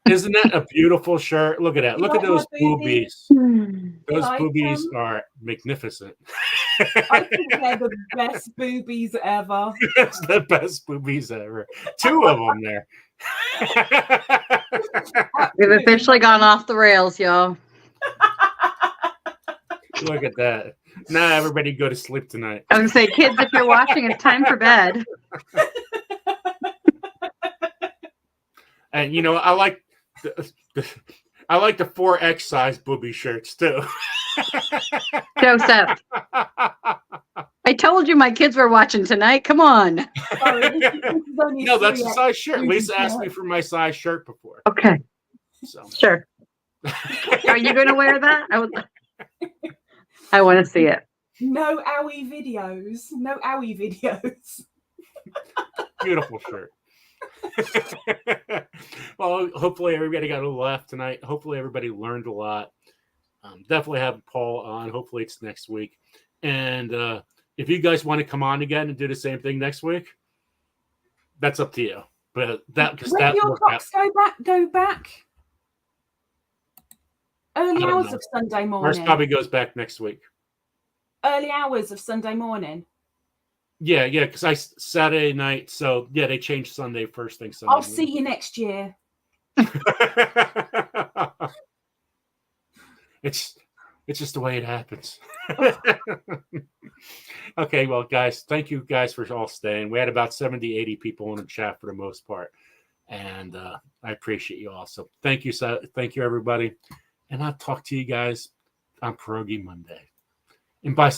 Isn't that a beautiful shirt? Look at that. Look at those boobies. Those boobies are magnificent. I think they're the best boobies ever. It's the best boobies ever. 2 of them there. We've officially gone off the rails, y'all. Look at that. Now everybody go to sleep tonight. I was going to say, kids, if you're watching, it's time for bed. And, I like the 4X size booby shirts, too. Joseph. I told you my kids were watching tonight. Come on. No, that's a size shirt. Lisa asked me for my size shirt before. Okay. So. Sure. Are you going to wear that? I want to see it. No owie videos. No owie videos. Beautiful shirt. Well, hopefully everybody got a laugh tonight. Hopefully everybody learned a lot. Definitely have Paul on. Hopefully it's next week. And if you guys want to come on again and do the same thing next week, that's up to you. But when your clocks go back early hours of Sunday morning. Ours probably goes back next week. Early hours of Sunday morning. Yeah, because Saturday night. So yeah, they changed Sunday first thing Sunday. I'll see you next year. It's just the way it happens. Okay, well, guys, thank you guys for all staying. We had about 70, 80 people in the chat for the most part. And I appreciate you all. So thank you, everybody. And I'll talk to you guys on Pierogi Monday. And by